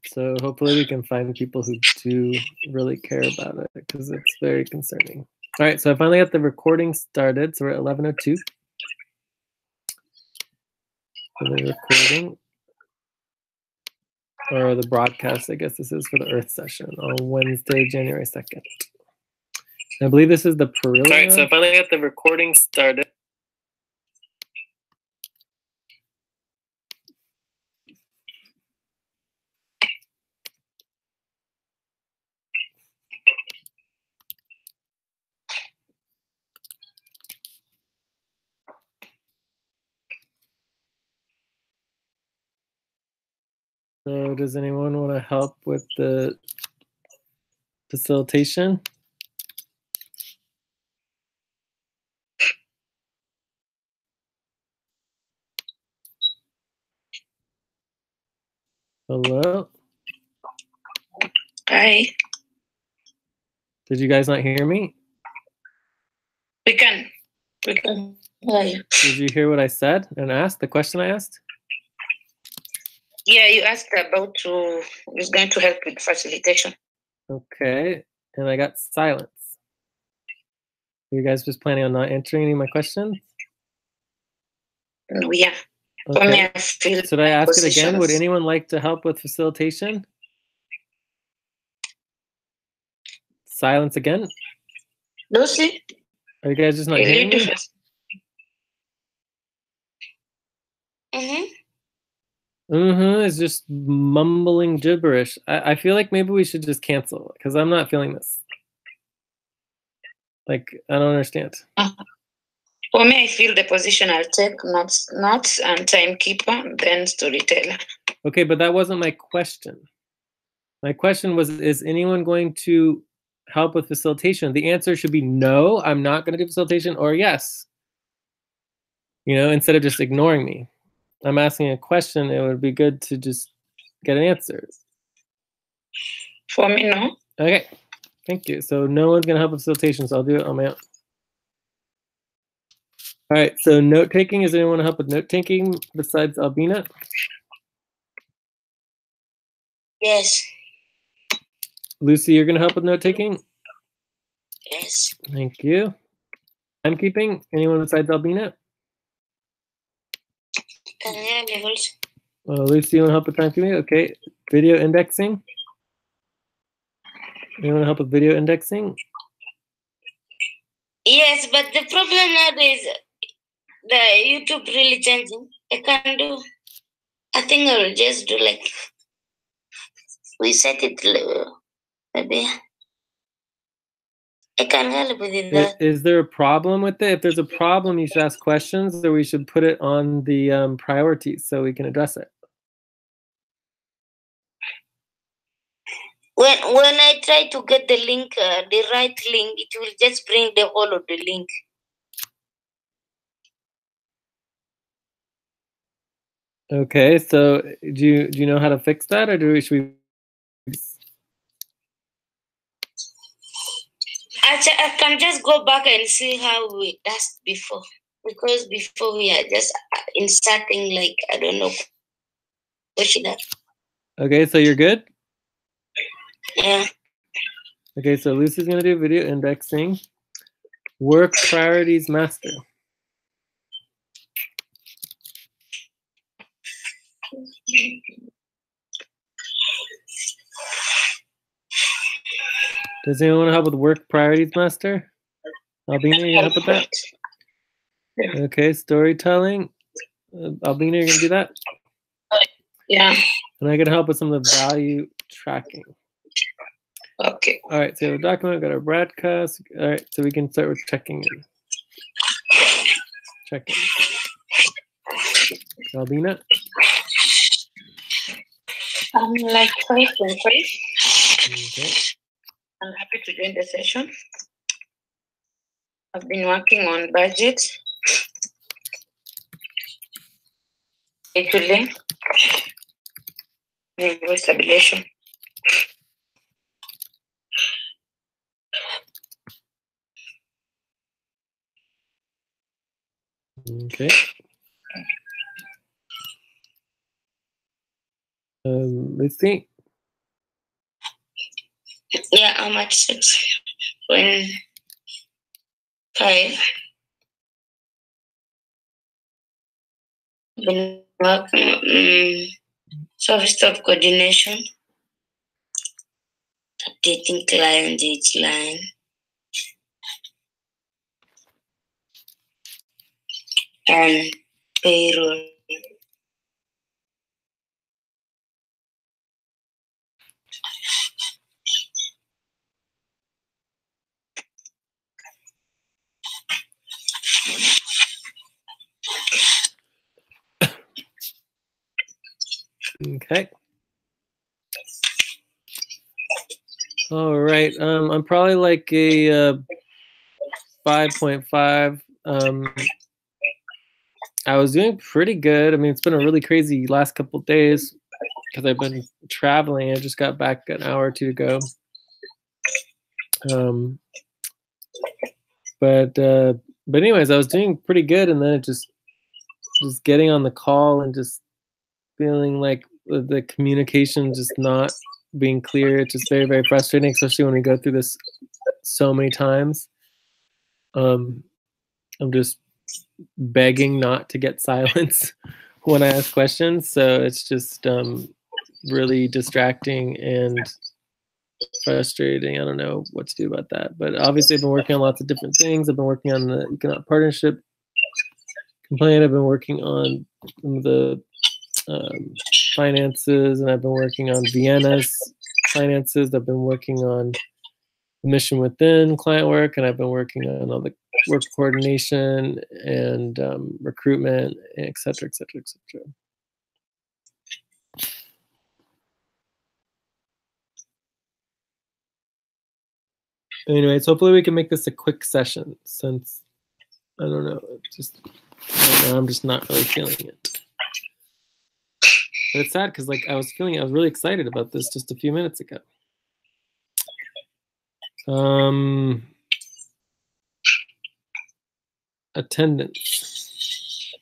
So hopefully we can find people who do really care about it because it's very concerning. All right, so I finally got the recording started. So we're at 11:02 for the recording, or the broadcast, I guess this is, for the Earth session on Wednesday, January 2nd. I believe this is the Perillion. All right, so I finally got the recording started. So does anyone want to help with the facilitation? Hello? Hi. Did you guys not hear me? We can hear you. Did you hear what I said and asked, the question I asked? Yeah, you asked about who's going to help with facilitation. Okay, and I got silence. You guys just planning on not answering any of my questions? Yeah. For me, Okay. I feel Should I ask it again? Would positions. anyone like to help with facilitation? Silence again? Lucy, Are you guys just not you hearing need me? to. It's just mumbling gibberish. I feel like maybe we should just cancel because I'm not feeling this. Like, I don't understand. For me, I feel the position I'll take notes and timekeeper, then storyteller. Okay, but that wasn't my question. My question was, is anyone going to help with facilitation? The answer should be no, I'm not going to do facilitation, or yes. You know, instead of just ignoring me. I'm asking a question, it would be good to just get an answer. For me, no. Okay, thank you. So no one's going to help with facilitation, so I'll do it on my own. All right, so note taking. Is anyone help with note taking besides Albina? Yes. Lucy, you're going to help with note taking? Yes. Thank you. Timekeeping? Anyone besides Albina? Lucy, you want to help with timekeeping? Okay. Video indexing? Anyone want to help with video indexing? Yes, but the problem now is the YouTube really changing. I think I will just do like we set it maybe. I can help with it. Is there a problem with it? If there's a problem, you should ask questions, or we should put it on the priorities so we can address it. When I try to get the link, the right link, it will just bring the whole of the link. Okay, so do you know how to fix that, or should we? I can just go back and see how we asked before, because before we are just inserting like I don't know. Okay, so you're good? Yeah. Okay, so Lucy's gonna do video indexing. Work priorities master. Does anyone want to help with work priorities master? Albina, you help with that? Okay, storytelling. Albina, you're gonna do that? Yeah. And I can help with some of the value tracking. Okay. All right, so we have a document, got our broadcast. All right, so we can start with checking in. Check-in. Albina? I'm like 5 and 5. Okay. I'm happy to join the session. I've been working on budget. Actually, stabilization. Okay. Let's see. I'm at 6.5. Been working on service of coordination, updating client each line, and payroll. Okay. All right. I'm probably like a 5.5. I was doing pretty good. I mean, it's been a really crazy last couple of days because I've been traveling. I just got back an hour or two ago. But anyways, I was doing pretty good, and then it just getting on the call and just feeling like the communication just not being clear. It's just very, very frustrating, especially when we go through this so many times. I'm just begging not to get silence when I ask questions. So it's just really distracting and frustrating. I don't know what to do about that. But obviously, I've been working on lots of different things. I've been working on the economic partnership complaint. I've been working on some of the finances, and I've been working on Vienna's finances. I've been working on mission within client work, and I've been working on all the work coordination and recruitment, et cetera, et cetera, et cetera. Anyways, hopefully we can make this a quick session since, I don't know, just right now I'm just not really feeling it. But it's sad because like I was really excited about this just a few minutes ago. Attendance.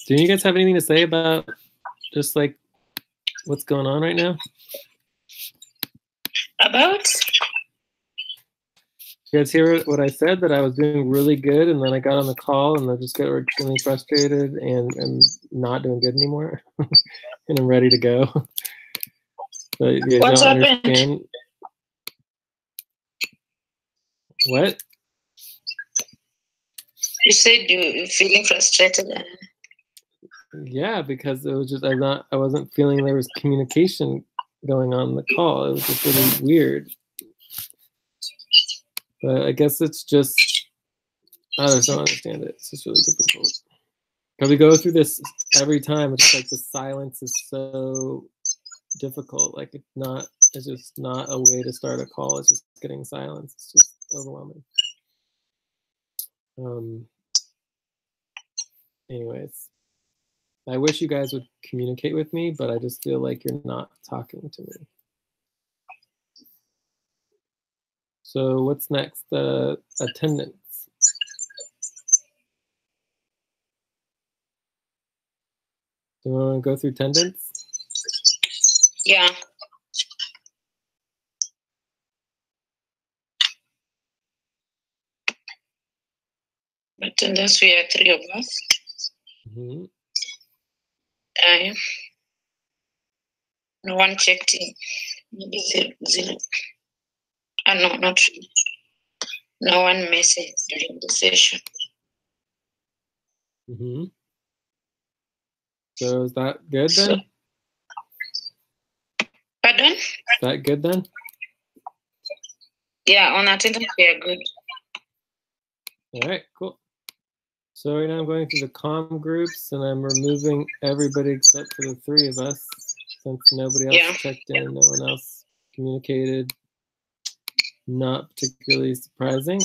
Do you guys have anything to say about just like what's going on right now? About? You guys hear what I said, that I was doing really good, and then I got on the call and I just got really frustrated and not doing good anymore. And I'm ready to go. So you guys What's don't happened? understand. What? You said you're feeling frustrated. Yeah, because it was just I wasn't feeling there was communication going on in the call. It was just really weird. But I guess it's just I just don't understand it. It's just really difficult. Because we go through this every time. It's like the silence is so difficult. Like it's just not a way to start a call. It's just getting silence. It's just overwhelming. Anyways, I wish you guys would communicate with me, but I just feel like you're not talking to me. So what's next? Attendance. Do you want to go through attendance? Yeah. Attendance, we are 3 of us. Mm-hmm. No one checked in. Maybe zero. No, not really. No one messaged during the session. Mm-hmm. So is that good then? Pardon? Is that good then? Yeah, on attendance we are good. All right, cool. So right now I'm going through the comm groups and I'm removing everybody except for the 3 of us, since nobody else checked in, no one else communicated. Not particularly surprising.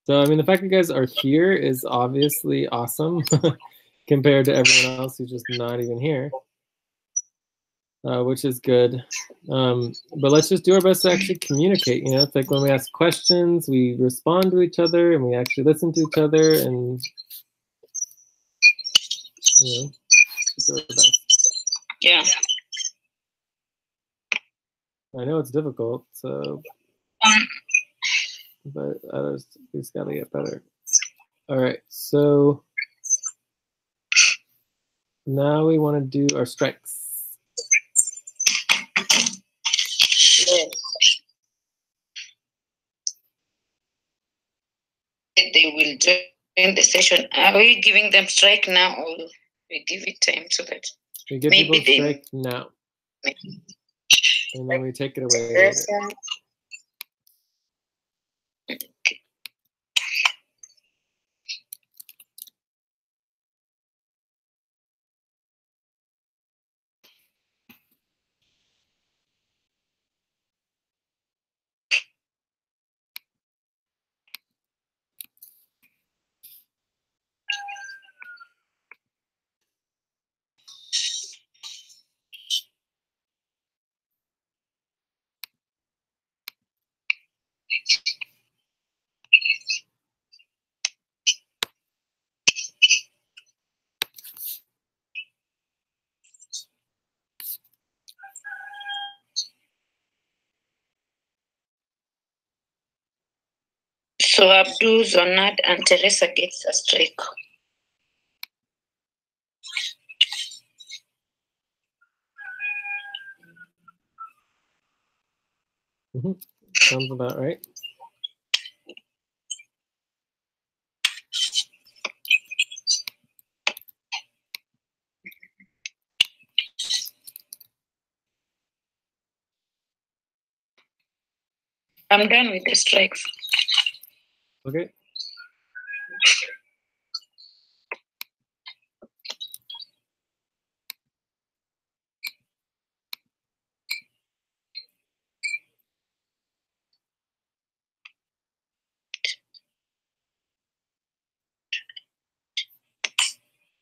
So, I mean, the fact that you guys are here is obviously awesome compared to everyone else who's just not even here, which is good. But let's just do our best to actually communicate. You know, it's like when we ask questions, we respond to each other and we actually listen to each other, and, you know, do our best. Yeah. I know it's difficult, so but we just gotta get better. All right, so now we want to do our strikes. Yes. They will join the session. Are we giving them strike now, or we give it time so that we give maybe people strike now, and then we take it away later. Okay. So Abdul, Zonat, and Teresa gets a strike. Sounds about right. I'm done with the strikes. Okay.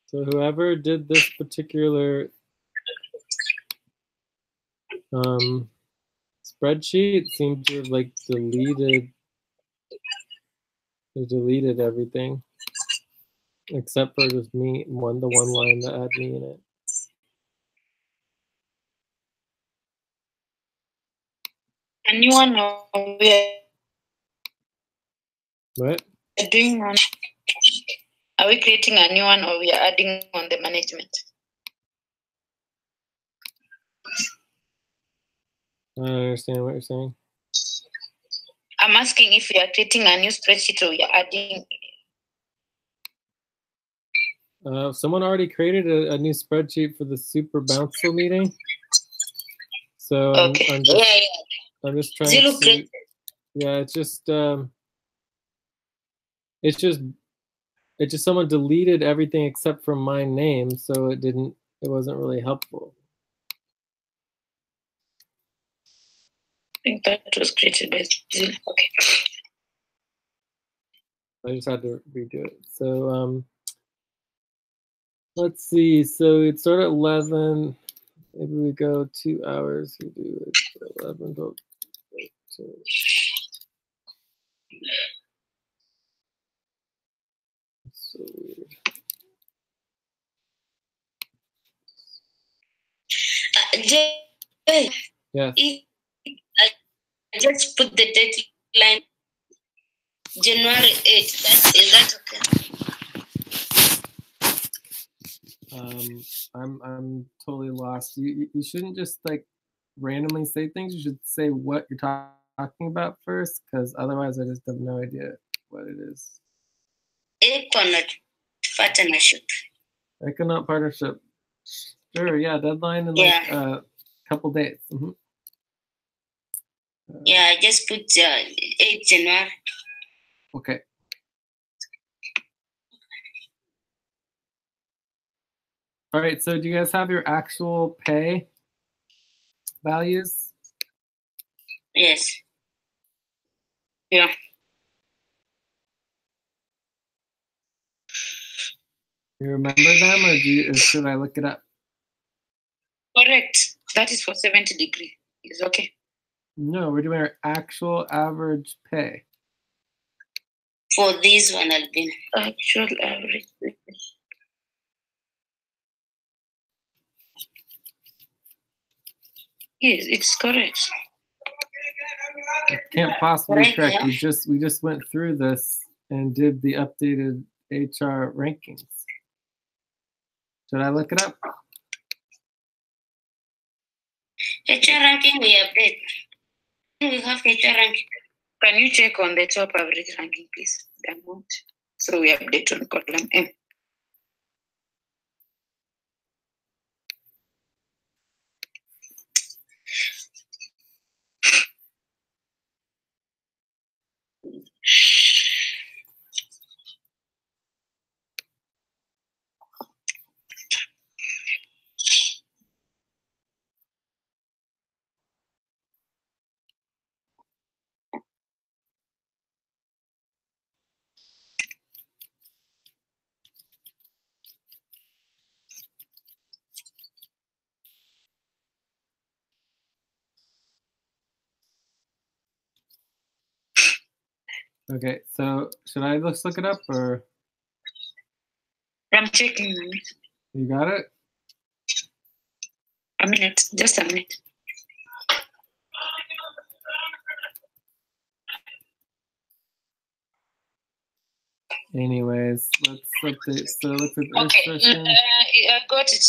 So whoever did this particular spreadsheet seemed to have like deleted everything except for just me, the one line that had me in it. A new one, or What? Doing one. Are we creating a new one, or we are adding on the management? I don't understand what you're saying. I'm asking if we are creating a new spreadsheet or we are adding. Someone already created a new spreadsheet for the Super Bountiful meeting. So Okay. I'm just trying Zero to. Yeah, it's just someone deleted everything except for my name, so it wasn't really helpful. I think that was created by Zero. Okay. I just had to redo it. So let's see. So it started at 11. Maybe we go 2 hours. We do it 11 to 13. It's so weird. Yes. I just put the deadline January 8th. Is that okay? I'm totally lost. You shouldn't just like randomly say things. You should say what you're talking about first, because otherwise I just have no idea what it is. Econaut partnership. Econaut partnership. Sure, yeah, deadline in like a couple days. Yeah, I just put 8 January. Okay. All right, so do you guys have your actual pay values? Yes. Yeah. You remember them, or should I look it up? Correct. That is for 70 degrees. It's okay. No, we're doing our actual average pay. For this one, Albin. Actual average. Yes, it's correct. It can't possibly be correct. We just went through this and did the updated HR rankings. Should I look it up? HR ranking we update. We have HR ranking. Can you check on the top average ranking, please? The amount. So we update on column M. Okay, so should I just look it up or? I'm checking. You got it? A minute, just a minute. Anyways, let's update. So let's at Okay, I got it.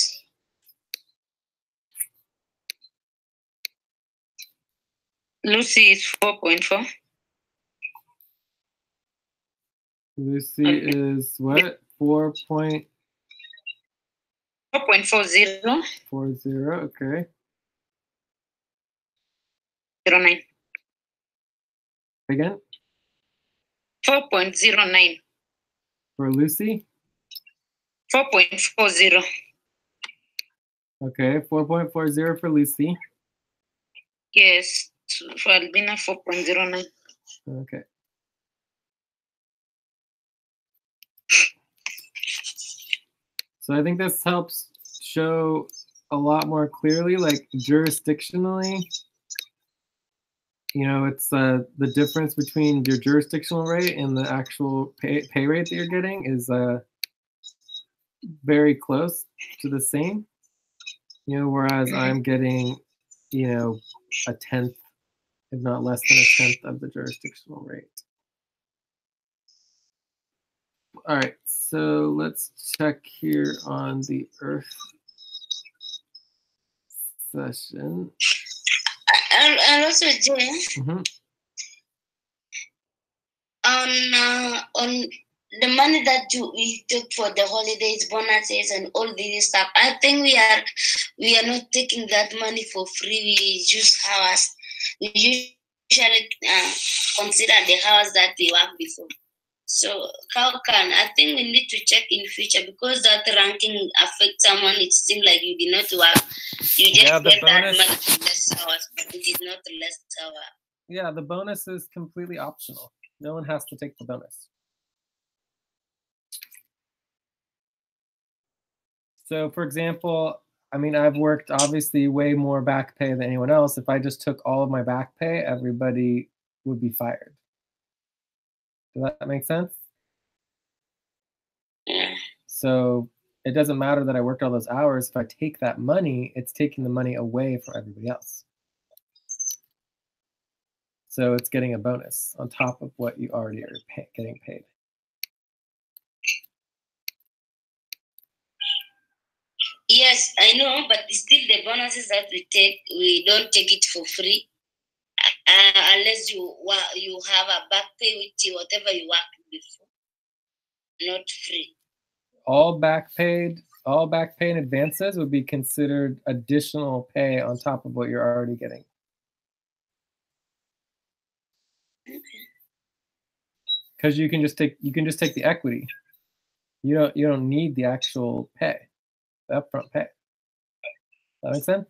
Lucy is 4.4. Lucy is what? 4.40. 4.40. Okay. 09. Again? 4.09. For Lucy? 4.40. Okay, 4.40 for Lucy. Yes, for Albina 4.09. Okay. So I think this helps show a lot more clearly, like jurisdictionally. You know, it's the difference between your jurisdictional rate and the actual pay rate that you're getting is very close to the same. You know, whereas I'm getting, you know, a tenth, if not less than a tenth of the jurisdictional rate. All right, so let's check here on the Earth session. And also, Jay, on the money that we took for the holidays, bonuses, and all this stuff, I think we are not taking that money for free. We use hours. We usually consider the hours that we work before. So how can, I think we need to check in future, because that ranking affects someone. It seems like you did not work. You just get that money for less hours, but it is not less hour. Yeah, the bonus is completely optional. No one has to take the bonus. So for example, I mean, I've worked obviously way more back pay than anyone else. If I just took all of my back pay, everybody would be fired. Does that make sense? Yeah. So it doesn't matter that I worked all those hours. If I take that money, it's taking the money away from everybody else. So it's getting a bonus on top of what you already are getting paid. Yes, I know, but still the bonuses that we take, we don't take it for free, unless you have a back pay with you, whatever you worked before, not free. All back pay and advances would be considered additional pay on top of what you're already getting. Okay. Because you can just take the equity. You don't need the actual pay, the upfront pay. That make sense?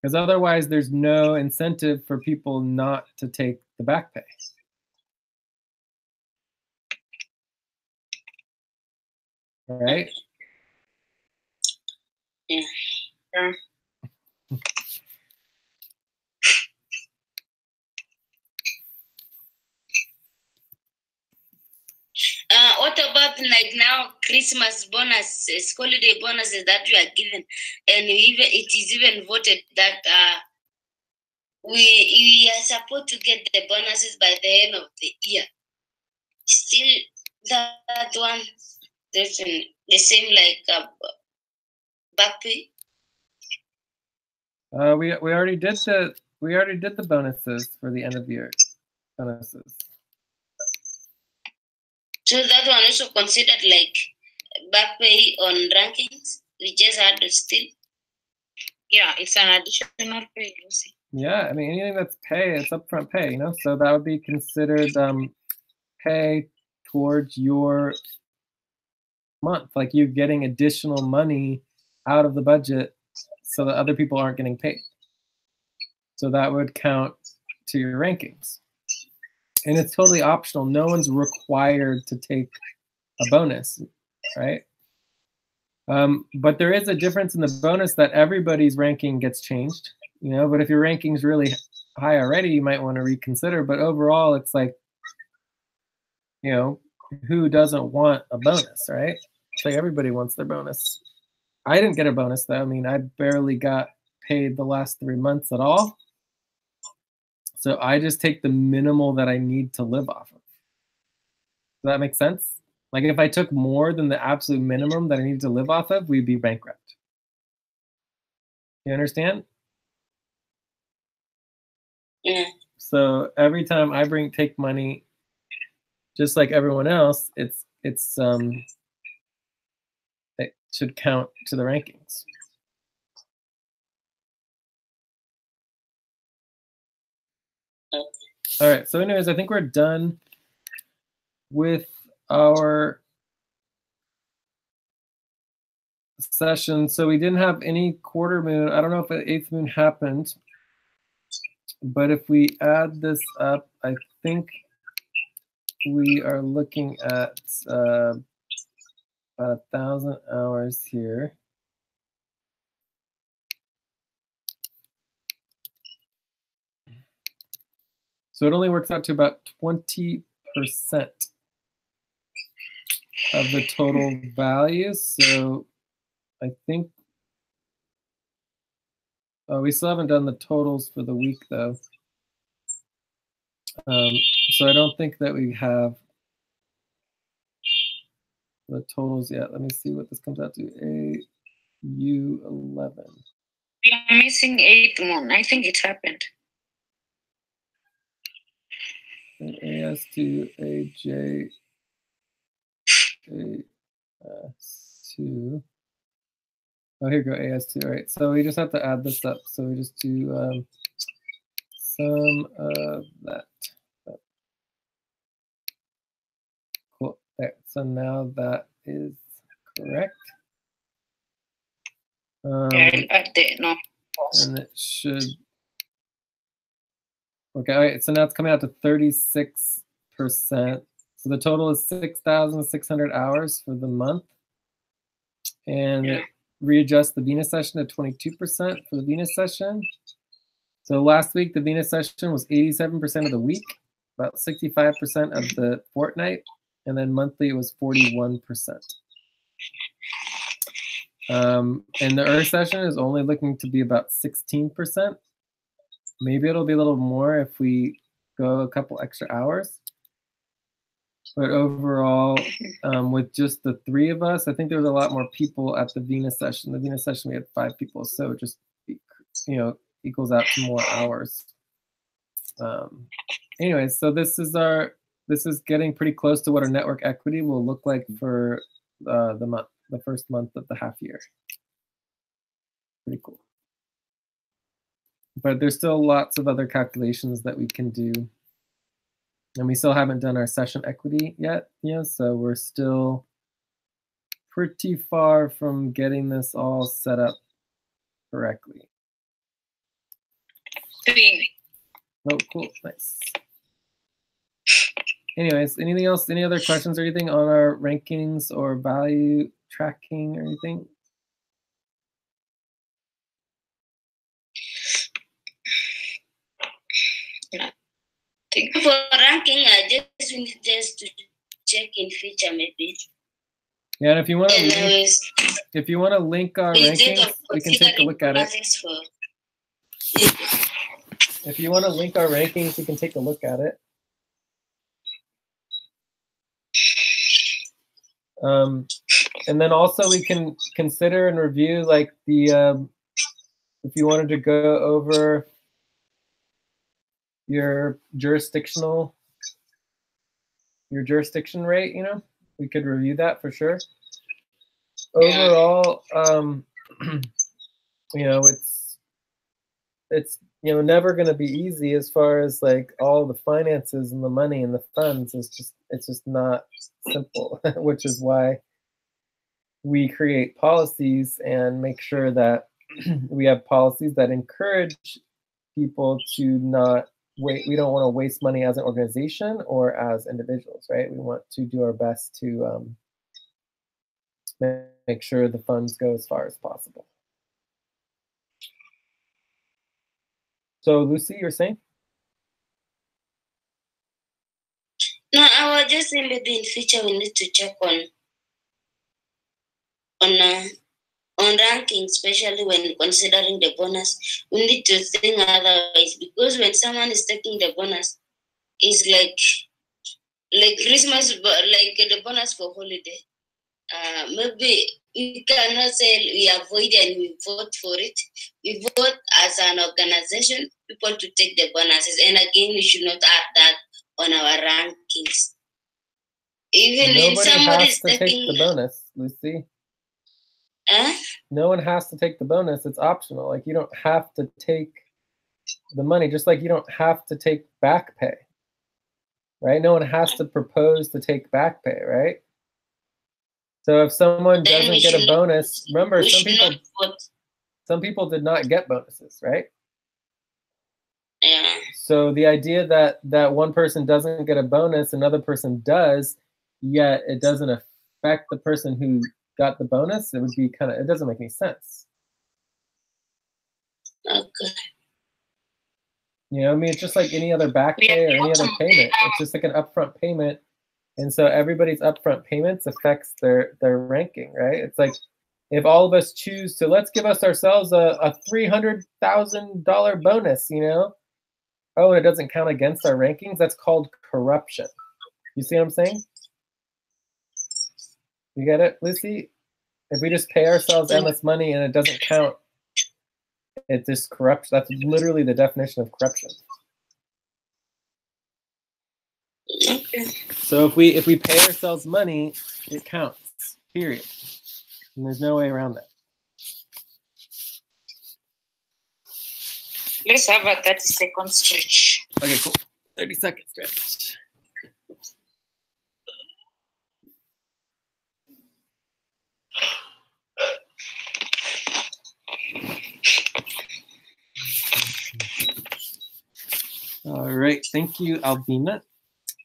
Because otherwise, there's no incentive for people not to take the back pay. All right? Yeah. What about about like now Christmas bonuses, holiday bonuses that you are given, and it is even voted that we are supposed to get the bonuses by the end of the year. Still, that one doesn't the same like back pay. We already did the bonuses for the end of year bonuses. So that one also considered like back pay on rankings. We just had to still. Yeah, it's an additional pay, Lucy. Yeah, I mean anything that's pay, it's upfront pay, you know. So that would be considered pay towards your month, like you getting additional money out of the budget so that other people aren't getting paid. So that would count to your rankings. And it's totally optional. No one's required to take a bonus, right? But there is a difference in the bonus that everybody's ranking gets changed, you know, but if your ranking's really high already, you might want to reconsider. But overall, it's like, you know, who doesn't want a bonus, right? It's like everybody wants their bonus. I didn't get a bonus though. I mean, I barely got paid the last 3 months at all. So I just take the minimal that I need to live off of. Does that make sense? Like if I took more than the absolute minimum that I needed to live off of, we'd be bankrupt. You understand? Yeah. So every time I take money, just like everyone else, it should count to the rankings. All right, so anyways, I think we're done with our session. So we didn't have any quarter moon. I don't know if the 8th moon happened, but if we add this up, I think we are looking at about 1,000 hours here. So it only works out to about 20% of the total value. So I think, we still haven't done the totals for the week though. So I don't think that we have the totals yet. Let me see what this comes out to. AU11. You're missing 8th moon. I think it happened. AS2, AJ, AS2. Oh, here we go, AS2. All right, so we just have to add this up. So we just do sum of that. Cool. There. So now that is correct. I did not. And it should. Okay, all right, so now it's coming out to 36%. So the total is 6,600 hours for the month. And it readjusts the Venus session to 22% for the Venus session. So last week, the Venus session was 87% of the week, about 65% of the fortnight, and then monthly it was 41%. And the Earth session is only looking to be about 16%. Maybe it'll be a little more if we go a couple extra hours. But overall, with just the 3 of us, I think there was a lot more people at the Venus session. The Venus session, we had 5 people, so it just, you know, equals out to more hours. Anyway, so this is getting pretty close to what our network equity will look like for the first month of the half year. Pretty cool. But there's still lots of other calculations that we can do. And we still haven't done our session equity yet, so we're still pretty far from getting this all set up correctly. Oh, cool, nice. Anyways, anything else, any other questions or anything on our rankings or value tracking or anything? For ranking, I just need to check in future maybe. Yeah, and if you want to Anyways, link our we think rankings, of we can take a look at it. If you want to link our rankings, we can take a look at it. And then also we can consider and review like the if you wanted to go over your jurisdiction rate, you know, we could review that for sure. Overall, you know, it's you know never going to be easy as far as like all the finances and the money and the funds. It's just not simple, which is why we create policies and make sure that we have policies that encourage people to not wait. We don't want to waste money as an organization or as individuals, right? We want to do our best to make sure the funds go as far as possible. So Lucy, you're saying? No, I was just saying maybe in future we need to check on ranking, especially when considering the bonus. We need to think otherwise, because when someone is taking the bonus, it's like Christmas, like the bonus for holiday. Maybe we cannot say we avoid and we vote for it. We vote as an organization, people to take the bonuses. And again, we should not add that on our rankings. Even Nobody when somebody has is to take the bonus, Lucy. No one has to take the bonus. It's optional. Like you don't have to take the money, just like you don't have to take back pay, right? No one has to propose to take back pay, right? So if someone doesn't get a bonus, remember some people did not get bonuses, right? Yeah. So the idea that one person doesn't get a bonus, another person does, yet it doesn't affect the person who got the bonus, it would be it doesn't make any sense. Okay. You know, I mean, it's just like any other back pay or any other payment. It's just like an upfront payment. And so everybody's upfront payments affects their ranking, right? It's like if all of us choose to, let's give ourselves a $300,000 bonus, you know? Oh, and it doesn't count against our rankings? That's called corruption. You see what I'm saying? You get it, Lucy? If we just pay ourselves endless money and it doesn't count, it's just corruption. That's literally the definition of corruption. Okay. So if we pay ourselves money, it counts, period. And there's no way around that. Let's have a 30-second stretch. Okay, cool. 30-second stretch. All right, thank you, Albina.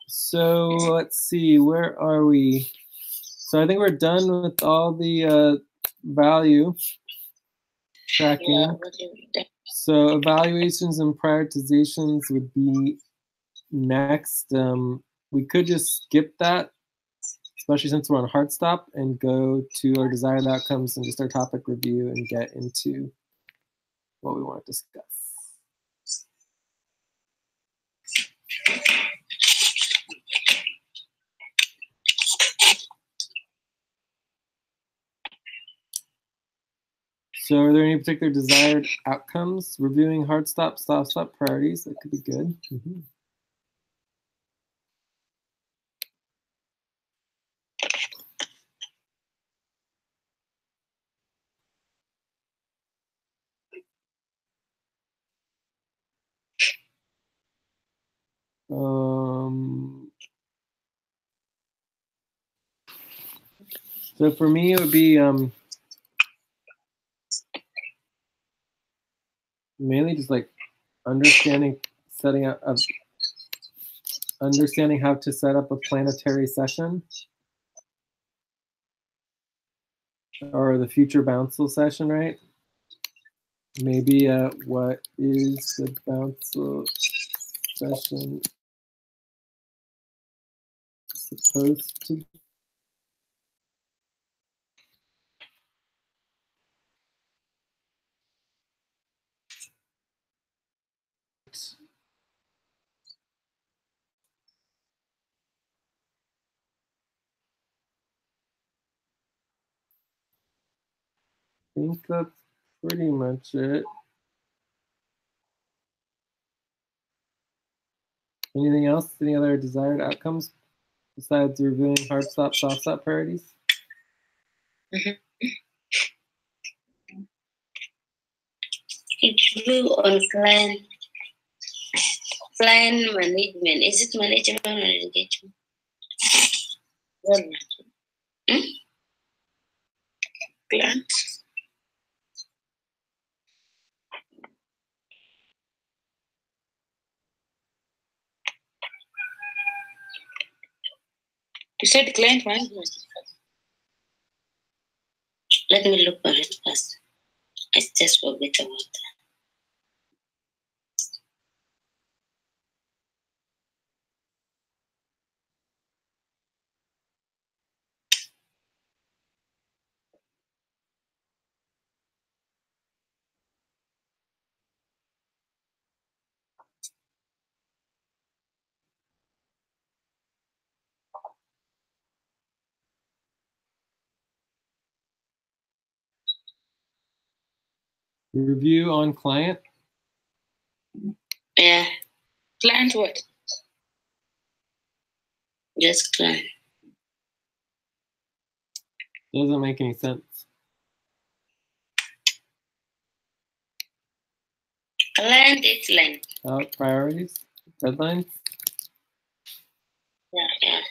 So let's see, where are we? So I think we're done with all the value tracking. Yeah, so evaluations and prioritizations would be next. We could just skip that, especially since we're on hard stop, and go to our desired outcomes and just our topic review and get into what we want to discuss. So are there any particular desired outcomes? Reviewing hard stop, stop priorities, that could be good. Mm-hmm. So for me, it would be mainly just like understanding how to set up a planetary session or the future Bouncil session, right? Maybe what is the Bouncil session supposed to think that's pretty much it. Anything else? Any other desired outcomes besides reviewing hard stop, soft stop priorities? It's view on client management. Is it management or engagement? Client. You said client management. Let me look at it first. I just forget about that. Review on client. Yeah. Client what? Just client. Doesn't make any sense. Client deadline. Priorities, deadlines. Yeah.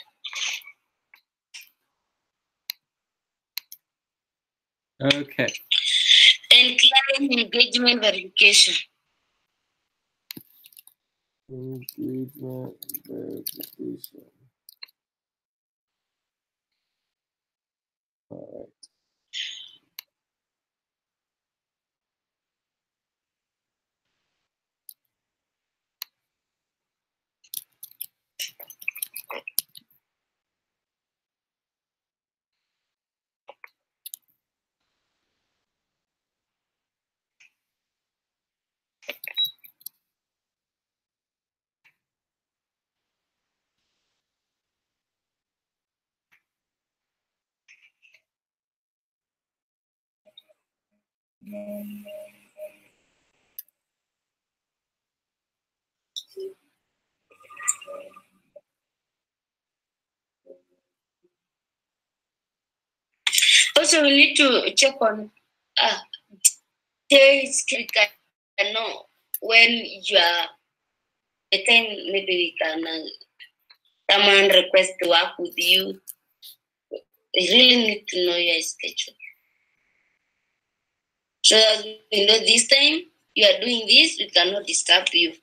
Okay. And client engagement verification. Engagement verification. All right. Also, we need to check on days we can know when you are the time maybe we can someone request to work with you. We really need to know your schedule. So you know this time you are doing this, we cannot disturb you.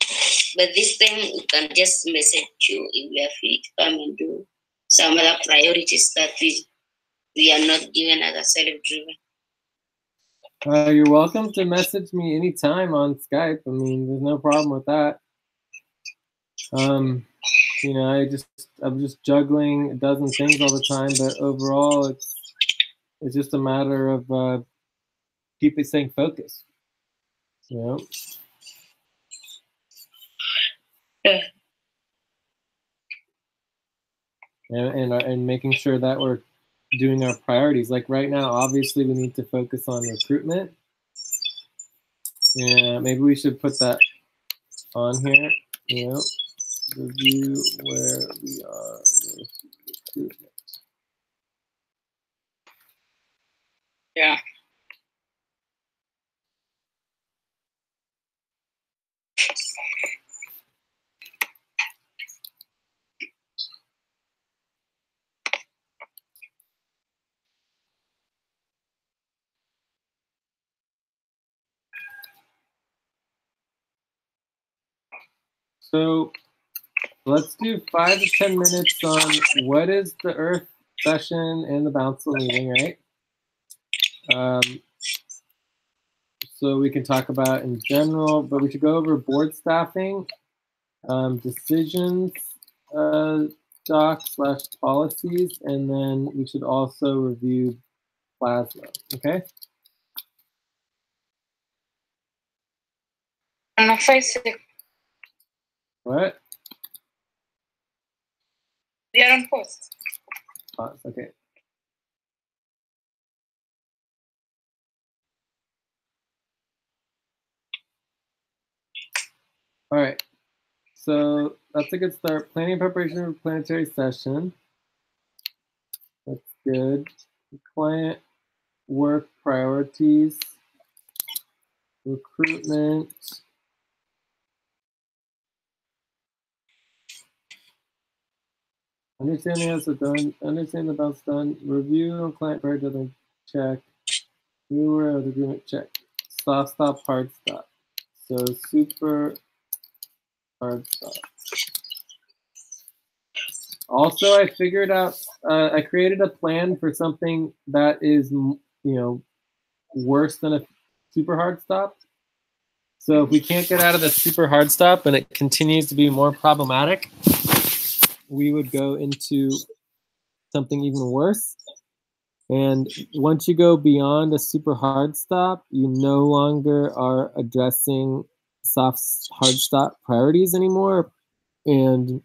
But this time we can just message you if we are free to come and do some other priorities that we are not given as a self-driven. You're welcome to message me anytime on Skype. I mean, there's no problem with that. You know, I'm just juggling a dozen things all the time, but overall, it's just a matter of staying focused. You know. Yeah. And making sure that we're doing our priorities. Like right now, obviously, we need to focus on recruitment. Yeah, maybe we should put that on here. You know, review where we are with recruitment. Yeah. So let's do 5 to 10 minutes on what is the Earth session and the Council meeting, right? So we can talk about in general, but we should go over board staffing, decisions, docs/policies, and then we should also review plasma, okay? No, 5-6. What? We are on post. Pause, okay. All right. So that's a good start. Planning preparation for planetary session. That's good. Client work priorities. Recruitment. Understanding has it done. Understand the bounce done. Review on client priority check. Newer of the agreement check. Soft stop, hard stop. So super hard stop. Also, I figured out. I created a plan for something that is, worse than a super hard stop. So if we can't get out of the super hard stop and it continues to be more problematic, we would go into something even worse. And once you go beyond a super hard stop, you no longer are addressing soft hard stop priorities anymore. And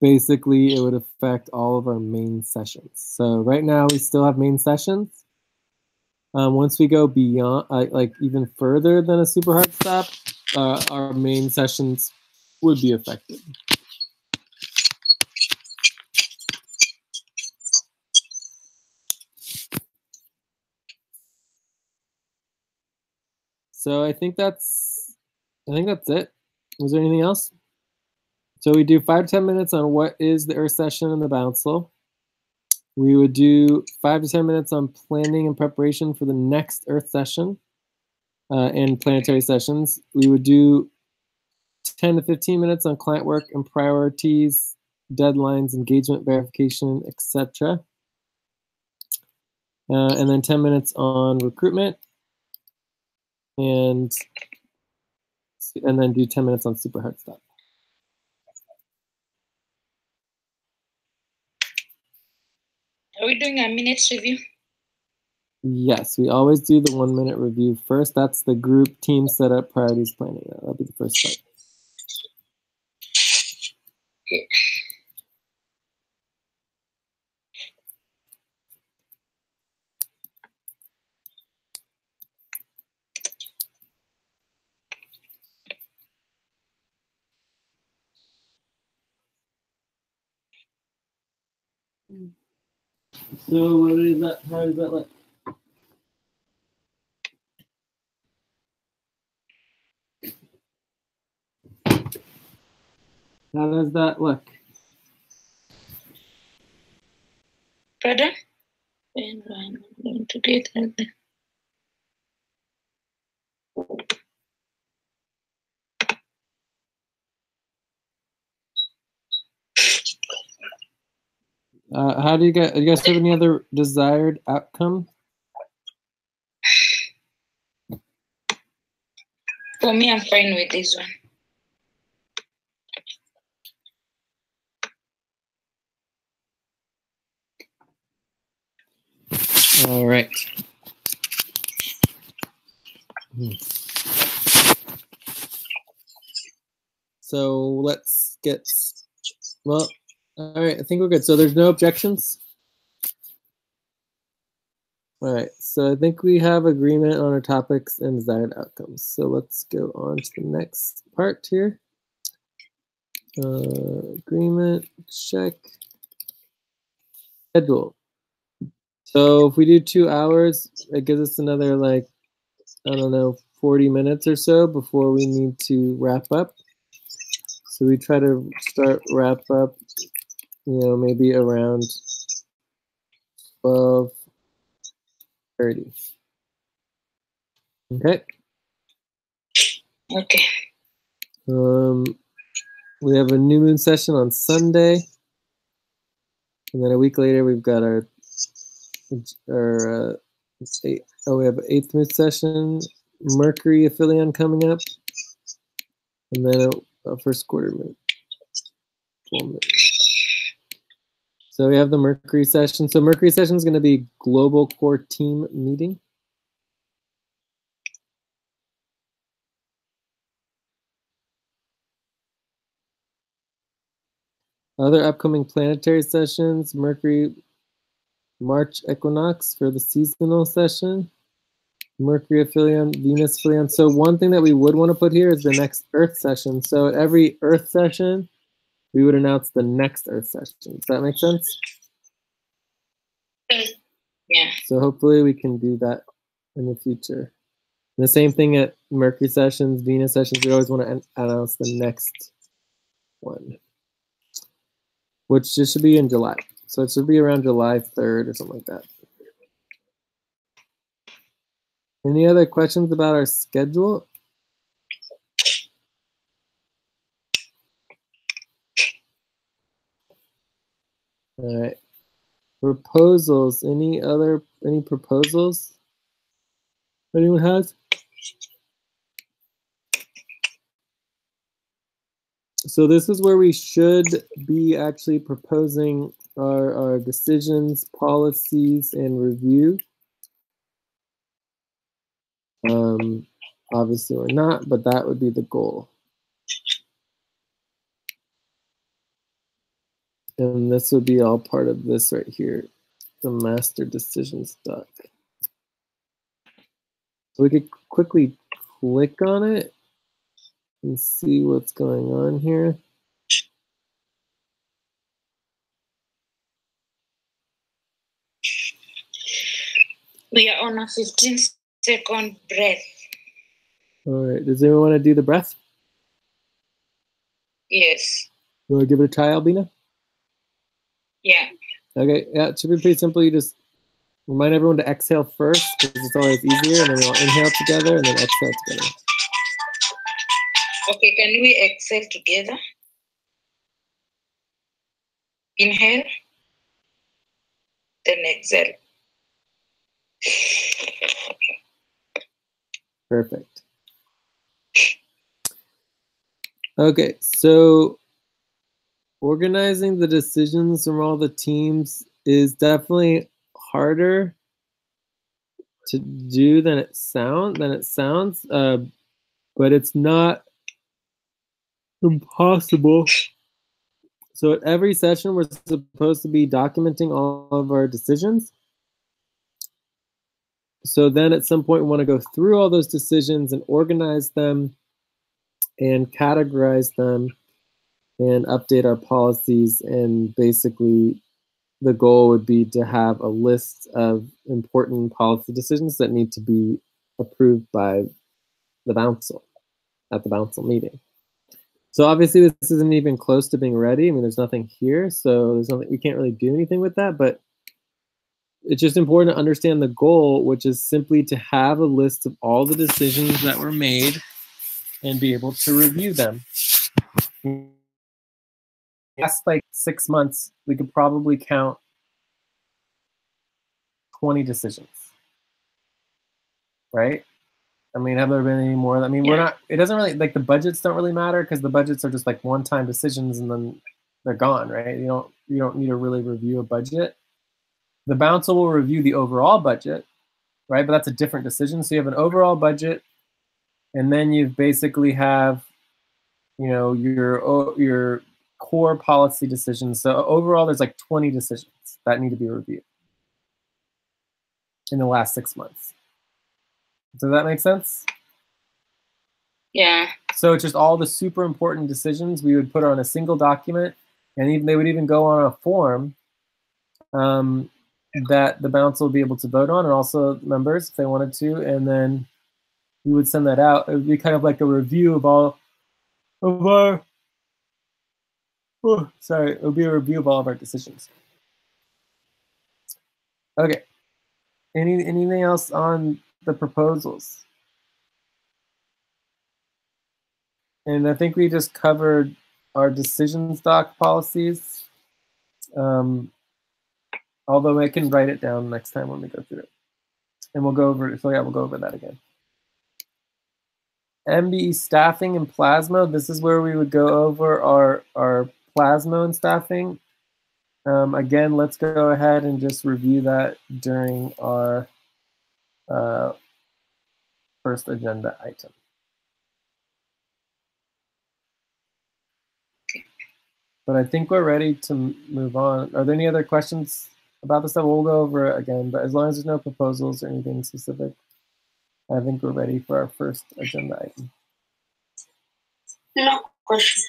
basically, it would affect all of our main sessions. So right now, we still have main sessions. Once we go beyond, like even further than a super hard stop, our main sessions would be affected. So I think that's it. Was there anything else? So we do 5 to 10 minutes on what is the Earth session and the Bouncil. We would do 5 to 10 minutes on planning and preparation for the next Earth session and planetary sessions. We would do 10 to 15 minutes on client work and priorities, deadlines, engagement verification, etc. And then 10 minutes on recruitment, and then do 10 minutes on super hard stuff. Are we doing a minutes review? Yes, we always do the 1 minute review first. That's the group team setup priorities planning. That'll be the first part. Okay. So what is that? How does that look? How does that look? Pardon? When I'm going to get it. How do you guys have any other desired outcome? For me, I'm fine with this one. All right. So let's get, well, all right, I think we're good. So there's no objections? All right, so I think we have agreement on our topics and desired outcomes. So let's go on to the next part here. Agreement, check. Schedule. So if we do 2 hours, it gives us another, like, I don't know, 40 minutes or so before we need to wrap up. So we try to wrap up, maybe around 12:30. Okay. Okay. We have a new moon session on Sunday, and then a week later we've got our we have an 8th moon session, Mercury aphelion coming up, and then a first quarter moon, full moon. So we have the Mercury session. So Mercury session is going to be global core team meeting. Other upcoming planetary sessions, Mercury March equinox for the seasonal session. Mercury aphelion, Venus aphelion. So one thing that we would want to put here is the next Earth session. So at every Earth session, we would announce the next Earth session. Does that make sense? Yeah. So hopefully we can do that in the future. And the same thing at Mercury sessions, Venus sessions. We always want to announce the next one, which just should be in July. So it should be around July 3rd or something like that. Any other questions about our schedule? All right. Proposals. Any proposals anyone has? So this is where we should be actually proposing our decisions, policies, and review. Obviously we're not, but that would be the goal. And this would be all part of this right here, the master decisions doc. So we could quickly click on it and see what's going on here. We are on a 15-second breath. All right, does anyone want to do the breath? Yes. You want to give it a try, Albina? Yeah. Okay, yeah, it should be pretty simple. You just remind everyone to exhale first because it's always easier, and then we'll inhale together and then exhale together. Okay, can we exhale together? Inhale, then exhale. Perfect. Okay, so organizing the decisions from all the teams is definitely harder to do than it sounds, but it's not impossible. So at every session, we're supposed to be documenting all of our decisions. So then at some point, we want to go through all those decisions and organize them and categorize them and update our policies. And basically, the goal would be to have a list of important policy decisions that need to be approved by the council at the council meeting. So obviously this isn't even close to being ready. I mean, there's nothing here, so there's nothing, we can't really do anything with that, but it's just important to understand the goal, which is simply to have a list of all the decisions that were made and be able to review them. Last like 6 months, we could probably count 20 decisions, right? I mean, have there been any more? I mean, we're not, it doesn't really, like the budgets don't really matter because the budgets are just like one-time decisions and then they're gone, right? You don't need to really review a budget. The bouncer will review the overall budget, right? But that's a different decision. So you have an overall budget and then you basically have, you know, your core policy decisions. So overall, there's like 20 decisions that need to be reviewed in the last 6 months. Does that make sense? Yeah. So it's just all the super important decisions we would put on a single document, and even they would even go on a form that the council would be able to vote on, and also members if they wanted to, and then we would send that out. It would be kind of like a review of all of our. Oh, sorry, it would be a review of all of our decisions. Okay. Anything else on the proposals? And I think we just covered our decisions doc policies. Although I can write it down next time when we go through it. And we'll go over it. So yeah, we'll go over that again. MBE staffing and plasma. This is where we would go over our plasma and staffing. Again, let's go ahead and just review that during our first agenda item. But I think we're ready to move on. Are there any other questions about this stuff? We'll go over it again, but as long as there's no proposals or anything specific. I think we're ready for our first agenda item. No question.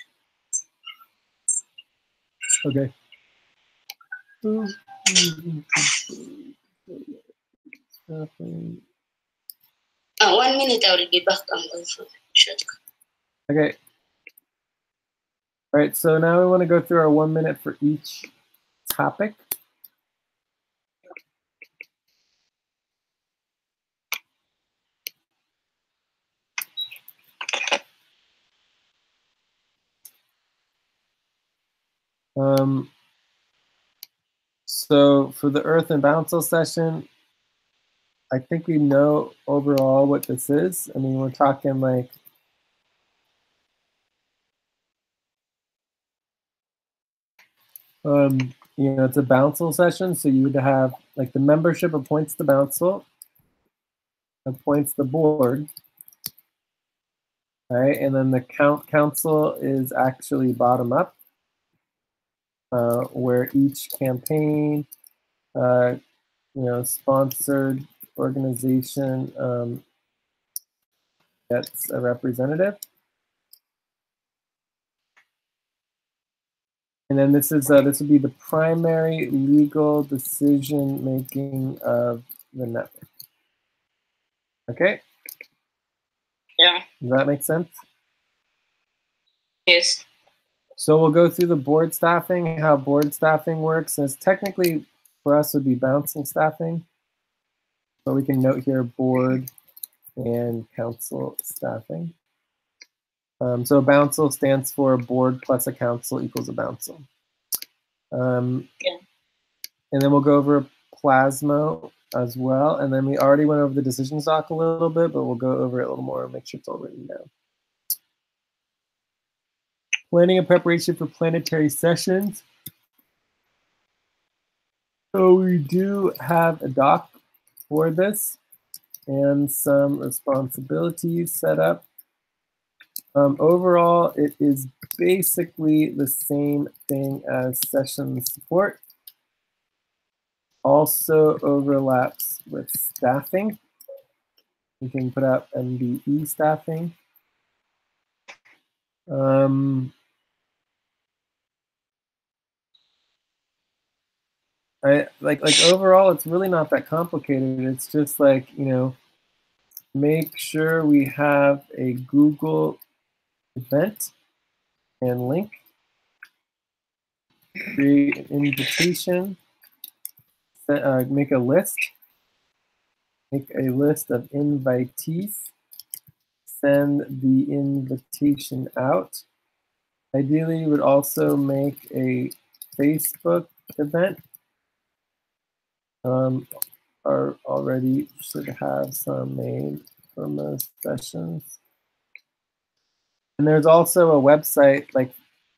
Okay. 1 minute, I will be back. I'm going for shortcut. Okay. All right, so now we want to go through our 1 minute for each topic. So for the Earth and Bouncil session, I think we know overall what this is. I mean, we're talking like it's a Bouncil session, so you would have like the membership appoints the Bouncil, appoints the board, right? And then the council is actually bottom up, where each campaign, sponsored organization gets a representative. And then this would be the primary legal decision making of the network. Okay? Yeah. Does that make sense? Yes. So we'll go through the board staffing, how board staffing works. And it's technically for us would be bouncing staffing. But we can note here board and council staffing. So a bouncil stands for board plus a council equals a bouncil. Yeah. And then we'll go over Plasmo as well. And then we already went over the decision doc a little bit, but we'll go over it a little more and make sure it's all written down. Planning and preparation for planetary sessions. So we do have a doc for this and some responsibilities set up. Overall, it is basically the same thing as session support. Also overlaps with staffing. We can put out MBE staffing. Like overall, it's really not that complicated. It's just like, make sure we have a Google event and link, create an invitation, make a list of invitees, send the invitation out. Ideally, you would also make a Facebook event. Already should have some made for most sessions. And there's also a website, like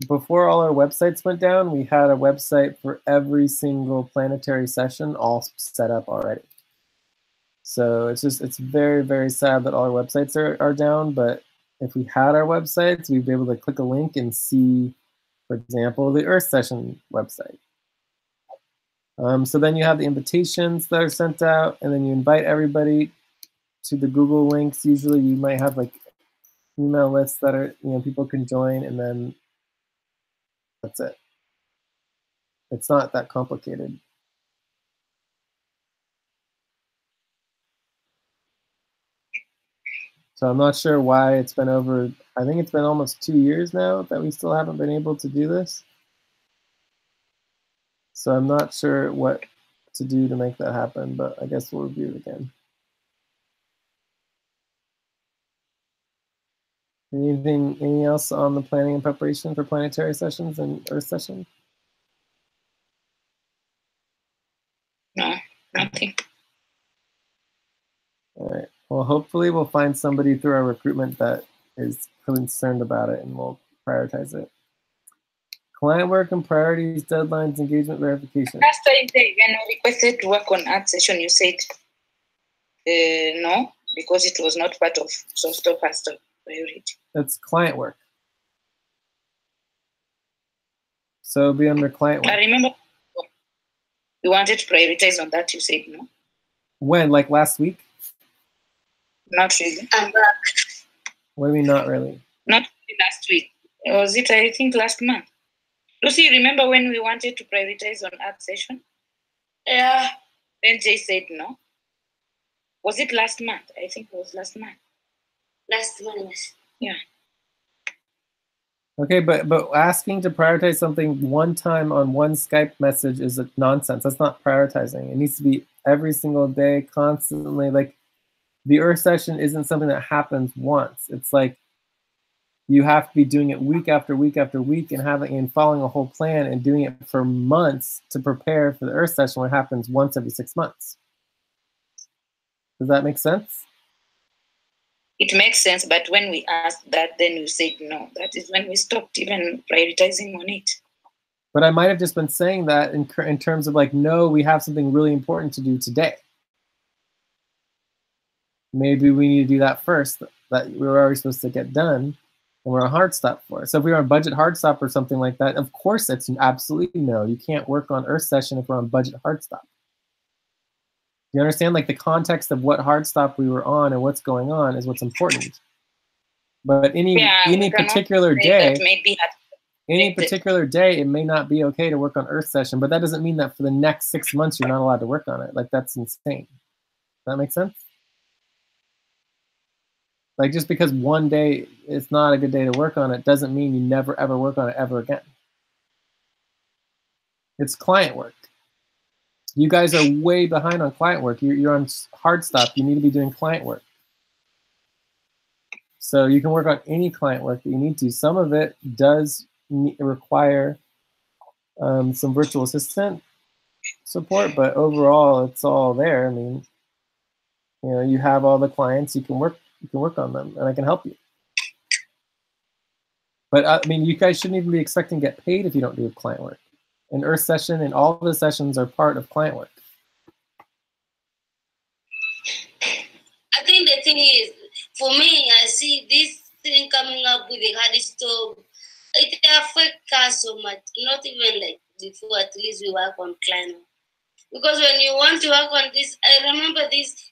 before all our websites went down, we had a website for every single planetary session all set up already. So it's very, very sad that all our websites are down, but if we had our websites, we'd be able to click a link and see, for example, the Earth session website. So then you have the invitations that are sent out, and then you invite everybody to the Google links. Usually you might have like email lists that are, people can join, and then that's it. It's not that complicated. So I'm not sure why it's been over, I think it's been almost 2 years now that we still haven't been able to do this. So I'm not sure what to do to make that happen, but I guess we'll review it again. Anything else on the planning and preparation for planetary sessions and Earth session? No, nothing. All right. Well, hopefully we'll find somebody through our recruitment that is concerned about it, and we'll prioritize it. Client work and priorities, deadlines, engagement verification. Last time when I requested to work on art session, you said no, because it was not part of stop first priority. That's client work. So it'll be under client work. I remember you wanted to prioritize on that, you said no. When, like last week? Not really. I'm back. What do you mean not really? Not really last week. Was it, I think, last month? Lucy, remember when we wanted to prioritize on art session? Yeah. Then Jay said no. Was it last month? I think it was last month. Last month. Yeah. Okay, but asking to prioritize something one time on one Skype message is a nonsense. That's not prioritizing. It needs to be every single day, constantly. Like the Earth session isn't something that happens once. It's like you have to be doing it week after week after week and following a whole plan and doing it for months to prepare for the Earth session, what happens once every 6 months. Does that make sense? It makes sense, but when we asked that, then you said no. That is when we stopped even prioritizing on it. But I might have just been saying that in terms of like, no, we have something really important to do today. Maybe we need to do that first, that we were already supposed to get done, and we're on hard stop for it. So if we were on budget hard stop or something like that, of course it's absolutely no. You can't work on Earth session if we're on budget hard stop. You understand, like the context of what hard stop we were on and what's going on is what's important. But any particular day, it may not be okay to work on Earth session, but that doesn't mean that for the next 6 months you're not allowed to work on it. Like that's insane. Does that make sense? Like just because one day it's not a good day to work on it doesn't mean you never ever work on it ever again. It's client work. You guys are way behind on client work. You're on hard stop. You need to be doing client work. So you can work on any client work that you need to. Some of it does require some virtual assistant support, but overall it's all there. I mean, you know, you have all the clients, you can work on them, and I can help you. But I mean, you guys shouldn't even be expecting to get paid if you don't do client work. An Earth session and all of the sessions are part of client work. I think the thing is, for me, I see this thing coming up with the hard stove. It affects us so much. Not even like before, at least we work on client. Because when you want to work on this, I remember this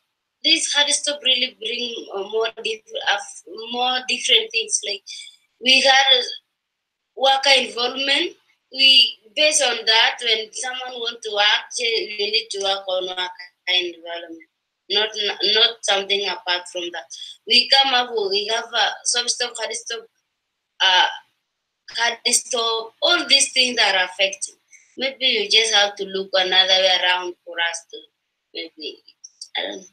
hard stove really bring more different things. Like we had worker involvement. We based on that, when someone want to work, you need to work on worker environment, not something apart from that. We come up with, we have a hard stop, all these things are affecting. Maybe you just have to look another way around for us to maybe, I don't know.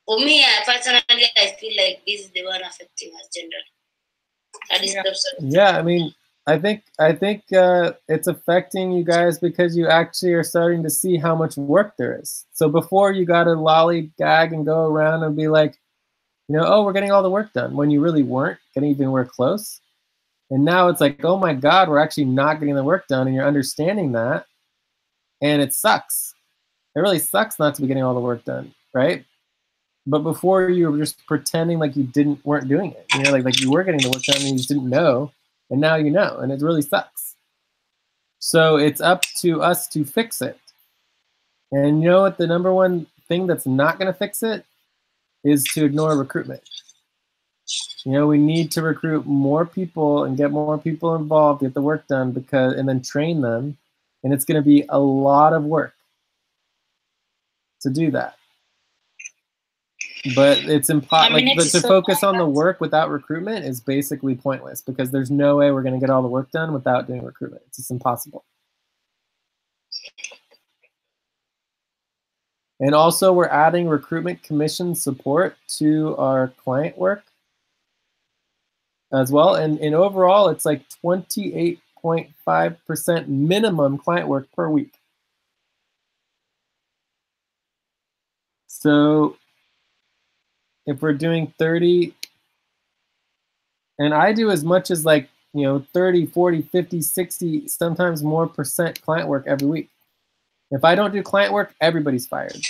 For me, personally, I feel like this is the one affecting us generally. Yeah, I mean, I think it's affecting you guys because you actually are starting to see how much work there is. So before you got to lollygag and go around and be like, you know, oh, we're getting all the work done, when you really weren't getting anywhere close. And now it's like, oh my God, we're actually not getting the work done, and you're understanding that, and it sucks. It really sucks not to be getting all the work done, right? But before you were just pretending like you weren't doing it. You know, like you were getting the work done and you just didn't know. And now you know, and it really sucks. So it's up to us to fix it. And you know what the number one thing that's not going to fix it is to ignore recruitment. You know, we need to recruit more people and get more people involved, get the work done, and then train them. And it's going to be a lot of work to do that. But it's impossible. But to focus on the work without recruitment is basically pointless, because there's no way we're going to get all the work done without doing recruitment. It's just impossible. And also, we're adding recruitment commission support to our client work as well. And overall, it's like 28.5% minimum client work per week. So if we're doing 30, and I do as much as like, you know, 30, 40, 50, 60, sometimes more percent client work every week. If I don't do client work, everybody's fired. Do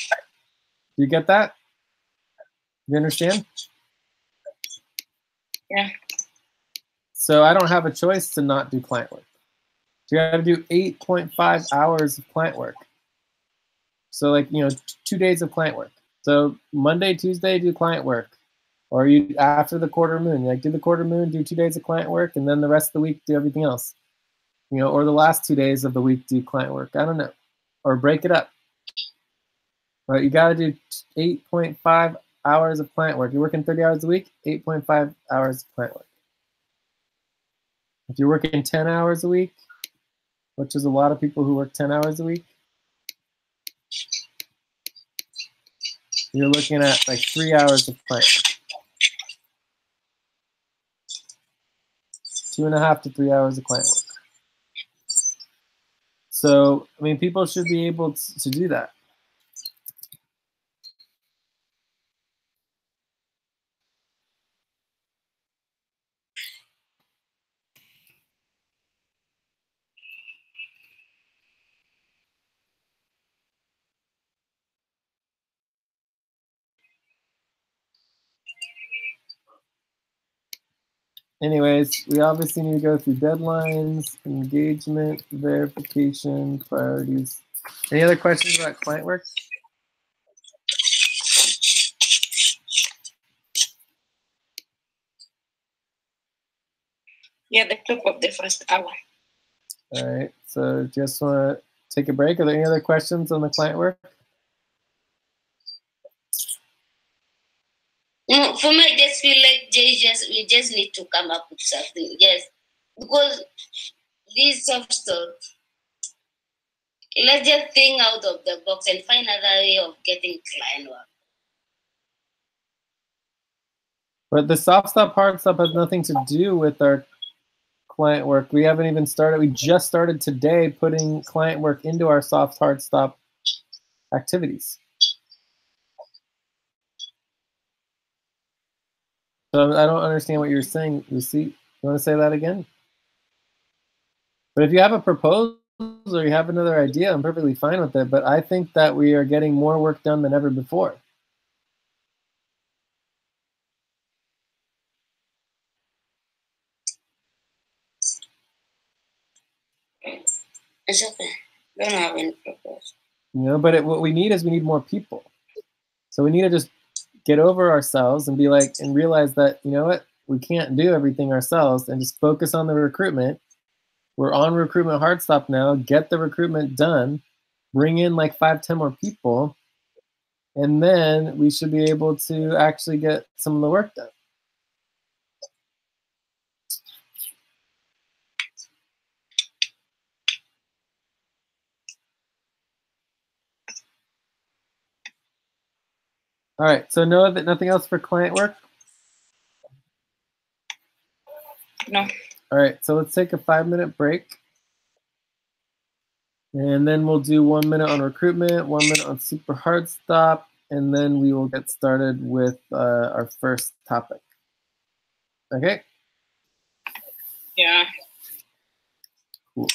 you get that? You understand? Yeah. So I don't have a choice to not do client work. So you have to do 8.5 hours of client work. So like, you know, 2 days of client work. So Monday, Tuesday, do client work. Or you after the quarter moon, like do the quarter moon, do 2 days of client work, and then the rest of the week do everything else. You know, or the last 2 days of the week do client work. I don't know. Or break it up. Right, you got to do 8.5 hours of client work. You're working 30 hours a week, 8.5 hours of client work. If you're working 10 hours a week, which is a lot of people who work 10 hours a week, you're looking at like 3 hours of client work. 2.5 to 3 hours of client work. So, I mean, people should be able to do that. Anyways, we obviously need to go through deadlines, engagement, verification, priorities. Any other questions about client work? Yeah, the top of the first hour. All right, so just want to take a break. Are there any other questions on the client work? No, for me, I just feel like we just need to come up with something. Yes, because this soft stuff, let's just think out of the box and find another way of getting client work. But the soft stop, hard stop has nothing to do with our client work. We haven't even started. We just started today putting client work into our soft, hard stop activities. So I don't understand what you're saying, Lucy. You want to say that again? But if you have a proposal or you have another idea, I'm perfectly fine with it. But I think that we are getting more work done than ever before. It's okay. Don't have any proposal. You know, but what we need is we need more people. So we need to just get over ourselves and be like, and realize that, you know what, we can't do everything ourselves, and just focus on the recruitment. We're on recruitment hard stop now. Get the recruitment done. Bring in like 5-10 more people. And then we should be able to actually get some of the work done. All right, so nothing else for client work? No. All right, so let's take a 5-minute break. And then we'll do 1 minute on recruitment, 1 minute on super hard stop, and then we will get started with our first topic. Okay? Yeah. Cool.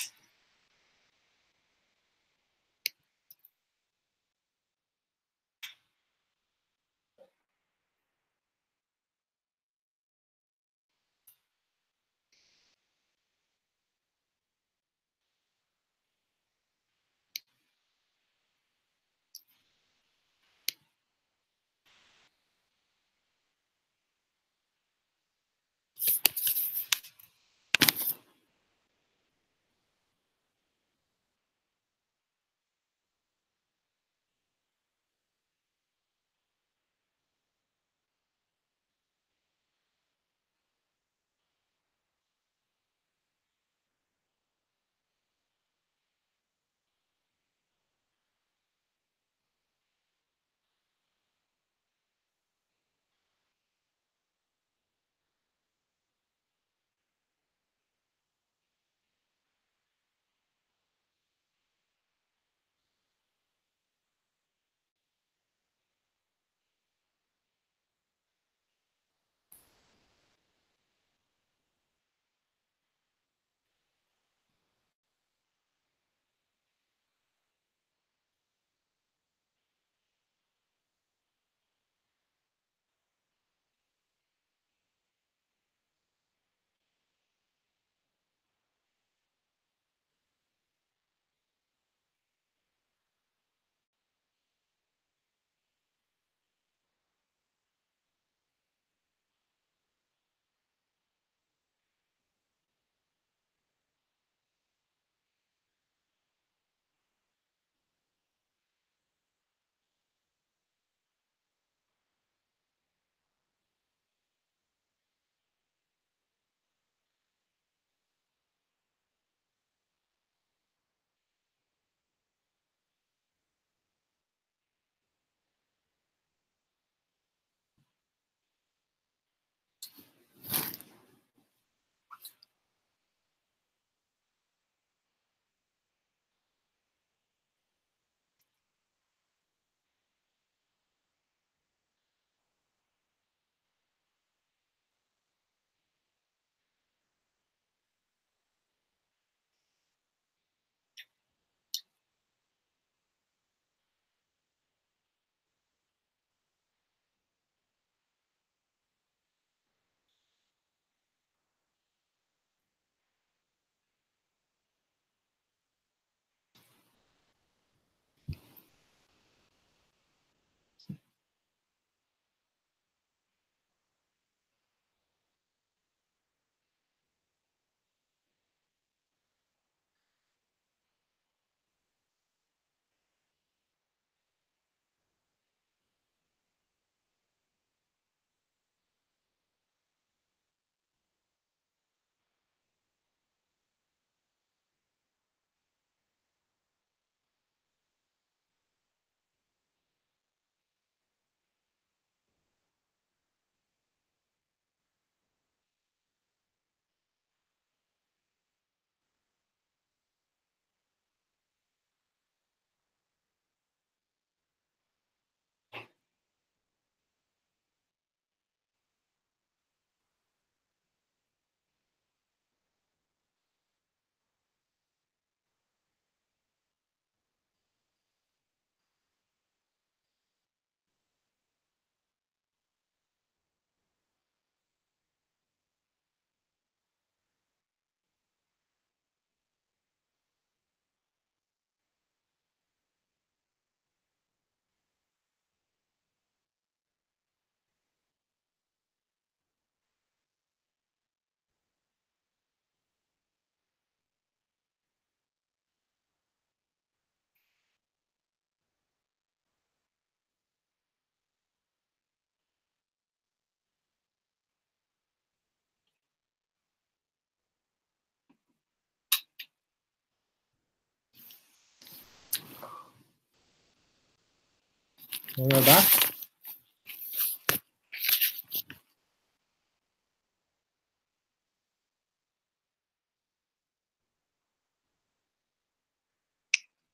We're back.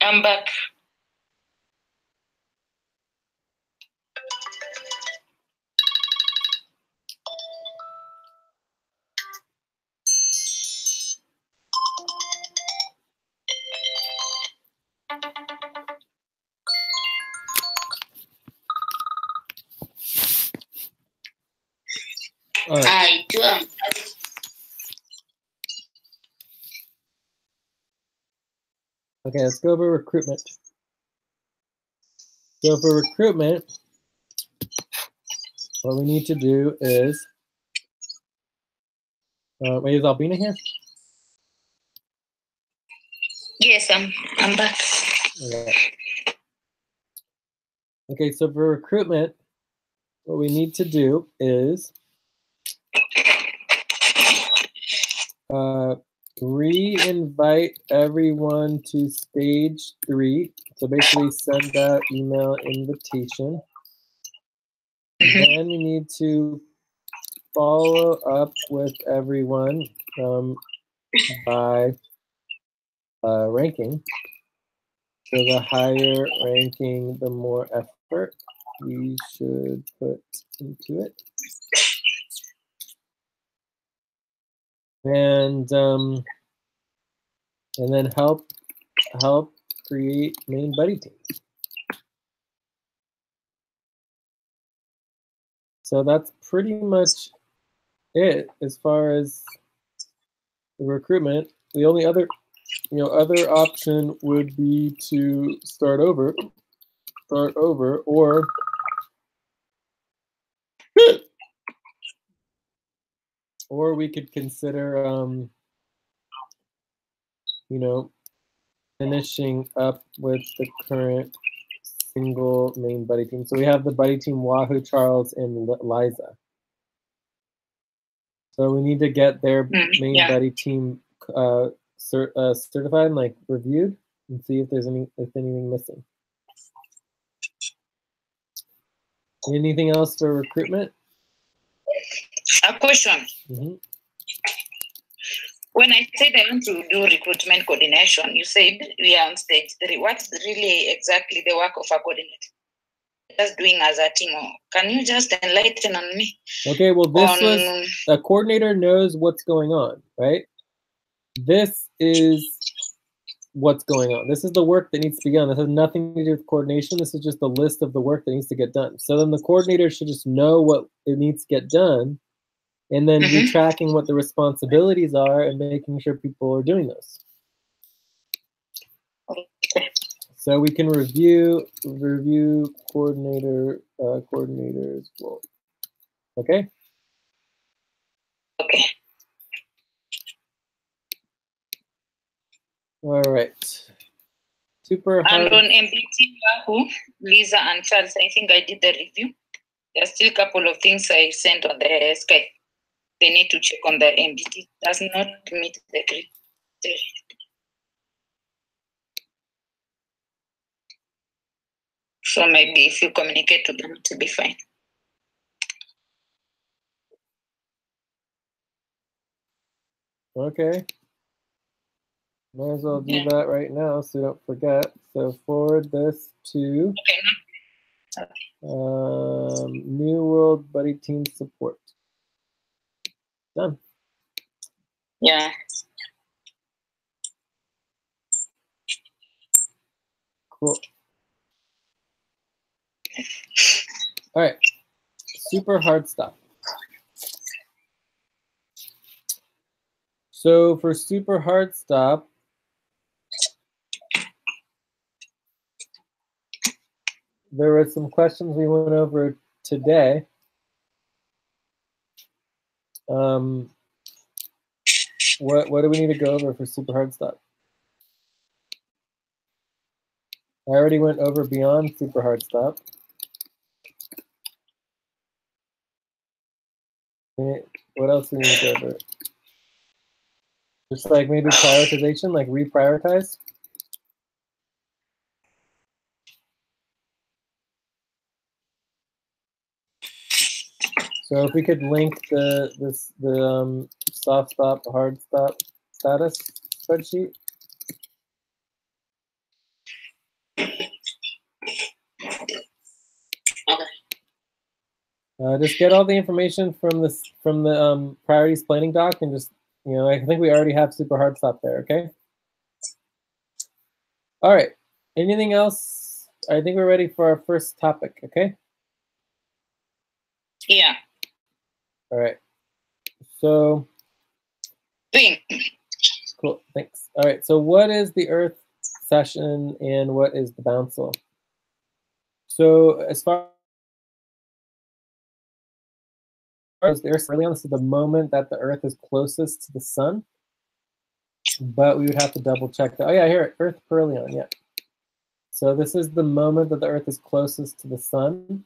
I'm back. All right. I do. Okay, let's go over recruitment. So for recruitment, what we need to do is, wait, is Albina here? Yes, I'm back. Okay. Okay, so for recruitment, what we need to do is re-invite everyone to stage 3. So basically send out email invitation. Then we need to follow up with everyone by ranking. So the higher ranking, the more effort we should put into it. And then help create main buddy teams. So that's pretty much it as far as the recruitment. The only other option would be to start over, or we could consider finishing up with the current single main buddy team. So we have the buddy team Wahoo, Charles, and Liza. So we need to get their main buddy team certified and like reviewed and see if there's anything missing. Anything else for recruitment? A question. When I said I want to do recruitment coordination, you said we are on stage 3. What's really exactly the work of a coordinator? Just doing as a team. Can you just enlighten on me? Okay, well, this was a coordinator knows what's going on, right? This is what's going on. This is the work that needs to be done. This has nothing to do with coordination. This is just a list of the work that needs to get done. So then the coordinator should just know what it needs to get done and then be tracking what the responsibilities are and making sure people are doing those. Okay. So we can review coordinator's role. Okay? Okay. All right. Super hard. And on MBT, Wahoo, Lisa and Charles, I think I did the review. There's still a couple of things I sent on the Skype. They need to check on the MBT. Does not meet the criteria. So maybe if you communicate to them, it will be fine. Okay. Might as well do that right now so don't forget. So forward this to New World Buddy Team Support. Done. Yeah. Cool. All right. Super hard stuff. So for super hard stop, there were some questions we went over today. What do we need to go over for super hard stop? I already went over beyond super hard stop. What else do we need to go over? Just like maybe prioritization, like reprioritize. So if we could link the soft stop, hard stop status spreadsheet. Just get all the information from the priorities planning doc, and just, you know, I think we already have super hard stop there. Okay. All right. Anything else? I think we're ready for our first topic. Okay. Yeah. All right. So. Bing. Cool. Thanks. All right. So what is the Earth session and what is the bouncil? So as far as the Earth perihelion, this is the moment that the Earth is closest to the sun. But we would have to double check that. Oh yeah, here, Earth perihelion, yeah. So this is the moment that the Earth is closest to the sun.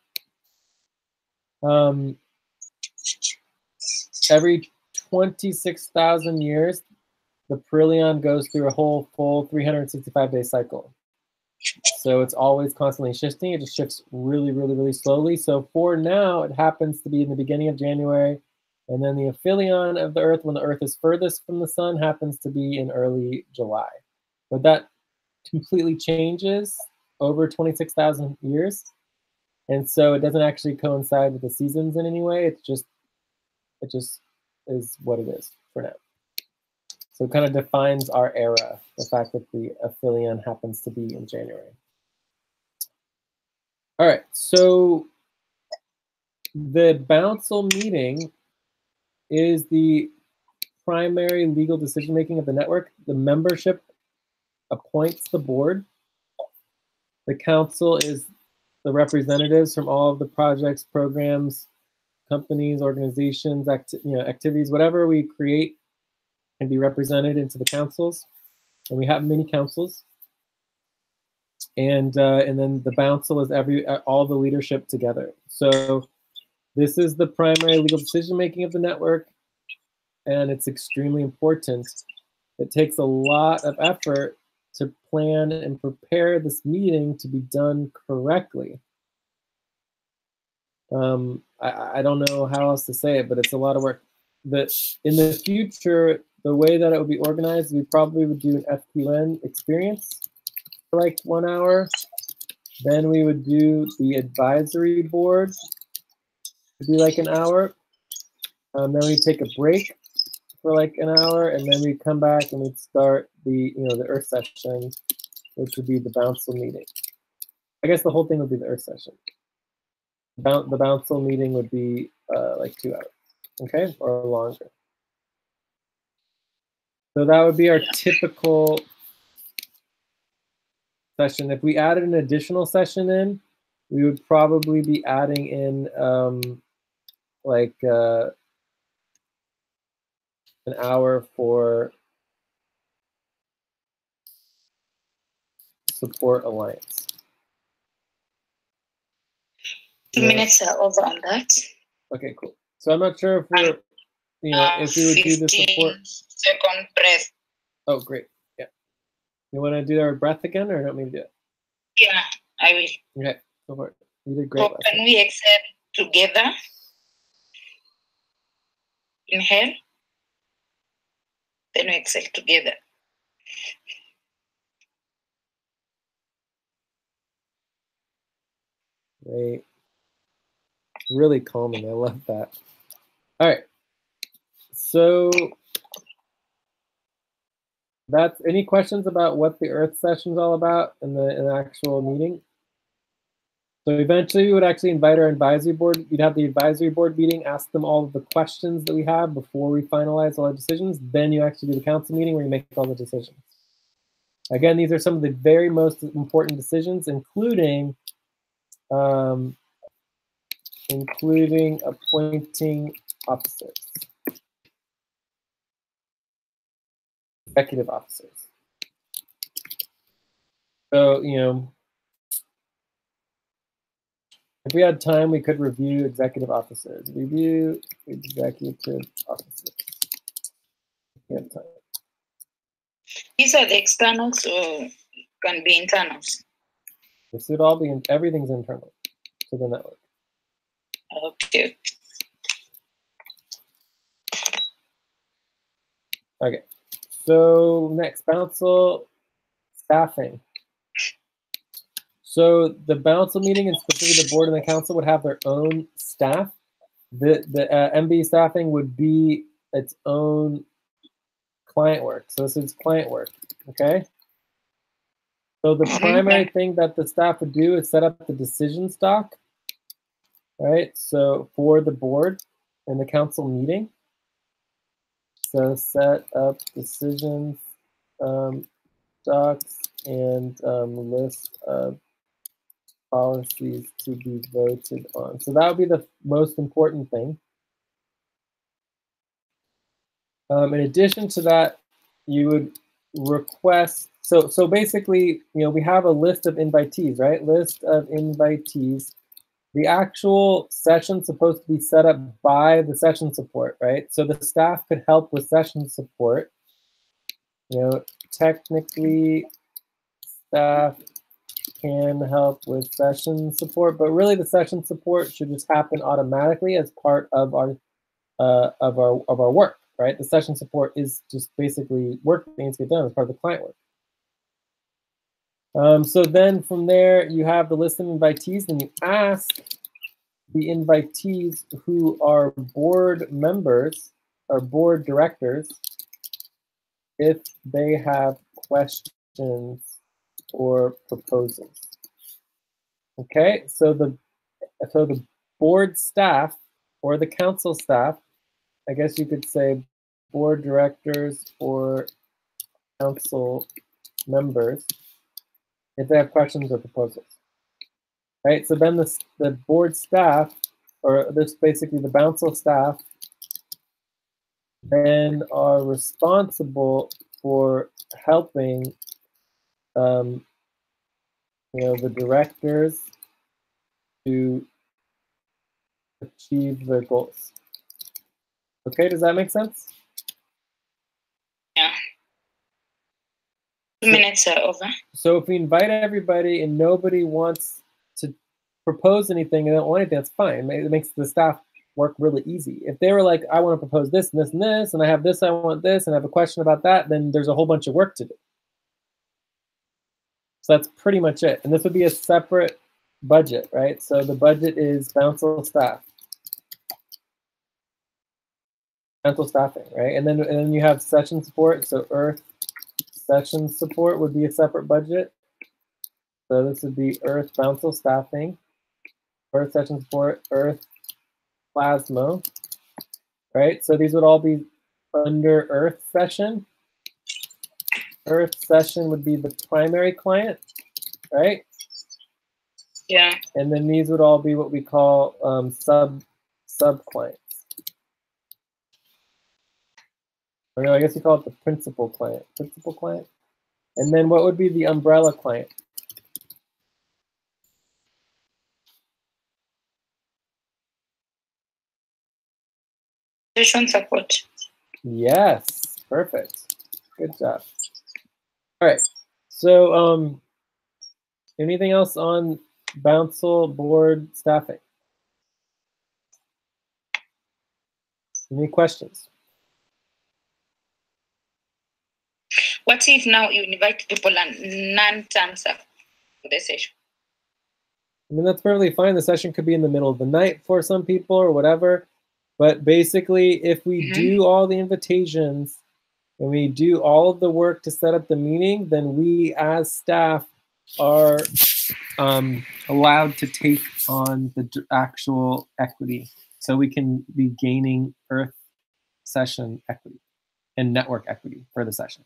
Every 26,000 years, the perihelion goes through a whole full 365-day cycle. So it's always constantly shifting. It just shifts really, really, really slowly. So for now, it happens to be in the beginning of January. And then the aphelion of the Earth, when the Earth is furthest from the sun, happens to be in early July. But that completely changes over 26,000 years. And so it doesn't actually coincide with the seasons in any way. It just is what it is for now. So it kind of defines our era, the fact that the aphelion happens to be in January. All right, so the bouncil meeting is the primary legal decision-making of the network. The membership appoints the board. The council is the representatives from all of the projects, programs, companies, organizations, activities, whatever we create can be represented into the councils. And we have many councils. And then the bouncil is all the leadership together. So this is the primary legal decision-making of the network, and it's extremely important. It takes a lot of effort to plan and prepare this meeting to be done correctly. I don't know how else to say it, but it's a lot of work. In the future, the way that it would be organized, we probably would do an FQN experience for like 1 hour. Then we would do the advisory board. It'd be like an hour. Then we'd take a break for like an hour, and then we'd come back and we'd start the Earth session, which would be the bouncil meeting. I guess the whole thing would be the Earth session. The bouncil meeting would be like 2 hours, okay, or longer. So that would be our typical session. If we added an additional session in, we would probably be adding in like an hour for support alliance. 2 minutes are over on that. Okay, cool. So I'm not sure if we're, if we would do the support. Second breath. Oh, great. Yeah. You want to do our breath again, or don't me to do it? Yeah, I will. Okay, go for it. You did great. So can we exhale together? Inhale. Then we exhale together. Great. Really calming. I love that. All right. So that's any questions about what the Earth session is all about in the actual meeting? So eventually we would actually invite our advisory board. We'd have the advisory board meeting, ask them all of the questions that we have before we finalize all our decisions. Then you actually do the council meeting where you make all the decisions. Again, these are some of the very most important decisions, including appointing officers, executive officers. So, if we had time, we could review executive officers. Review executive officers. We have time. These are the externals, or can be internals? This would all be, everything's internal to the network. Okay. Okay, so next, Bouncil staffing. So the Bouncil meeting, and specifically the board and the council, would have their own staff. The MB staffing would be its own client work. So this is client work, okay? So the primary thing that the staff would do is set up the decision stock, right? So for the board and the council meeting. So set up decisions stocks and list of policies to be voted on. So that would be the most important thing. In addition to that, you would request, so basically, we have a list of invitees, right? List of invitees. The actual session's supposed to be set up by the session support, right? So the staff could help with session support. Technically, staff can help with session support, but really the session support should just happen automatically as part of our work, right? The session support is just basically work that needs to get done as part of the client work. So then from there, you have the list of invitees, and you ask the invitees who are board members or board directors if they have questions or proposals. Okay, so the board staff or the council staff, I guess you could say board directors or council members, if they have questions or proposals. Right, so then the board staff, or this basically the Bouncil staff, then are responsible for helping the directors to achieve their goals. Okay, does that make sense? Yeah. 2 minutes are over. So if we invite everybody and nobody wants to propose anything and don't want anything, that's fine. It makes the staff work really easy. If they were like, I want to propose this and this and this, and I have this, I want this, and I have a question about that, then there's a whole bunch of work to do. So that's pretty much it. And this would be a separate budget, right? So the budget is Bouncil staff. Bouncil staffing, right? And then you have session support. So Earth session support would be a separate budget. So this would be Earth Bouncil staffing, Earth session support, Earth Plasma, right? So these would all be under Earth session. Earth session would be the primary client, right? Yeah. And then these would all be what we call sub clients. Or no, I guess you call it the principal client. Principal client. And then what would be the umbrella client? Session support. Yes, perfect. Good job. All right. So anything else on Bouncil board staffing? Any questions? What if now you invite people and none turns up for the session? I mean, that's perfectly fine. The session could be in the middle of the night for some people or whatever. But basically, if we do all the invitations and we do all of the work to set up the meeting, then we as staff are allowed to take on the actual equity. So we can be gaining Earth session equity and network equity for the session.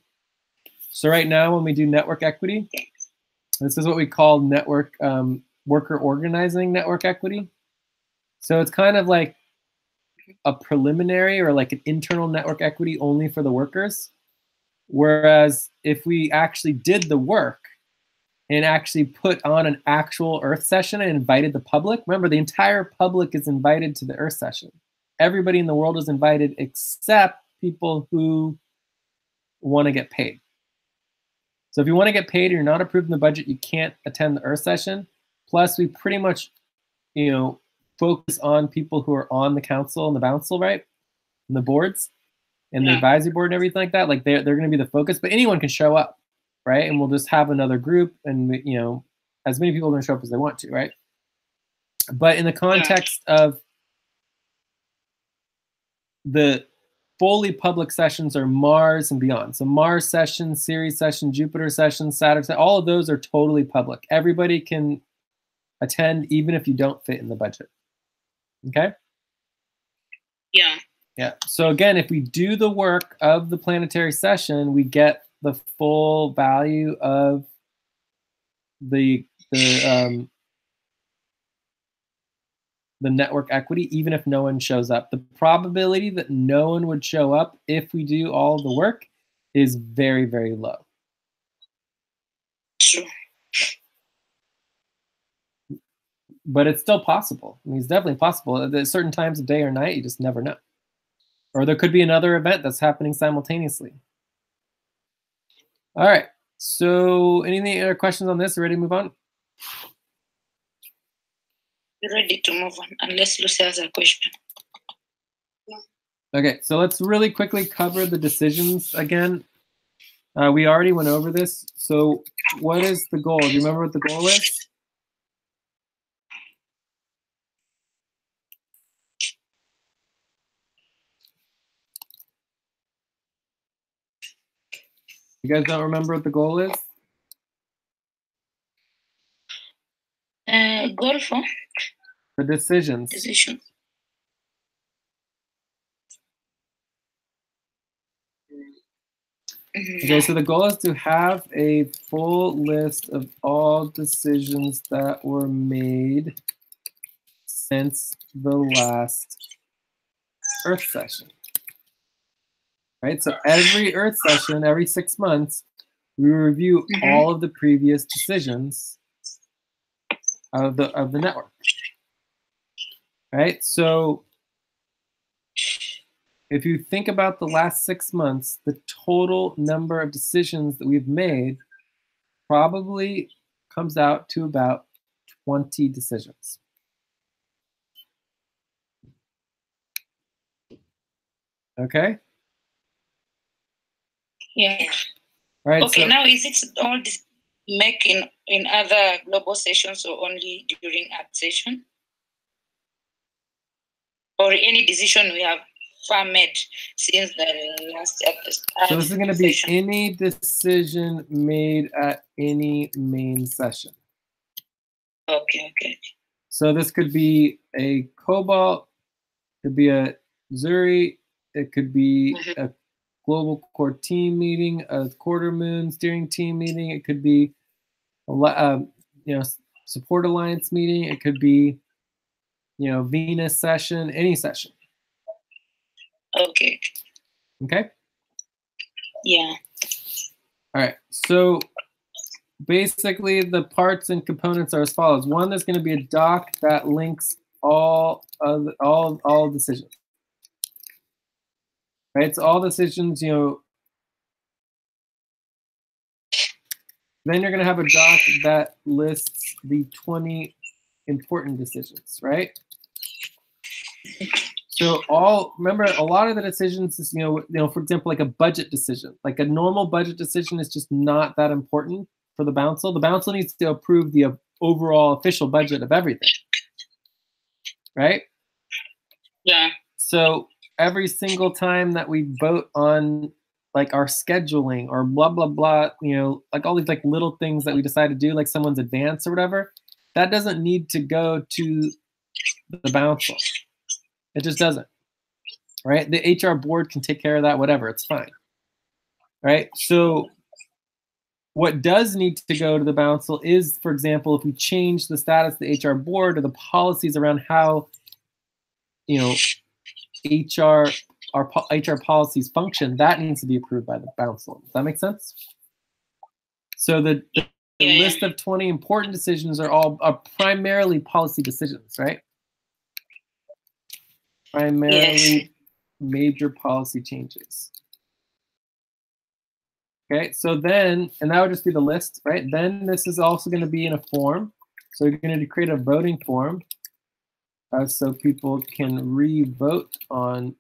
So right now, when we do network equity, this is what we call network worker organizing network equity. So it's kind of like a preliminary or like an internal network equity only for the workers. Whereas if we actually did the work and actually put on an actual Earth session and invited the public, remember the entire public is invited to the Earth session. Everybody in the world is invited except people who want to get paid. So if you want to get paid and you're not approved in the budget, you can't attend the Earth session. Plus, we pretty much, focus on people who are on the council and the Bouncil, right? And the boards. and the advisory board and everything like that, like they're going to be the focus, but anyone can show up, right? And we'll just have another group, and you know, as many people are going to show up as they want to, right? But in the context of the fully public sessions are Mars and beyond. So Mars session, Ceres session, Jupiter session, Saturn session, all of those are totally public. Everybody can attend even if you don't fit in the budget. Okay? Yeah. Yeah. So again, if we do the work of the planetary session, we get the full value of the network equity, even if no one shows up. The probability that no one would show up if we do all the work is very, very low. True. But it's still possible. I mean, it's definitely possible. At certain times of day or night, you just never know. Or there could be another event that's happening simultaneously. All right. So any other questions on this? Ready to move on? We're ready to move on, unless Lucy has a question. Okay, so let's really quickly cover the decisions again. We already went over this. So what is the goal? Do you remember what the goal is? You guys don't remember what the goal is? Goal for? The decisions. Decision. Okay, so the goal is to have a full list of all decisions that were made since the last Earth session. Right, so every Earth session, every 6 months, we review all of the previous decisions of the network. Right, so if you think about the last 6 months, the total number of decisions that we've made probably comes out to about 20 decisions. Okay? Yeah. All right, Okay, so, now is it all this make in other global sessions or only during Earth session? Or any decision we have made since the last episode? So this is going to be any decision made at any main session. Okay, okay. So this could be a Cobalt, could be a Zuri, it could be a global core team meeting, a quarter moon steering team meeting, it could be a support alliance meeting, it could be Venus session, any session. Okay. Okay? Yeah. All right. So basically the parts and components are as follows. One, there's going to be a doc that links all decisions. Right? So all decisions, then you're going to have a doc that lists the 20 important decisions, right? So remember, a lot of the decisions is, for example, like a budget decision. Like a normal budget decision is just not that important for the Bouncil. The Bouncil needs to approve the overall official budget of everything, right? Yeah. So every single time that we vote on like our scheduling or blah, blah, blah, like all these like little things that we decide to do, like someone's advance or whatever, that doesn't need to go to the Bouncil. It just doesn't, right? The HR board can take care of that, whatever, it's fine, right? So what does need to go to the Bouncil is, for example, if we change the status of the HR board or the policies around how, HR policies function, that needs to be approved by the Bouncil. Does that make sense? So the list of 20 important decisions are primarily policy decisions, right? Primarily major policy changes. Okay, so then, and that would just be the list, right? Then this is also going to be in a form. So you're going to create a voting form so people can re-vote on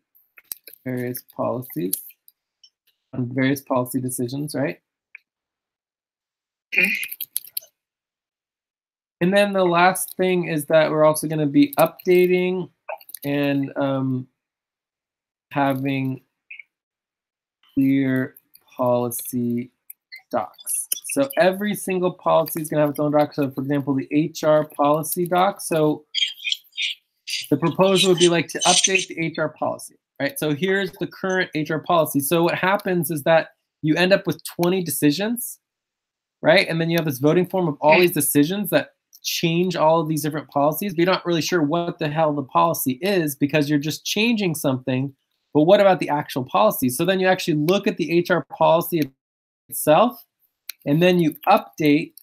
various policies, on various policy decisions, right? And then the last thing is that we're also going to be updating and having clear policy docs. So every single policy is going to have its own doc. So for example, the HR policy doc. So the proposal would be like to update the HR policy, right? So here's the current HR policy. So what happens is that you end up with 20 decisions, right? And then you have this voting form of all these decisions that change all of these different policies, but you're not really sure what the hell the policy is because you're just changing something. But what about the actual policy? So then you actually look at the HR policy itself, and then you update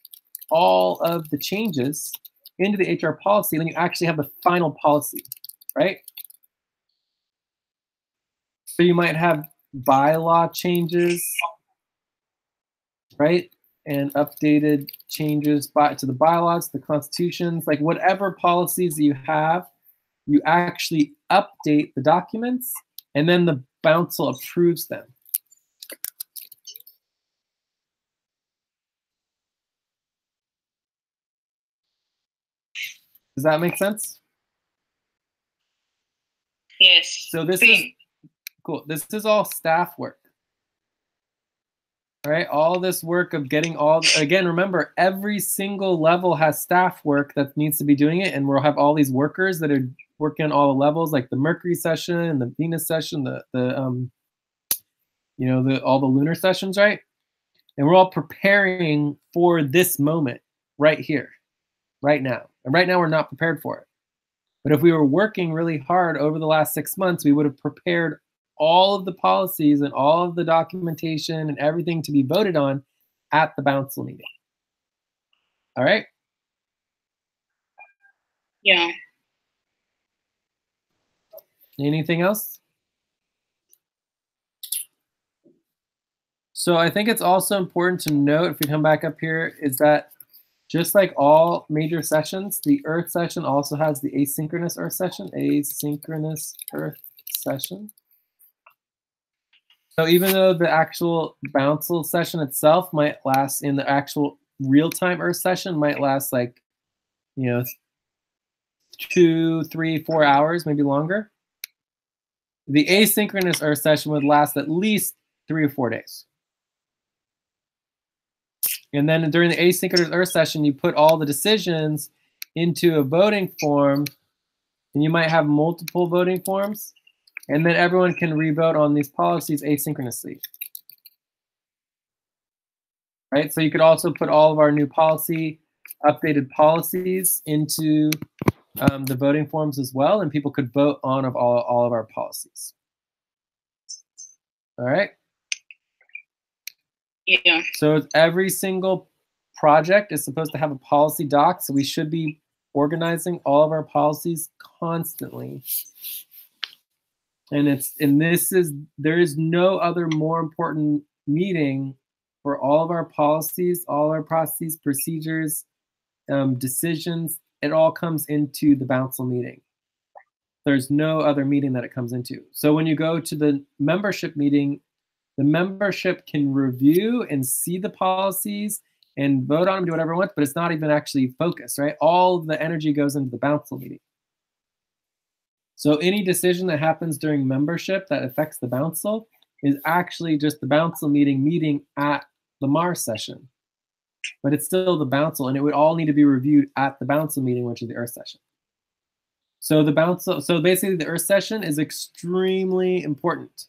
all of the changes into the HR policy, and then you actually have the final policy, right? So you might have bylaw changes, right? And updated changes to the bylaws, the constitutions, like whatever policies you have, you actually update the documents, and then the council approves them. Does that make sense? Yes. So this is cool. This is all staff work. All right, all this work of getting all, again, remember, every single level has staff work that needs to be doing it, and we'll have all these workers that are working on all the levels, like the Mercury session and the Venus session, all the lunar sessions, right? And we're all preparing for this moment right here, right now. And right now we're not prepared for it. But if we were working really hard over the last 6 months, we would have prepared all of the policies and all of the documentation and everything to be voted on at the council meeting. All right? Yeah. Anything else? So I think it's also important to note, if we come back up here, is that just like all major sessions, the Earth session also has the asynchronous Earth session, asynchronous Earth session. So even though the actual council session itself might last, in the actual real-time Earth session might last like, 2, 3, 4 hours, maybe longer, the asynchronous Earth session would last at least 3 or 4 days. And then during the asynchronous Earth session, you put all the decisions into a voting form, and you might have multiple voting forms, and then everyone can re-vote on these policies asynchronously. Right? So you could also put all of our new updated policies into the voting forms as well, and people could vote on all of our policies. All right? Yeah. So every single project is supposed to have a policy doc, so we should be organizing all of our policies constantly. And there is no other more important meeting for all of our policies, all our processes, procedures, decisions. It all comes into the council meeting. There's no other meeting that it comes into. So when you go to the membership meeting, the membership can review and see the policies and vote on them, do whatever it wants, but it's not even actually focused, right? All the energy goes into the council meeting. So any decision that happens during membership that affects the council is actually just the council meeting at the Mars session. But it's still the council, and it would all need to be reviewed at the council meeting, which is the Earth session. So basically the Earth session is extremely important.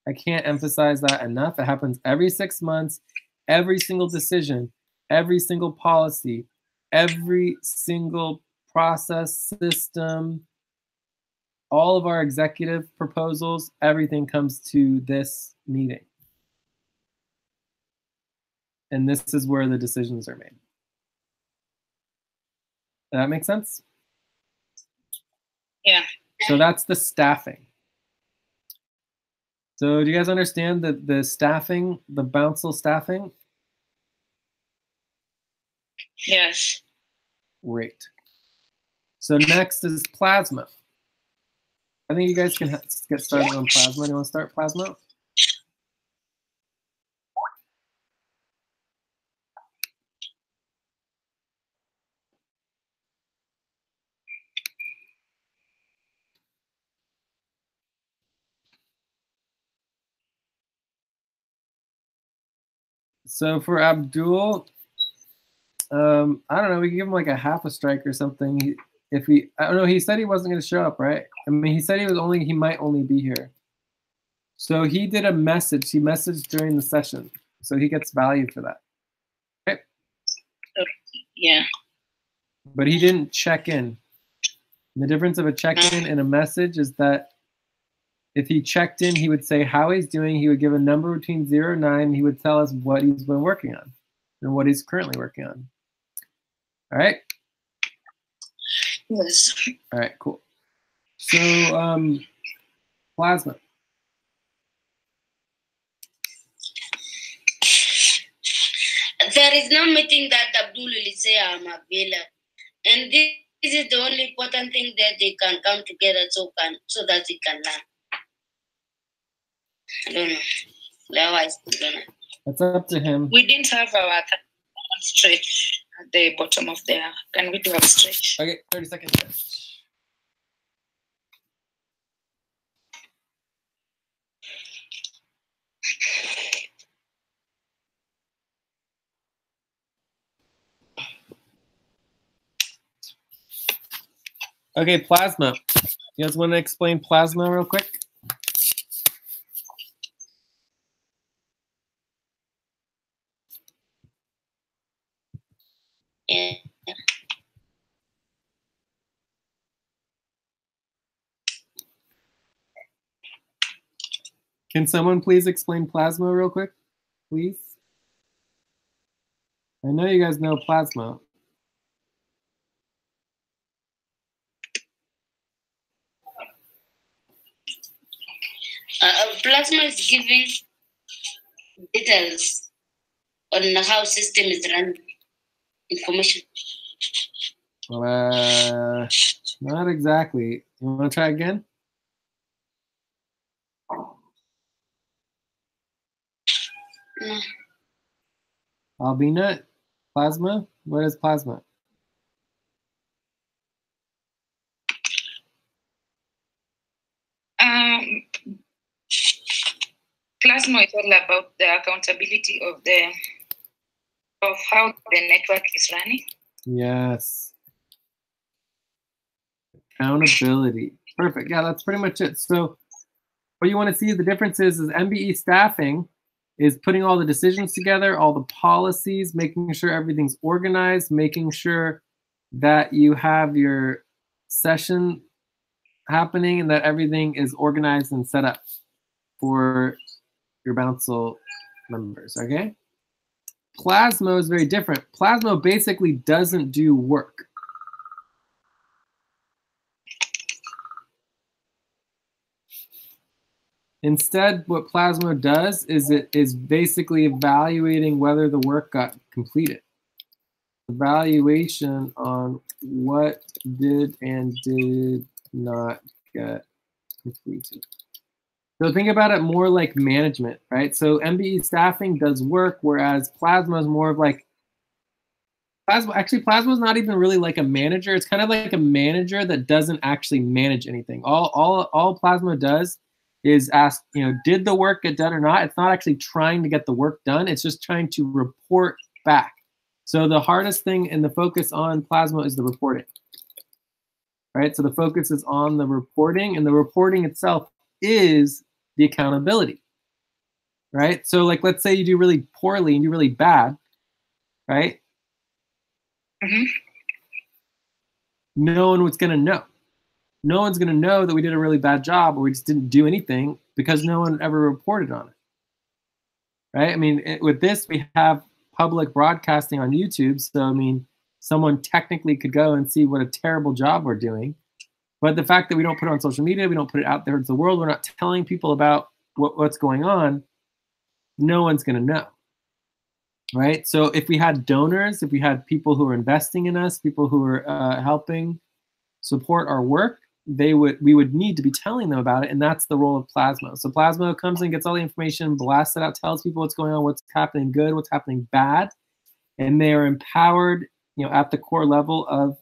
I can't emphasize that enough. It happens every 6 months. Every single decision, every single policy, every single process system, all of our executive proposals, everything comes to this meeting. And this is where the decisions are made. Does that make sense? Yeah. So that's the staffing. So do you guys understand the staffing, the council staffing? Yes. Great. So next is plasma. I think you guys can get started on plasma. Do you want to start plasma? So for Abdul, I don't know. We can give him like a half a strike or something. I don't know. He said he wasn't going to show up, right? I mean, he said he might only be here. So he did a message. He messaged during the session, so he gets value for that. Okay. Yeah. But he didn't check in. The difference of a check-in and a message is that if he checked in, he would say how he's doing. He would give a number between 0 and 9. He would tell us what he's been working on and what he's currently working on. All right? Yes. All right, cool. So, plasma. There is no meeting that Abdul will say I'm available. And this is the only important thing that they can come together so that they can learn. I don't know. Otherwise, I don't know. That's up to him. We didn't have our stretch at the bottom of there. Can we do a stretch? Okay, 30 seconds. Okay, plasma. You guys want to explain plasma real quick? Yeah. Can someone please explain plasma real quick, please? I know you guys know plasma. Plasma is giving details on how system is run information. Not exactly. You want to try again? No. Albina, plasma? What is plasma? Plasma is all about the accountability of how the network is running. Yes. Accountability. Perfect. Yeah, that's pretty much it. So what you want to see, the difference is MBE staffing is putting all the decisions together, all the policies, making sure everything's organized, making sure that you have your session happening and that everything is organized and set up for your Bouncil members, okay? Plasma is very different. Plasma basically doesn't do work. Instead, what Plasma does is it is basically evaluating whether the work got completed. Evaluation on what did and did not get completed. So think about it more like management, right? So MBE staffing does work, whereas Plasma is more of like, Plasma is not even really like a manager. It's kind of like a manager that doesn't actually manage anything. All Plasma does is ask, did the work get done or not? It's not actually trying to get the work done. It's just trying to report back. So the hardest thing and the focus on Plasma is the reporting, right? So the focus is on the reporting, and the reporting itself is the accountability, right? So like, let's say you do really poorly and do really bad, right? Mm-hmm. No one was going to know. No one's going to know that we did a really bad job or we just didn't do anything because no one ever reported on it, right? I mean, with this, we have public broadcasting on YouTube. So, I mean, someone technically could go and see what a terrible job we're doing. But the fact that we don't put it on social media, we don't put it out there to the world, we're not telling people about what's going on, no one's going to know, right? So if we had donors, if we had people who are investing in us, people who are helping support our work, we would need to be telling them about it, and that's the role of Plasmo. So Plasmo comes and gets all the information, blasts it out, tells people what's going on, what's happening good, what's happening bad, and they are empowered, at the core level of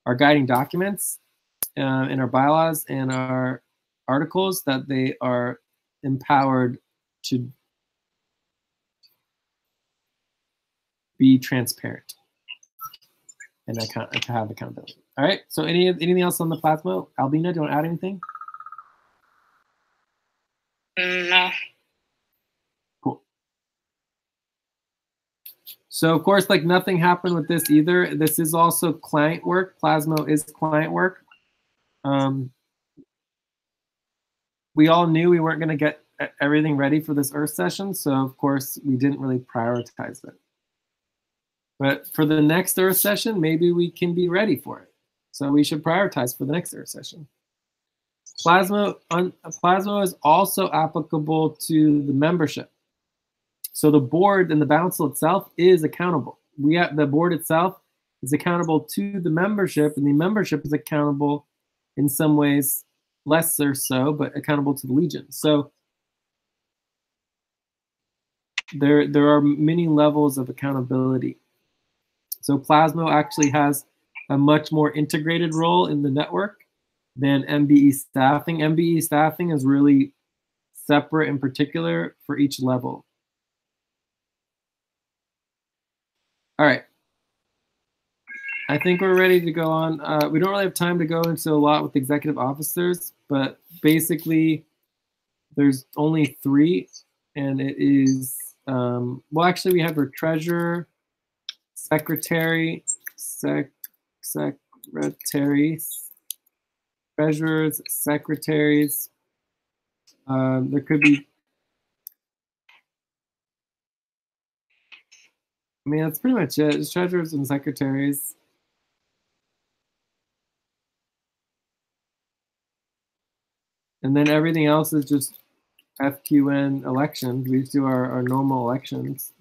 our guiding documents, in our bylaws and our articles, that they are empowered to be transparent and to have accountability. All right. So anything else on the Plasmo? Albina, do you want to add anything? No. Cool. So of course, like nothing happened with this either. This is also client work. Plasmo is client work. We all knew we weren't going to get everything ready for this Earth session, so of course we didn't really prioritize it. But for the next Earth session, maybe we can be ready for it. So we should prioritize for the next Earth session. Plasmo is also applicable to the membership. So the board and the council itself is accountable. The board itself is accountable to the membership, and the membership is accountable in some ways, less or so, but accountable to the Legion. So there are many levels of accountability. So Plasmo actually has a much more integrated role in the network than MBE staffing. MBE staffing is really separate in particular for each level. All right. I think we're ready to go on. We don't really have time to go into a lot with executive officers, but basically there's only 3, and it is, well, actually we have our treasurer, secretary, treasurers, secretaries. There could be, I mean, that's pretty much it. It's treasurers and secretaries. And then everything else is just FQN elections. We do our normal elections.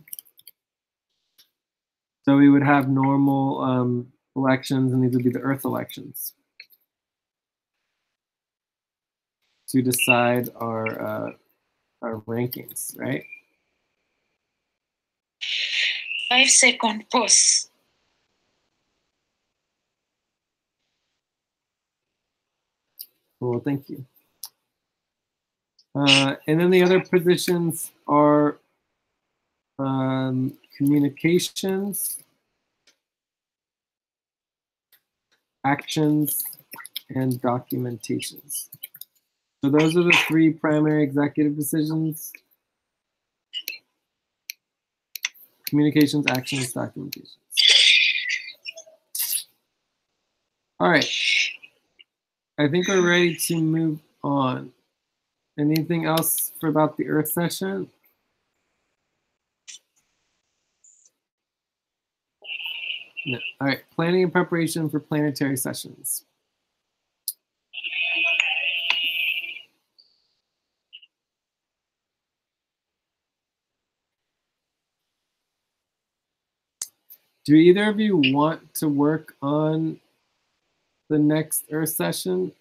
So we would have normal elections, and these would be the Earth elections to decide our rankings, right? 5-second pause. Cool, thank you. And then the other positions are communications, actions, and documentations. So those are the 3 primary executive decisions: communications, actions, documentations. All right. I think we're ready to move on. Anything else about the Earth session? No. All right. Planning and preparation for planetary sessions. Do either of you want to work on the next Earth session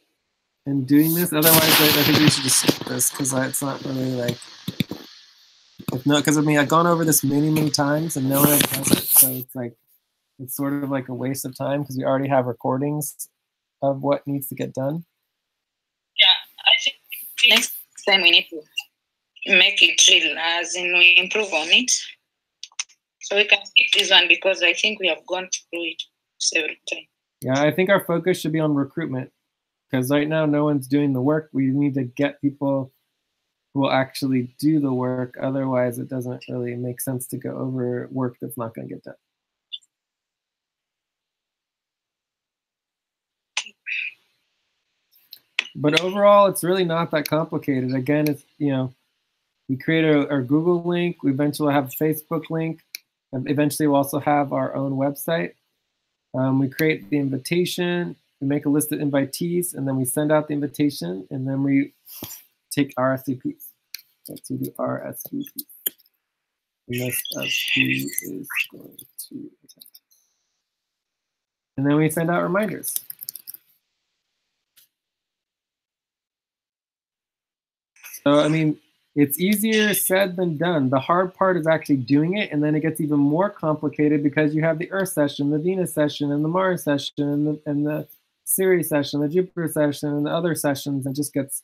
and doing this? Otherwise, I think we should just skip this, because it's not really like, because I mean, I've gone over this many times and no one ever does it. So it's like, it's sort of like a waste of time, because we already have recordings of what needs to get done. Yeah, I think next time we need to make it real, as in we improve on it. So we can skip this one, because I think we have gone through it several times. Yeah, I think our focus should be on recruitment, because right now no one's doing the work. We need to get people who will actually do the work. Otherwise, it doesn't really make sense to go over work that's not going to get done. But overall, it's really not that complicated. Again, it's, we create our Google link. We eventually have a Facebook link. And eventually, we'll also have our own website. We create the invitation. We make a list of invitees, and then we send out the invitation, and then we take RSVPs. So we do RSVPs. List of who is going to attend. And then we send out reminders. So, I mean, it's easier said than done. The hard part is actually doing it, and then it gets even more complicated because you have the Earth session, the Venus session, and the Mars session, and the Ceres session, the Jupiter session, and the other sessions, and it just gets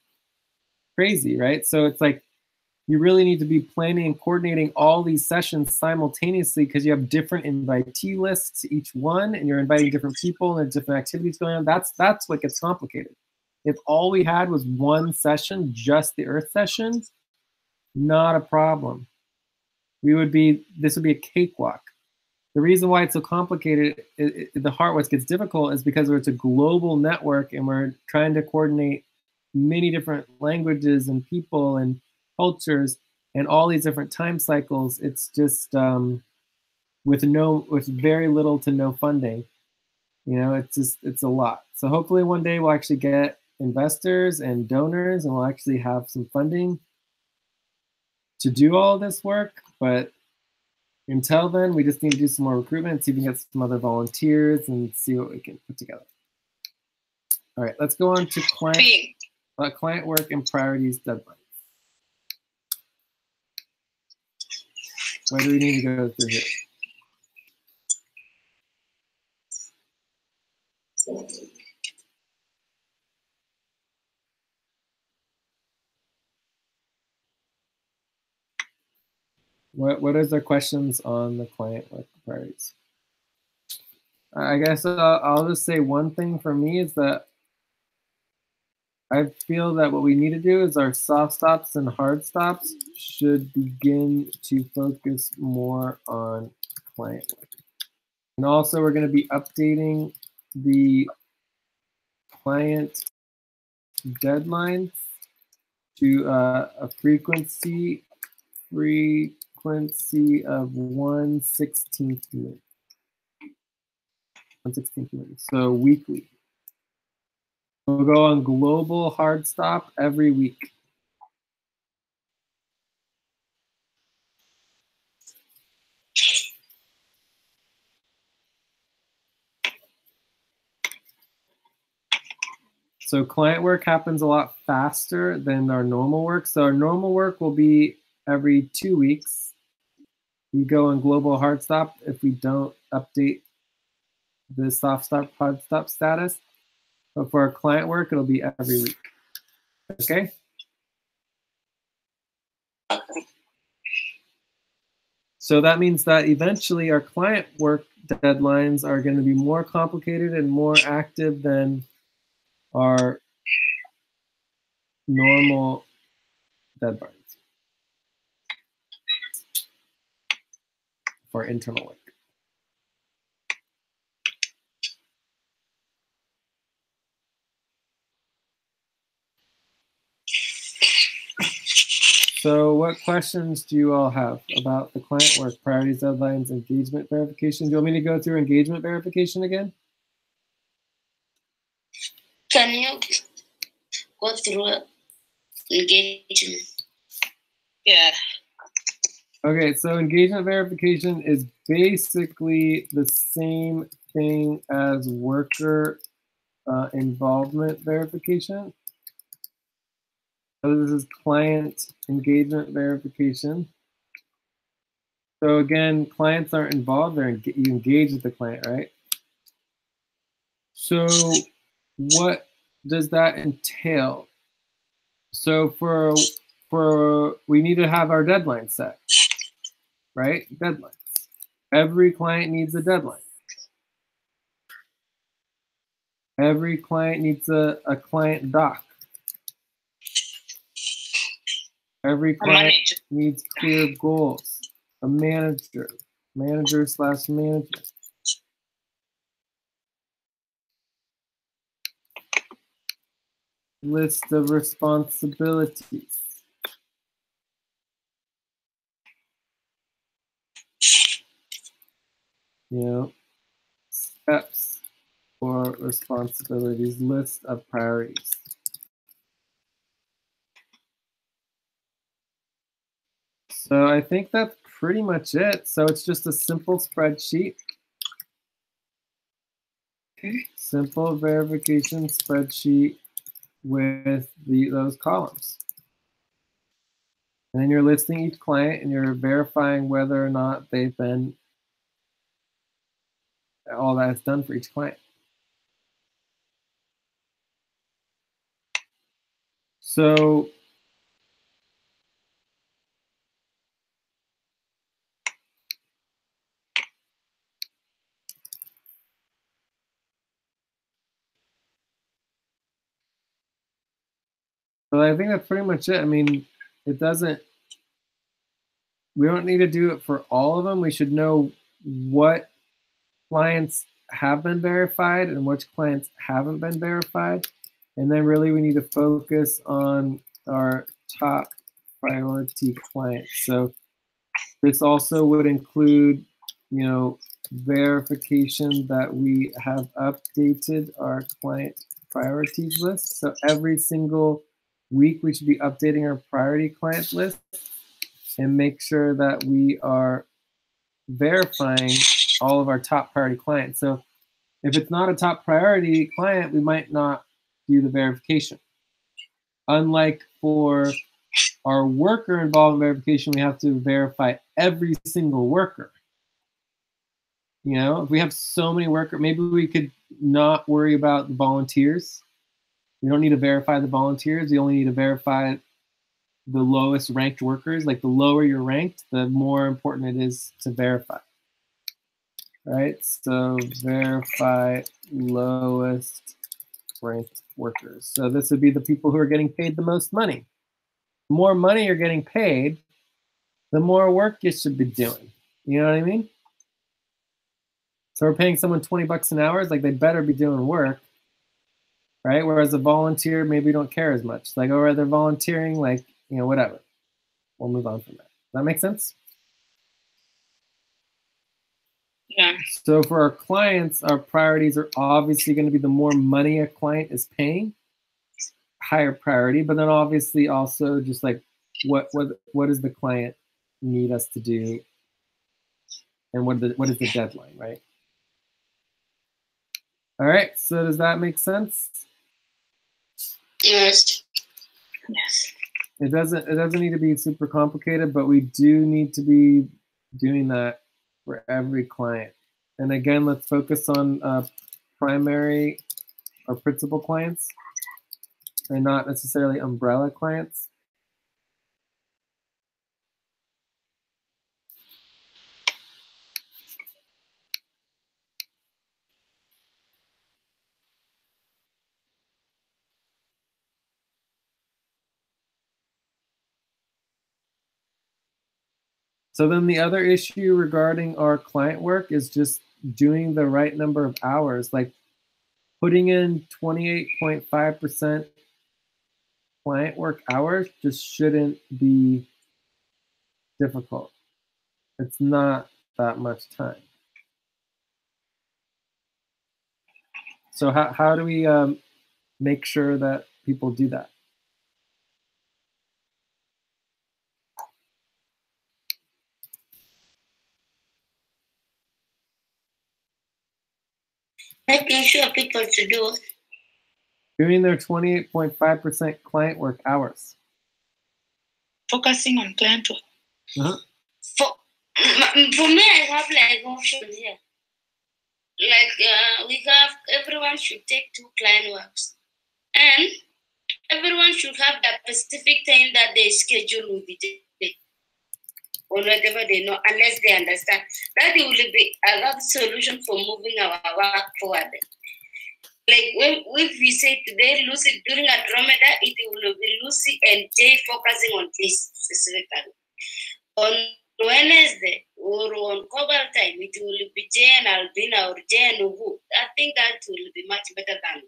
crazy, right? So it's like you really need to be planning and coordinating all these sessions simultaneously because you have different invitee lists to each one, and you're inviting different people and different activities going on. That's what gets complicated. If all we had was one session, just the Earth session, not a problem. This would be a cakewalk. The reason why it's so complicated, the heart what gets difficult is because it's a global network and we're trying to coordinate many different languages and people and cultures and all these different time cycles. It's just with very little to no funding. You know, it's a lot. So hopefully one day we'll actually get investors and donors and we'll actually have some funding to do all this work. But until then, we just need to do some more recruitment, see if we can get some other volunteers and see what we can put together. All right, let's go on to client work and priorities deadlines. Where do we need to go through here? What is the questions on the client work priorities? I guess I'll just say one thing for me is that I feel that what we need to do is our soft stops and hard stops should begin to focus more on client work. And also we're going to be updating the client deadlines to a frequency of 1/16th minute. 1/16th minute. So weekly. We'll go on global hard stop every week. So client work happens a lot faster than our normal work. So our normal work will be every 2 weeks. We go on global hard stop if we don't update the soft stop, hard stop status. But for our client work, it'll be every week. Okay? So that means that eventually our client work deadlines are going to be more complicated and more active than our normal deadlines for internal work. So what questions do you all have about the client work, priorities, deadlines, engagement verification? Do you want me to go through engagement verification again? Can you go through engagement? Yeah. Okay, so engagement verification is basically the same thing as worker involvement verification. So this is client engagement verification. So again, clients aren't involved, you engage with the client, right? So what does that entail? So we need to have our deadline set, right? Deadlines. Every client needs a deadline. Every client needs a client doc. Every client needs clear goals. A manager / manager. List of responsibilities. You know, steps for responsibilities, list of priorities. So I think that's pretty much it. So it's just a simple spreadsheet. Simple verification spreadsheet with those columns. And then you're listing each client and you're verifying whether or not they've been, all that's done for each client. So I think that's pretty much it. I mean, it doesn't, we don't need to do it for all of them. We should know what clients have been verified and which clients haven't been verified. And then really we need to focus on our top priority clients. So this also would include, you know, verification that we have updated our client priorities list. So every single week we should be updating our priority client list and make sure that we are verifying all of our top priority clients. So if it's not a top priority client, we might not do the verification. Unlike for our worker involved in verification, we have to verify every single worker. You know, if we have so many workers, maybe we could not worry about the volunteers. We don't need to verify the volunteers. We only need to verify the lowest ranked workers. Like the lower you're ranked, the more important it is to verify. Right? So verify lowest ranked workers. So this would be the people who are getting paid the most money. The more money you're getting paid, the more work you should be doing. You know what I mean? So we're paying someone 20 bucks an hour, it's like they better be doing work, right? Whereas a volunteer, maybe don't care as much. Like, oh, they're volunteering, like, you know, whatever. We'll move on from that. Does that make sense? Yeah. So for our clients, our priorities are obviously going to be the more money a client is paying, higher priority, but then obviously also just like what does the client need us to do, and what is the deadline, right? All right, so does that make sense? Yes. Yes. It doesn't need to be super complicated, but we do need to be doing that for every client. And again, let's focus on primary or principal clients and not necessarily umbrella clients. So then the other issue regarding our client work is just doing the right number of hours, like putting in 28.5% client work hours just shouldn't be difficult. It's not that much time. So how do we make sure that people do that? Making sure people to do. Doing their 28.5% client work hours. Focusing on client work. Uh-huh. For me, I have like options here. Like we have, everyone should take 2 client works, and everyone should have that specific time that their schedule will be taken, or whatever they know, unless they understand. That will be another solution for moving our work forward. Like if we say today, Lucy, during Andromeda, it will be Lucy and Jay focusing on this specifically. On Wednesday or on Cobalt time, it will be Jay and Albina or Jay and Ubu. I think that will be much better than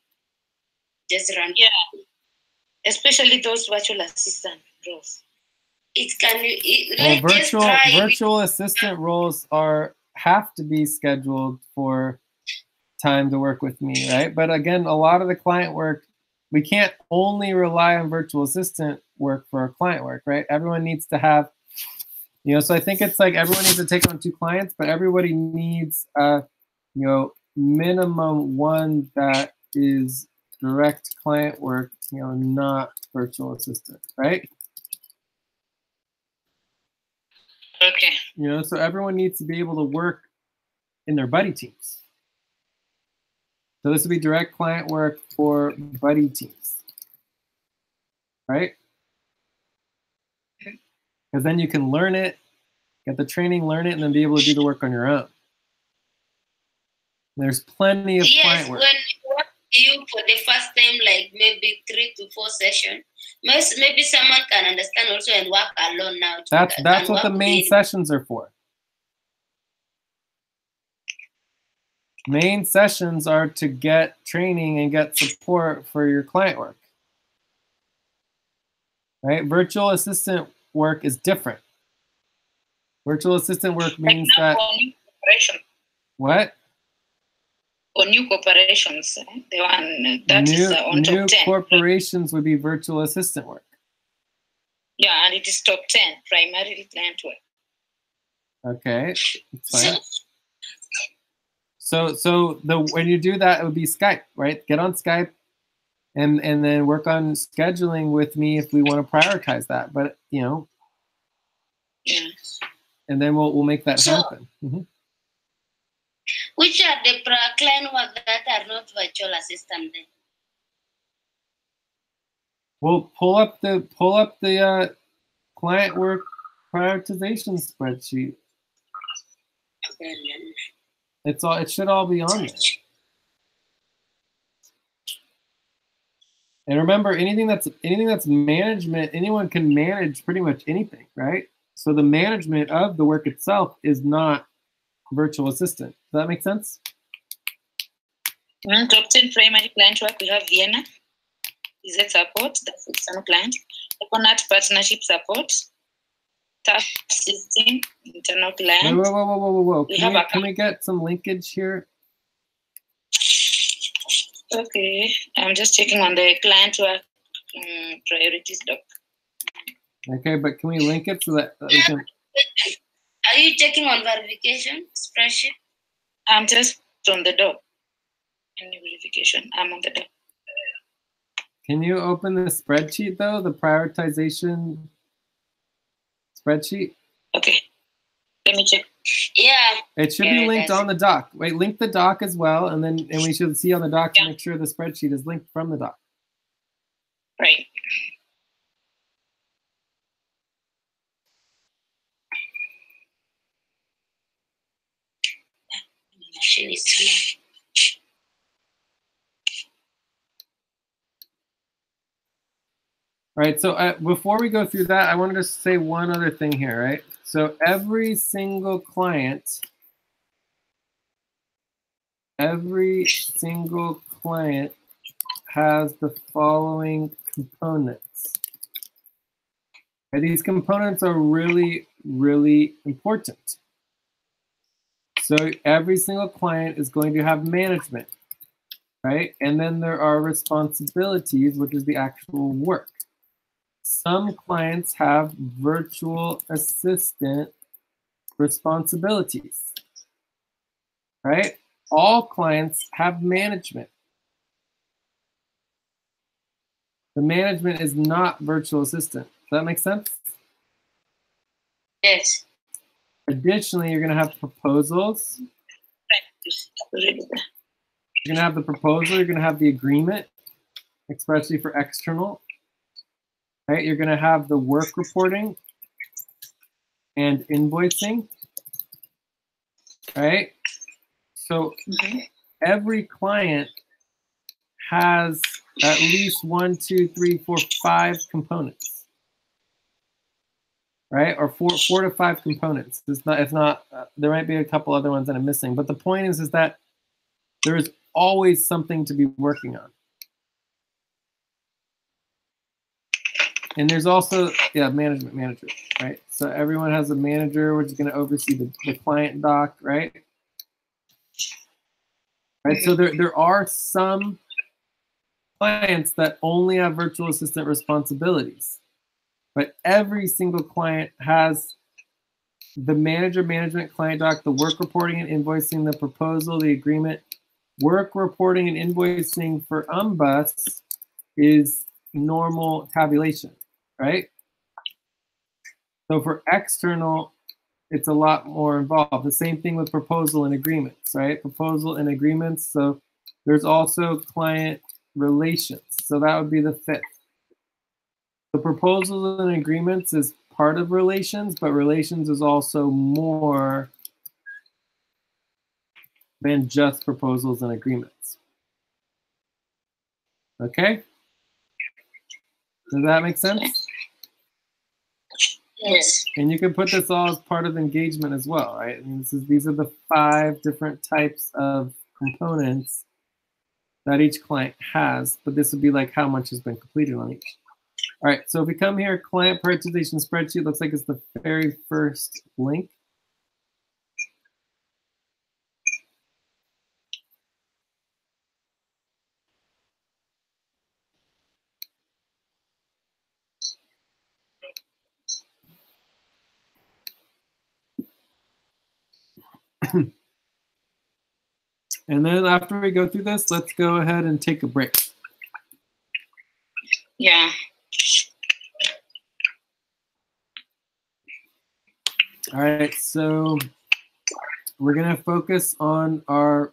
just run. Yeah. Especially those virtual assistant roles. It can virtual assistant roles have to be scheduled for time to work with me, right? But again, a lot of the client work, we can't only rely on virtual assistant work for our client work, right? Everyone needs to have, you know, so I think it's like everyone needs to take on 2 clients, but everybody needs minimum 1 that is direct client work, you know, not virtual assistant, right? Okay. You know, so everyone needs to be able to work in their buddy teams. So this would be direct client work for buddy teams, right? Because then you can learn it, get the training, learn it, and then be able to do the work on your own. There's plenty of client work. When you for the first time, like maybe 3 to 4 sessions, maybe someone can understand also and work alone now. That's what the main sessions are for. Main sessions are to get training and get support for your client work. Right? Virtual assistant work is different. Virtual assistant work means that. What? Or new corporations, the one that is on top 10. New corporations would be virtual assistant work. Yeah, and it is top 10, primarily client work. Okay, that's fine. So when you do that, it would be Skype, right? Get on Skype and then work on scheduling with me if we want to prioritize that. But you know, yeah. And then we'll make that happen. Mm-hmm. Which are the client work that are not virtual assistant then? Well, pull up the client work prioritization spreadsheet. It should all be on there. And remember, anything that's management, anyone can manage pretty much anything, right? So the management of the work itself is not virtual assistant. Does that make sense? Top 10 primary client work, we have Vienna, EZ support, that's external client, Coconut partnership support, task system, internal client. Whoa. Can we get some linkage here? Okay, I'm just checking on the client work priorities doc. Okay, but can we link it so that we can? Are you checking on verification spreadsheet? I'm just on the doc. Any verification? I'm on the doc. Can you open the spreadsheet though? The prioritization spreadsheet? Okay. Let me check. Yeah. It should be linked on the doc. Wait, link the doc as well, and we should see on the doc to make sure the spreadsheet is linked from the doc. Right. All right, so before we go through that, I wanted to say one other thing here, right? So every single client has the following components. And these components are really, really important. So every single client is going to have management, right? And then there are responsibilities, which is the actual work. Some clients have virtual assistant responsibilities, right? All clients have management. The management is not virtual assistant. Does that make sense? Yes. Additionally, you're going to have proposals. You're going to have the proposal. You're going to have the agreement, especially for external. Right? You're going to have the work reporting and invoicing. Right? So every client has at least 1, 2, 3, 4, 5 components. Right? Or four to 5 components. If not, there might be a couple other ones that I'm missing. But the point is that there is always something to be working on. And there's also, management manager, right? So everyone has a manager, which is going to oversee the client doc, right? Right. So there are some clients that only have virtual assistant responsibilities, but every single client has the manager, management, client doc, the work reporting and invoicing, the proposal, the agreement. Work reporting and invoicing for UMBUS is normal tabulation, right? So for external, it's a lot more involved. The same thing with proposal and agreements, right? Proposal and agreements. So there's also client relations. So that would be the fifth. The proposals and agreements is part of relations, but relations is also more than just proposals and agreements. Okay? Does that make sense? Yes. And you can put this all as part of engagement as well, right? I mean, these are the 5 different types of components that each client has, but this would be like how much has been completed on each. All right, so if we come here, client prioritization spreadsheet, looks like it's the very first link. And then after we go through this, let's go ahead and take a break. Yeah. All right, so we're gonna focus on our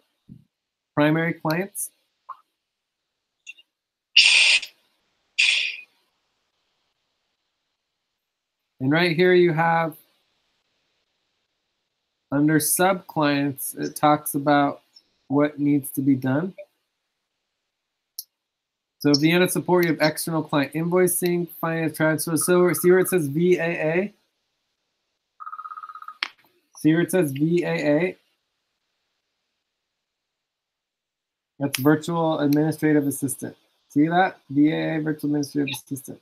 primary clients. And right here you have, under sub-clients, it talks about what needs to be done. So Vienna support, you have external client invoicing, finance transfer. So see where it says VAA? See where it says VAA? That's virtual administrative assistant. See that? VAA, virtual administrative assistant.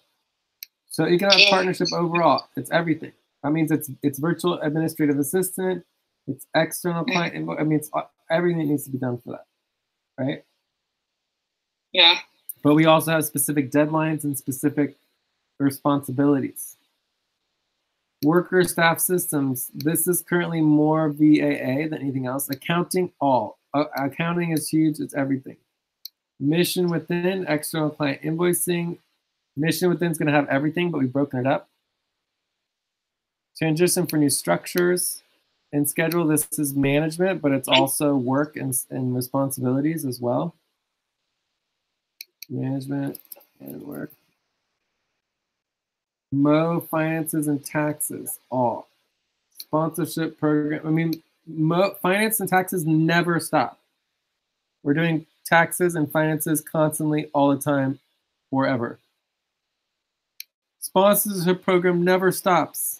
So economic partnership overall, it's everything. That means it's virtual administrative assistant, it's external client invoice. I mean, it's everything needs to be done for that, right? Yeah. But we also have specific deadlines and specific responsibilities. Worker staff systems, this is currently more VAA than anything else. Accounting, all. Accounting is huge, it's everything. Mission within, external client invoicing. Mission within is going to have everything, but we've broken it up. Transition for new structures. And schedule, this is management, but it's also work and responsibilities as well. Management and work. Mo, finances and taxes, all. Sponsorship program, I mean, finance and taxes never stop. We're doing taxes and finances constantly, all the time, forever. Sponsorship program never stops.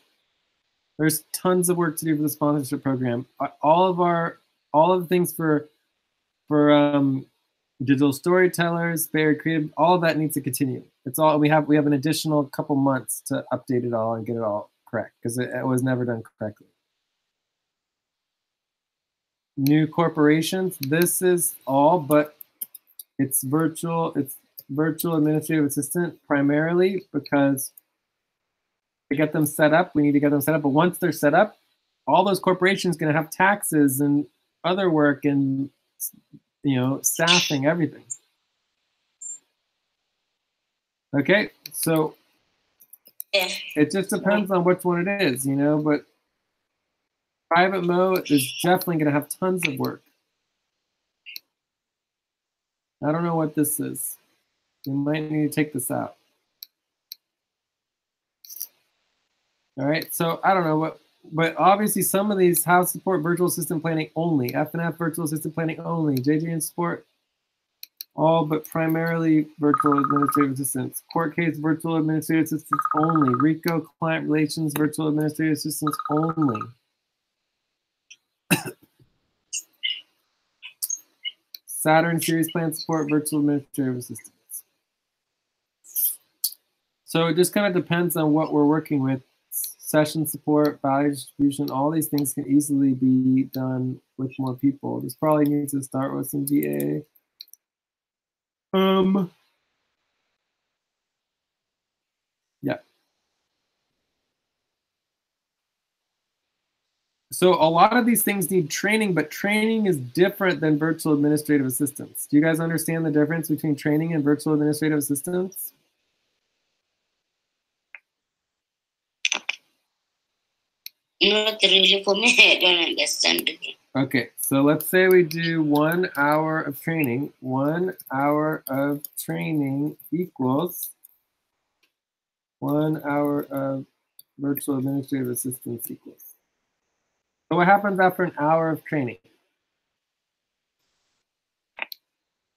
There's tons of work to do for the sponsorship program. All of the things for digital storytellers, very creative, all of that needs to continue. It's all we have an additional couple months to update it all and get it all correct because it was never done correctly. New corporations, this is all, but it's virtual administrative assistant primarily because to get them set up, we need to get them set up. But once they're set up, all those corporations going to have taxes and other work and, you know, staffing, everything. Okay, so it just depends on which one it is, you know, but private Mo is definitely going to have tons of work. I don't know what this is. You might need to take this out. All right, so I don't know what, but obviously some of these house support virtual assistant planning only, F&F virtual assistant planning only, JJ and support, all but primarily virtual administrative assistants. Court case virtual administrative assistants only. RICO client relations virtual administrative assistants only. Saturn series plan support virtual administrative assistants. So it just kind of depends on what we're working with. Session support, value distribution, all these things can easily be done with more people. This probably needs to start with some VA. Yeah. So a lot of these things need training, but training is different than virtual administrative assistants. Do you guys understand the difference between training and virtual administrative assistants? Not really for me. I don't understand. Okay, so let's say we do 1 hour of training. 1 hour of training equals 1 hour of virtual administrative assistance equals. So what happens after an hour of training?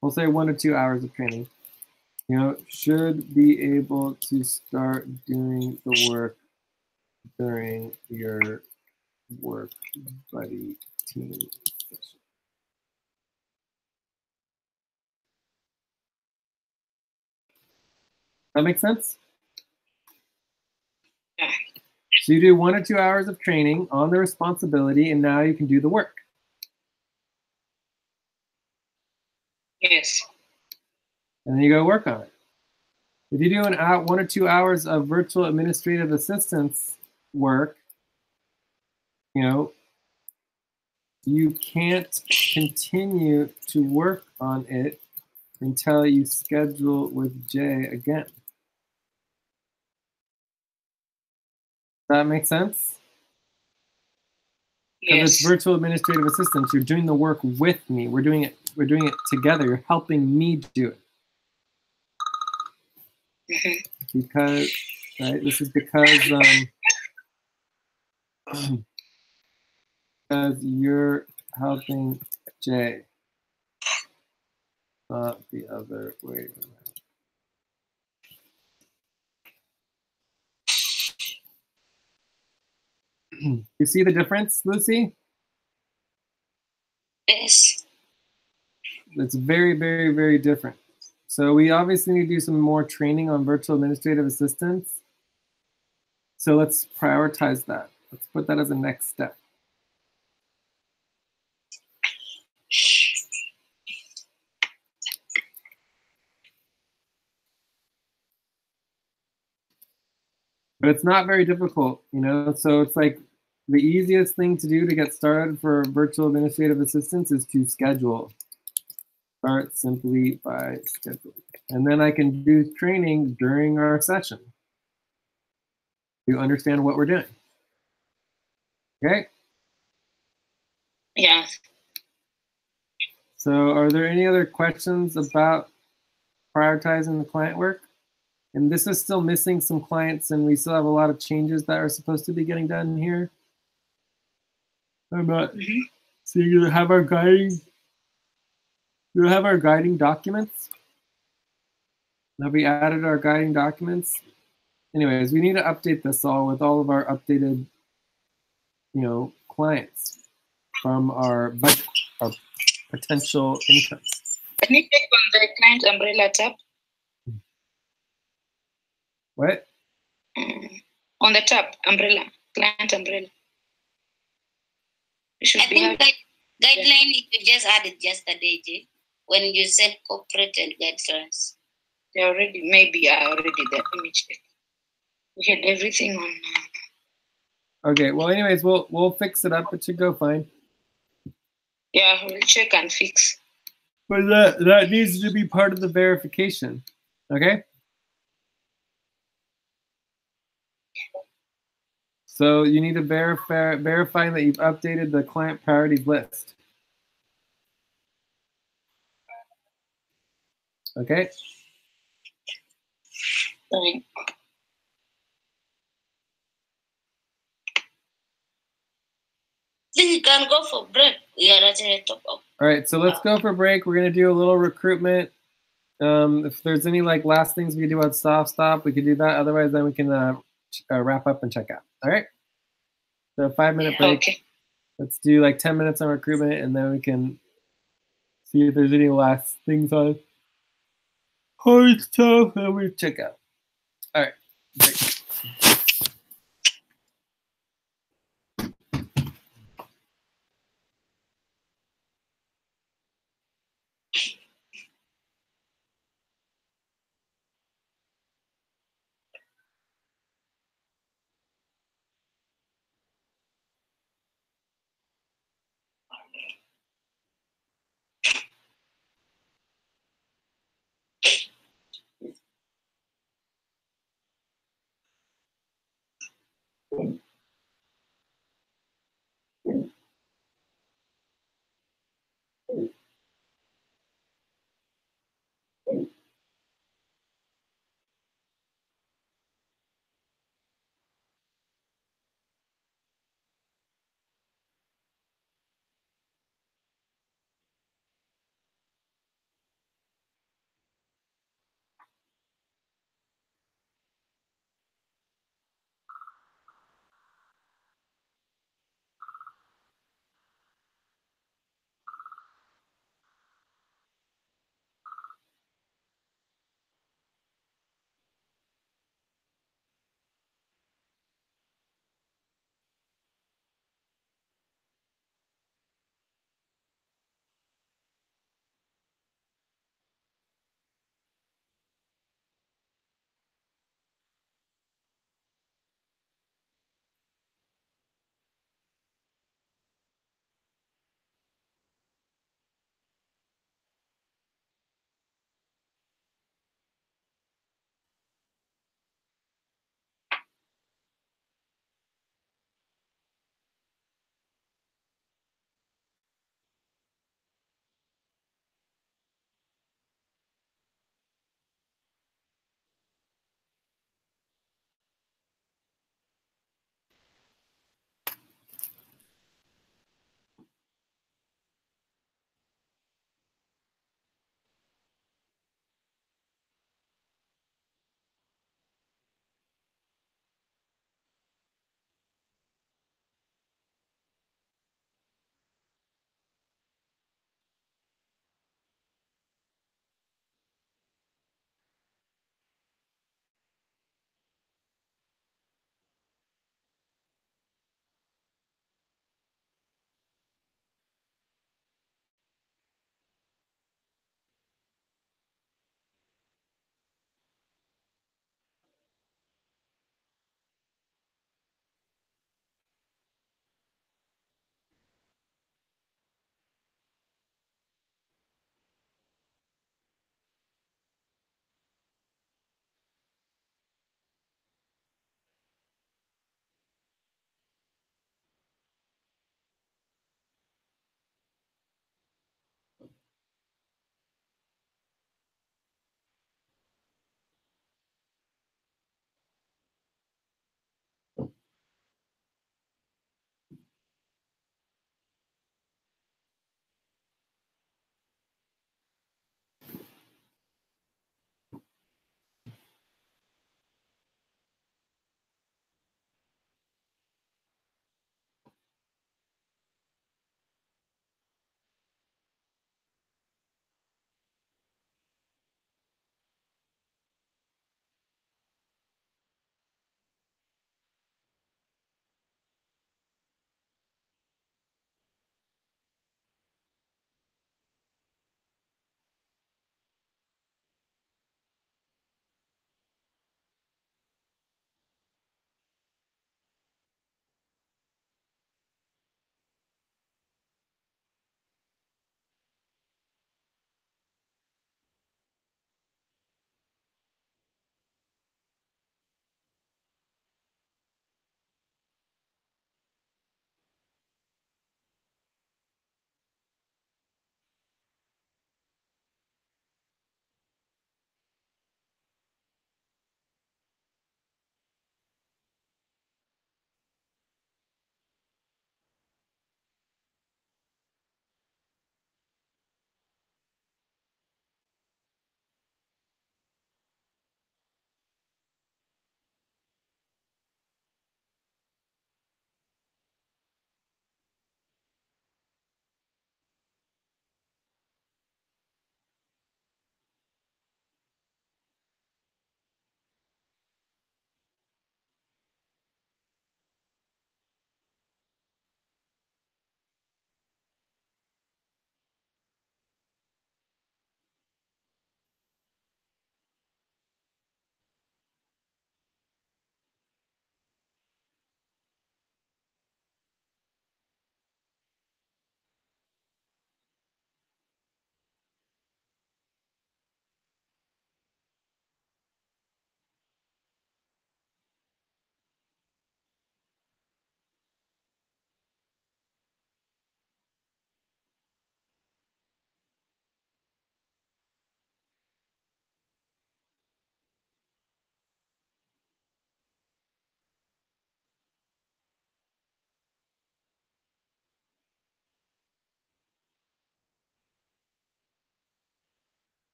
We'll say 1 to 2 hours of training. You know, should be able to start doing the work during your work buddy team session. That makes sense? Yeah. So you do 1 or 2 hours of training on the responsibility, and now you can do the work. Yes. And then you go work on it. If you do 1 or 2 hours of virtual administrative assistance work, you know, you can't continue to work on it until you schedule with Jay again. Does that make sense? Because Yes. it's virtual administrative assistance. You're doing the work with me. We're doing it together. You're helping me do it. Because, right, this is because you're helping Jay, not the other way around. You see the difference, Lucy? Yes. It's very, very, very different. So we obviously need to do some more training on virtual administrative assistance. So let's prioritize that. Let's put that as a next step. But it's not very difficult, you know? So it's like the easiest thing to do to get started for virtual administrative assistance is to schedule. Start simply by scheduling. And then I can do training during our session to understand what we're doing. Okay? Yeah. So are there any other questions about prioritizing the client work? And this is still missing some clients, and we still have a lot of changes that are supposed to be getting done here. I'm not seeing you have our guiding. You have our guiding documents. Have we added our guiding documents? Anyways, we need to update this all with all of our updated, you know, clients from our budget, our potential incomes. Can you check on the client umbrella tab? What? On the tab, umbrella, client umbrella. I think guideline you just added yesterday, Jay, when you said corporate and guidelines. They're already, maybe I already there. Let me check. We had everything on. Okay, well, anyways, we'll fix it up. It should go fine. Yeah, we'll check and fix. But that needs to be part of the verification. Okay? So you need to verify that you've updated the client priorities list. Okay? Sorry. I think you can go for break. We are at the top of. All right, so let's go for a break. We're going to do a little recruitment. If there's any like last things we can do on stop, we can do that. Otherwise, then we can wrap up and check out. All right? So 5-minute break. Okay. Let's do like 10 minutes on recruitment, and then we can see if there's any last things on hard stuff that we check out. All right. Break.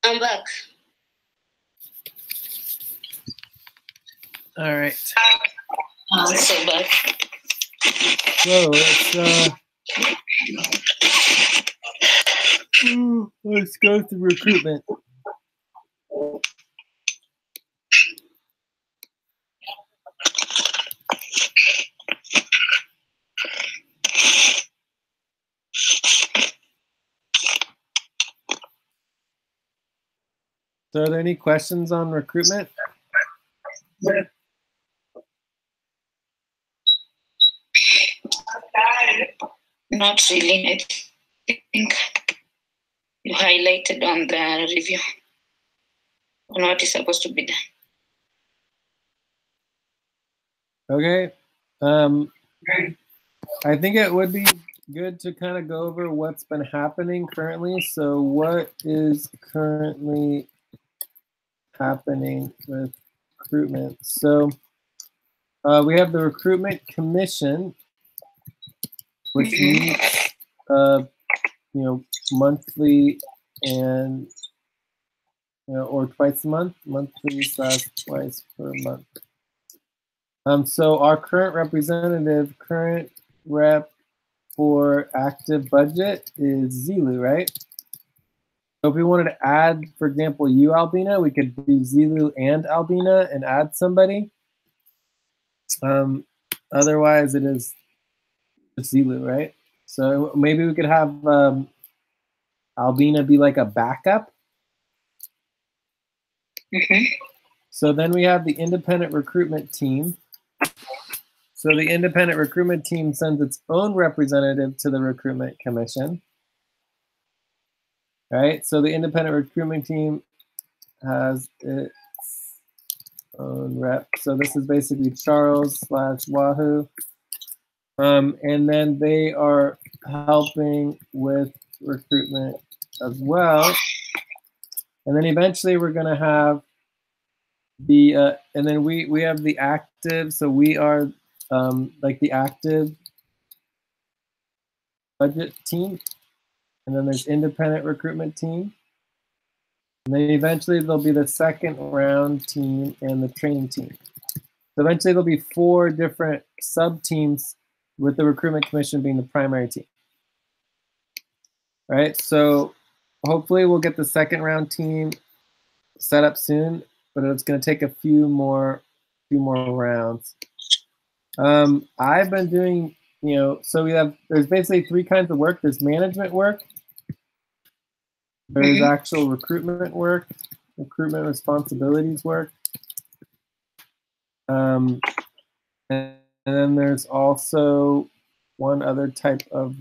I'm back. All right. I'm so back. So let's go through recruitment. So are there any questions on recruitment? Not really. I think you highlighted on the review on what is supposed to be done. Okay. I think it would be good to kind of go over what's been happening currently. So what is currently happening with recruitment? So we have the recruitment commission, which meets monthly and or twice a month, monthly / twice per month. So our current rep for active budget is Zilu, right? So if we wanted to add, for example, you, Albina, we could do Zilu and Albina and add somebody. Otherwise, it is just Zilu, right? So maybe we could have Albina be like a backup. So then we have the independent recruitment team. So the independent recruitment team sends its own representative to the recruitment commission. Right? So the independent recruitment team has its own rep. So this is basically Charles / Wahoo. And then they are helping with recruitment as well. And then eventually we're going to have the, and then we have the active. So we are like the active budget team. And then there's independent recruitment team. And then eventually there'll be the second round team and the training team. So eventually there'll be 4 different sub teams with the recruitment commission being the primary team. Right? So hopefully we'll get the second round team set up soon, but it's going to take a few more rounds. I've been doing, so there's basically 3 kinds of work. There's management work. There's actual recruitment work, recruitment responsibilities work. And then there's also one other type of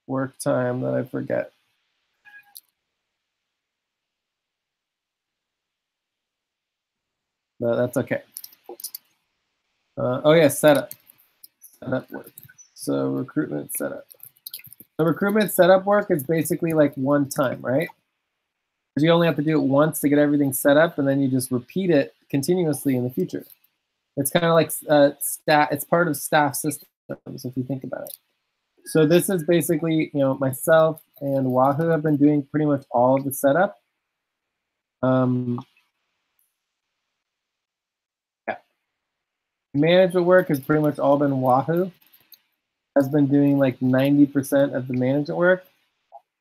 work time that I forget. But that's okay. Oh yeah, setup work. So recruitment setup. The recruitment setup work is basically like one time, right? Because you only have to do it once to get everything set up, and then you just repeat it continuously in the future. It's kind of like it's part of staff systems if you think about it. So this is basically, myself and Wahoo have been doing pretty much all of the setup. Management work has pretty much all been Wahoo. Has been doing like 90% of the management work.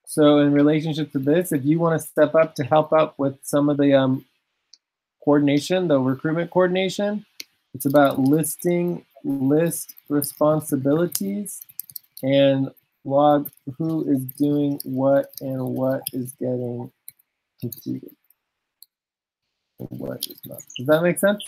So in relationship to this, if you want to step up to help out with some of the coordination, the recruitment coordination, it's about list responsibilities and log who is doing what and what is getting completed and what is not. Does that make sense?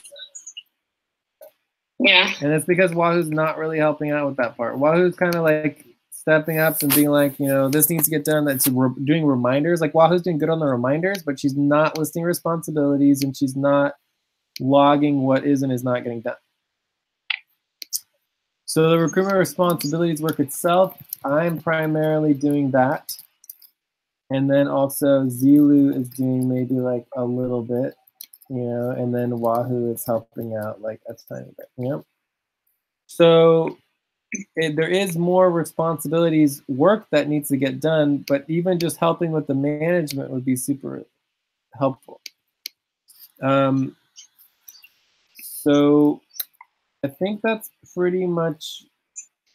Yeah. And it's because Wahoo's not really helping out with that part. Wahoo's kind of like stepping up and being like, this needs to get done. That's doing reminders. Like Wahoo's doing good on the reminders, but she's not listing responsibilities and she's not logging what is and is not getting done. So the recruitment responsibilities work itself, I'm primarily doing that. And then also Zilu is doing maybe like a little bit, and then Wahoo is helping out like a tiny bit, So there is more responsibilities, work that needs to get done, but even just helping with the management would be super helpful. So I think that's pretty much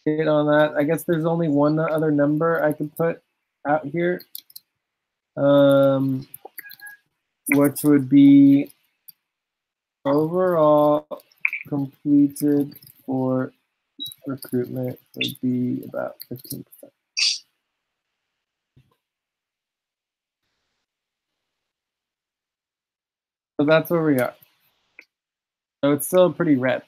it on that. I guess there's only one other number I could put out here, which would be overall completed for recruitment would be about 15%. So that's where we are. So it's still pretty red.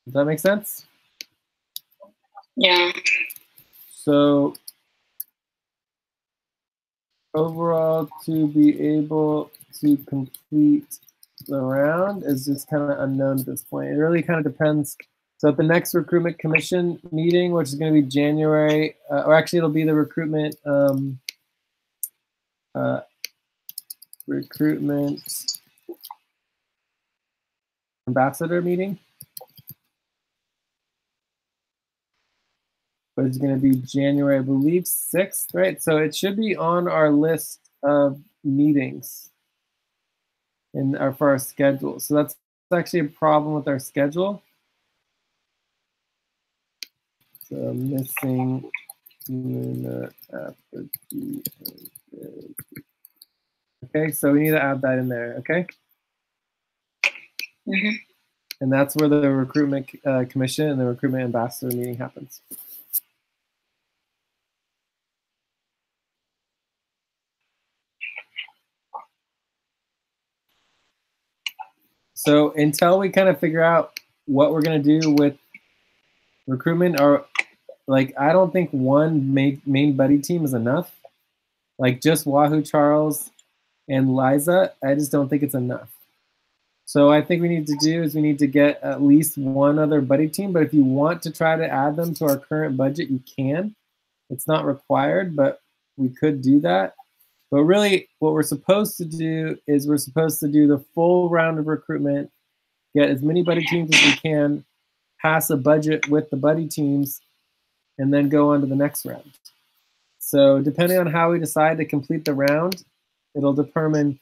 Does that make sense? Yeah. So overall, to be able to complete the round is just kind of unknown at this point. It really kind of depends. So at the next recruitment commission meeting, which is going to be January, or actually it'll be the recruitment ambassador meeting. But it's going to be January, I believe, 6th, right? So it should be on our list of meetings for our schedule. So that's actually a problem with our schedule. So missing after okay, so we need to add that in there, okay? Mm-hmm. And that's where the recruitment commission and the recruitment ambassador meeting happens. So until we kind of figure out what we're going to do with recruitment, or like, I don't think one main buddy team is enough. Like just Wahoo Charles and Liza, I just don't think it's enough. So I think we need to do is we need to get at least one other buddy team. But if you want to try to add them to our current budget, you can. It's not required, but we could do that. But really, what we're supposed to do is we're supposed to do the full round of recruitment, get as many buddy teams as we can, pass a budget with the buddy teams, and then go on to the next round. So depending on how we decide to complete the round, it'll determine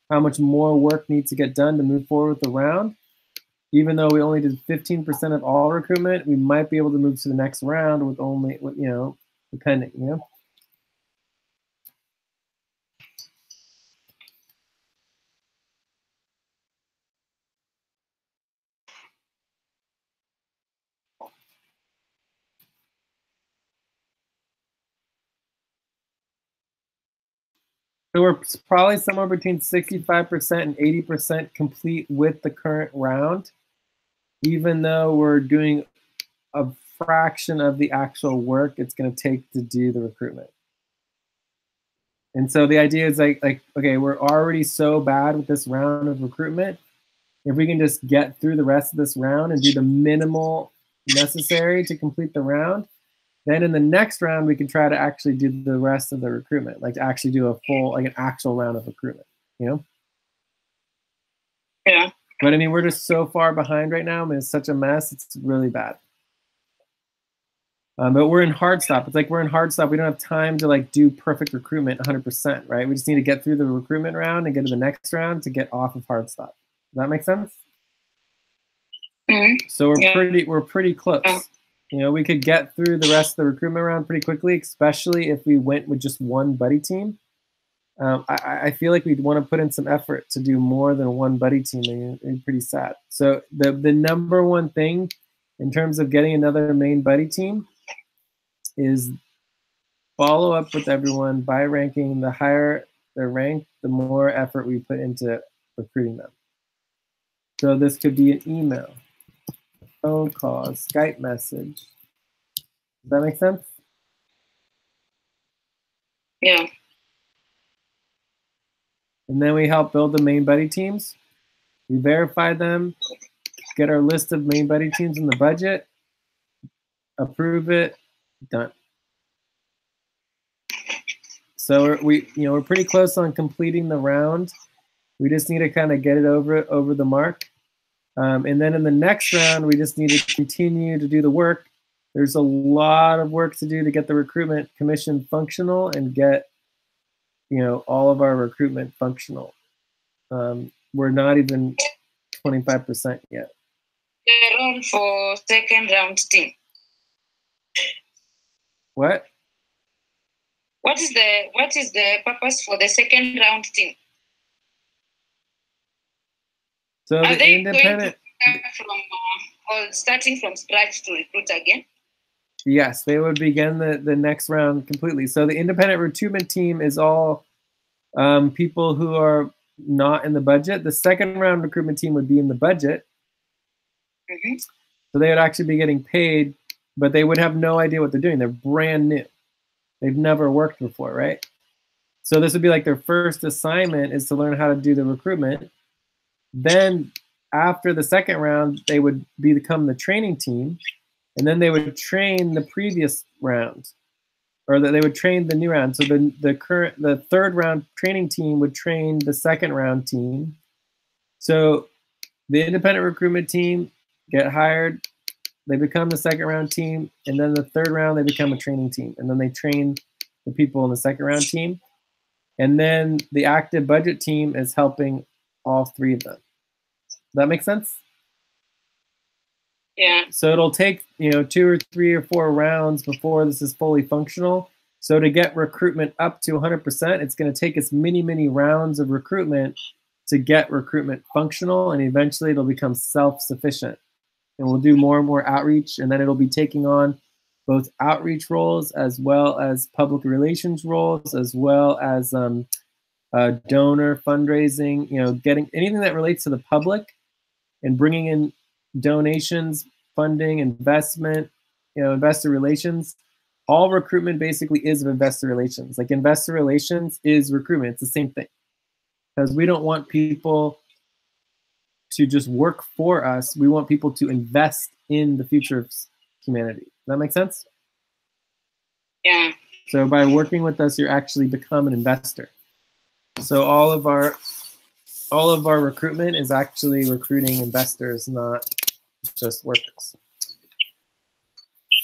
how much more work needs to get done to move forward with the round. Even though we only did 15% of all recruitment, we might be able to move to the next round with only, depending, So we're probably somewhere between 65% and 80% complete with the current round, even though we're doing a fraction of the actual work it's going to take to do the recruitment. And so the idea is like, okay, we're already so bad with this round of recruitment. If we can just get through the rest of this round and do the minimal necessary to complete the round, then in the next round, we can try to actually do the rest of the recruitment, like to actually do a full, like an actual round of recruitment, Yeah. But I mean, we're just so far behind right now. I mean, it's such a mess. It's really bad. But we're in hard stop. It's like we're in hard stop. We don't have time to like do perfect recruitment 100%, right? We just need to get through the recruitment round and get to the next round to get off of hard stop. Does that make sense? Mm-hmm. So we're pretty close. We could get through the rest of the recruitment round pretty quickly, especially if we went with just one buddy team. I feel like we'd want to put in some effort to do more than one buddy team. It'd be pretty sad. So the number one thing in terms of getting another main buddy team is follow up with everyone by ranking. The higher their rank, the more effort we put into recruiting them. So this could be an email, phone call, Skype message. Does that make sense? Yeah. And then we help build the main buddy teams. We verify them, get our list of main buddy teams in the budget, approve it, done. So we're pretty close on completing the round. We just need to kind of get it over the mark. And then in the next round, we just need to continue to do the work. There's a lot of work to do to get the recruitment commission functional and get, all of our recruitment functional. We're not even 25% yet. The role for second round team. What? What is the purpose for the second round team? So Are the they independent, going to start or starting from scratch to recruit again? yes, they would begin the next round completely. So the independent recruitment team is all people who are not in the budget. The second round recruitment team would be in the budget. Mm-hmm. So they would actually be getting paid, but they would have no idea what they're doing. They're brand new. They've never worked before, right? So this would be like their first assignment is to learn how to do the recruitment. Then after the second round, they would become the training team, and then they would train the previous round, or they would train the new round. So the third round training team would train the second round team. So the independent recruitment team get hired, they become the second round team, and then the third round they become a training team, and then they train the people in the second round team. And then the active budget team is helping all three of them. Does that make sense? Yeah. So it'll take 2 or 3 or 4 rounds before this is fully functional. So to get recruitment up to 100%, it's going to take us many rounds of recruitment to get recruitment functional, and eventually it'll become self-sufficient. And we'll do more and more outreach, and then it'll be taking on both outreach roles as well as public relations roles, as well as donor fundraising, getting anything that relates to the public and bringing in donations, funding, investment, investor relations. All recruitment basically is investor relations. Like investor relations is recruitment. It's the same thing. Because we don't want people to just work for us. We want people to invest in the future of humanity. Does that make sense? Yeah. So by working with us, you actually become an investor. So all of our recruitment is actually recruiting investors, not just workers.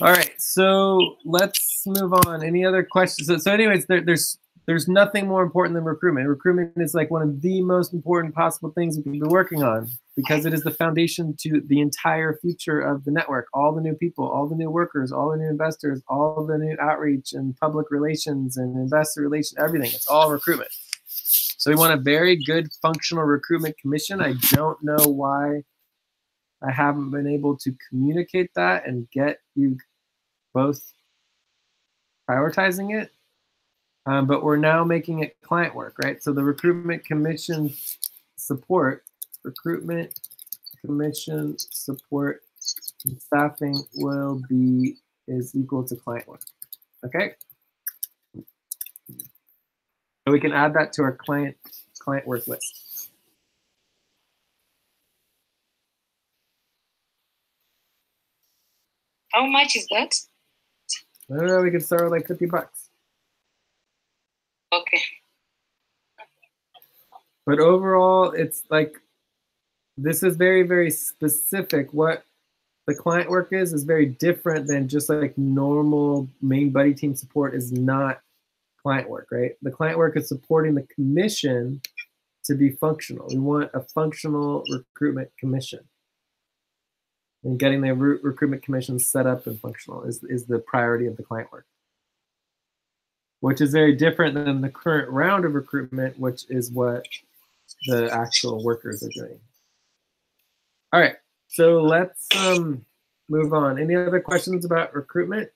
All right, so let's move on. Any other questions? So anyways, there's nothing more important than recruitment. Recruitment is like one of the most important possible things we can be working on because it is the foundation to the entire future of the network. All the new people, all the new workers, all the new investors, all the new outreach and public relations and investor relations, everything. It's all recruitment. So we want a very good functional recruitment commission. I don't know why I haven't been able to communicate that and get you both prioritizing it. But we're now making it client work, right? So the recruitment commission support and staffing is equal to client work, okay? So we can add that to our client work list. How much is that? I don't know, we could start with like $50. Okay. But overall, it's like, this is very, very specific. What the client work is very different than just like normal main buddy team support is not client work, right? The client work is supporting the commission to be functional. We want a functional recruitment commission. And getting the recruitment commission set up and functional is the priority of the client work, which is very different than the current round of recruitment, which is what the actual workers are doing. All right, so let's move on. Any other questions about recruitment?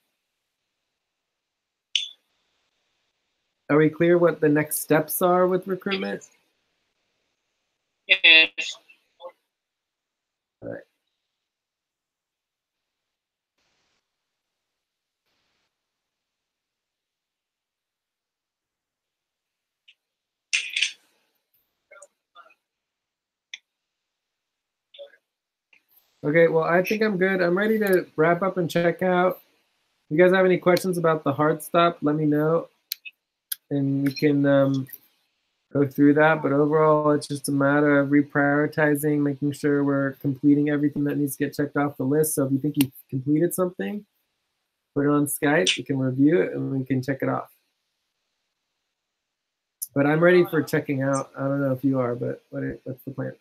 Are we clear what the next steps are with recruitment? Yes. All right. Okay, well, I think I'm good. I'm ready to wrap up and check out. If you guys have any questions about the hard stop, let me know. And we can go through that, but overall it's just a matter of reprioritizing, making sure we're completing everything that needs to get checked off the list. So if you think you've completed something, put it on Skype, we can review it and we can check it off. But I'm ready for checking out. I don't know if you are, but what's the plan?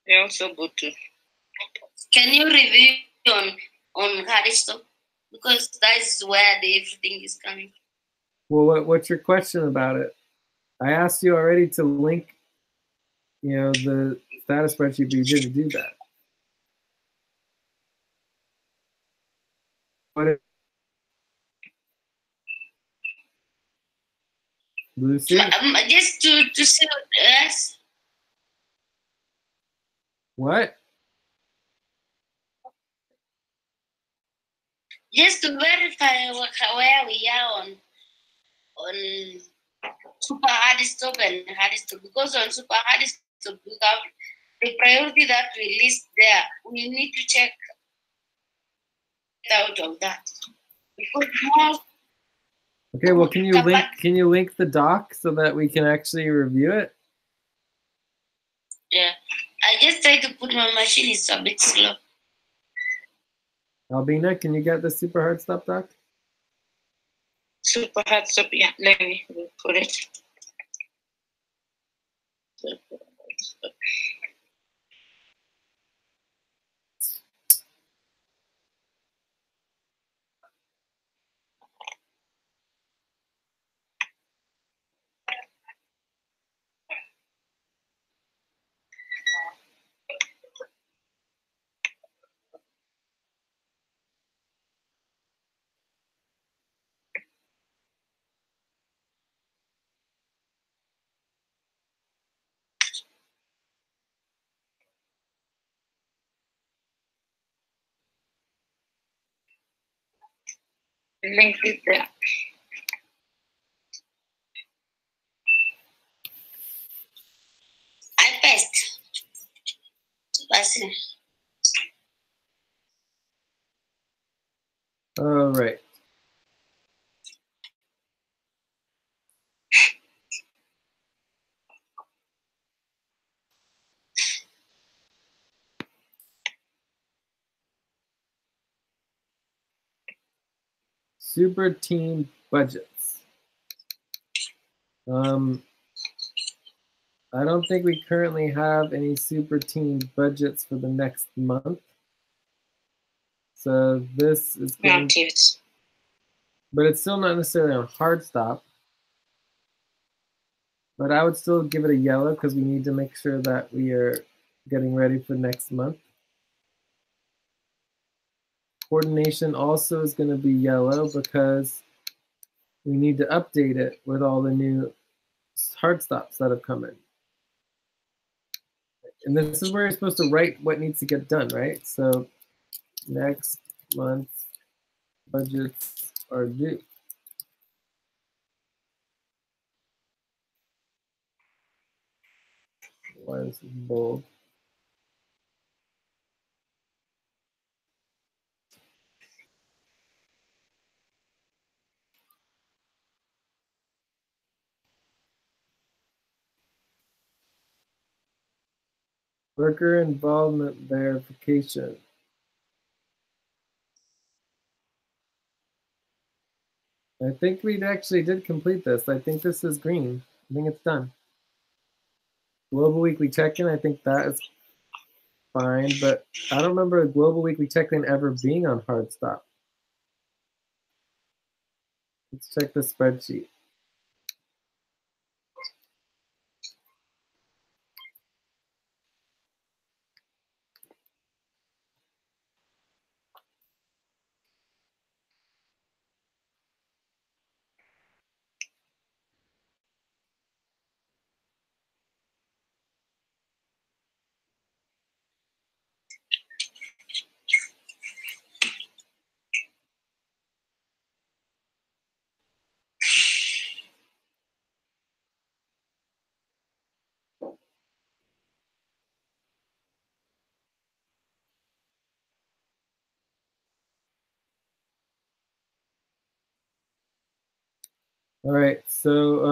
Yeah, also good too. Can you review on Haristo? Because that's where everything is coming. Well, what's your question about it? I asked you already to link, the status spreadsheet, but you didn't do that. What? Lucy? Just to see us. What? Just to verify where we are on super hard stop and hard stop, because on super hard stop we have the priority that we list there. We need to check out of that. Because more. Okay, well, can you link the doc so that we can actually review it? Yeah, I just tried to put my machine. It's a bit slow. Albina, can you get the super hard stop doc? Super hard stop. Yeah, let me put it. Link it there. I passed. Passing. All right. Super team budgets. I don't think we currently have any super team budgets for the next month. So this is Not yet. But it's still not necessarily on hard stop. But I would still give it a yellow because we need to make sure that we are getting ready for next month. Coordination also is going to be yellow because we need to update it with all the new hard stops that have come in. And this is where you're supposed to write what needs to get done, right? So next month budgets are due. Why is it bold? Worker involvement verification. I think we actually did complete this. I think this is green. I think it's done. Global weekly check-in, I think that is fine, but I don't remember a global weekly check-in ever being on hard stop. Let's check the spreadsheet. All right, so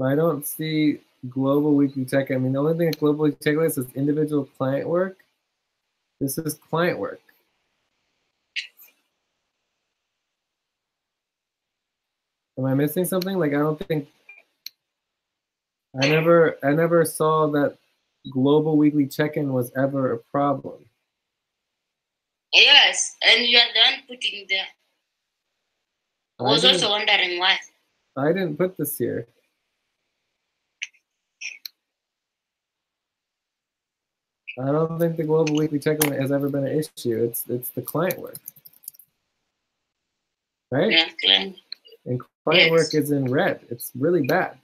I don't see global weekly check. I mean, the only thing a global weekly checklist is individual client work. This is client work. Am I missing something? Like, I don't think, I never saw that global weekly check-in was ever a problem. Yes, and you are done putting there. I was also wondering why. I didn't put this here. I don't think the global weekly check-in has ever been an issue. It's the client work, right? Yeah, client. And client work is in red. It's really bad.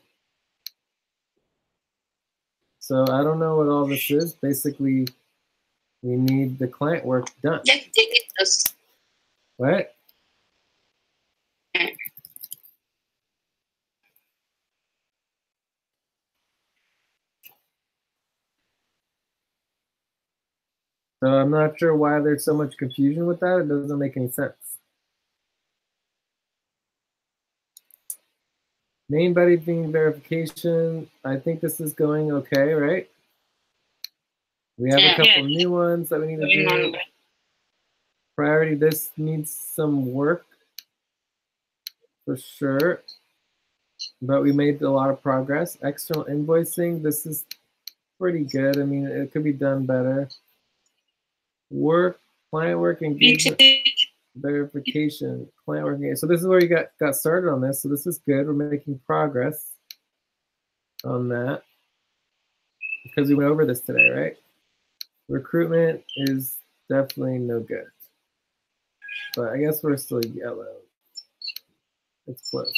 So I don't know what all this is. Basically, we need the client work done. Let's take it first. What? So I'm not sure why there's so much confusion with that. It doesn't make any sense. Name budgeting verification. I think this is going okay, right? We have a couple new ones that we need to do. Priority, this needs some work for sure, but we made a lot of progress. External invoicing, this is pretty good. I mean, it could be done better. Work, client work, engagement, verification, client work. So this is where you got started on this. So this is good. We're making progress on that because we went over this today, right? Recruitment is definitely no good. But I guess we're still yellow. It's close.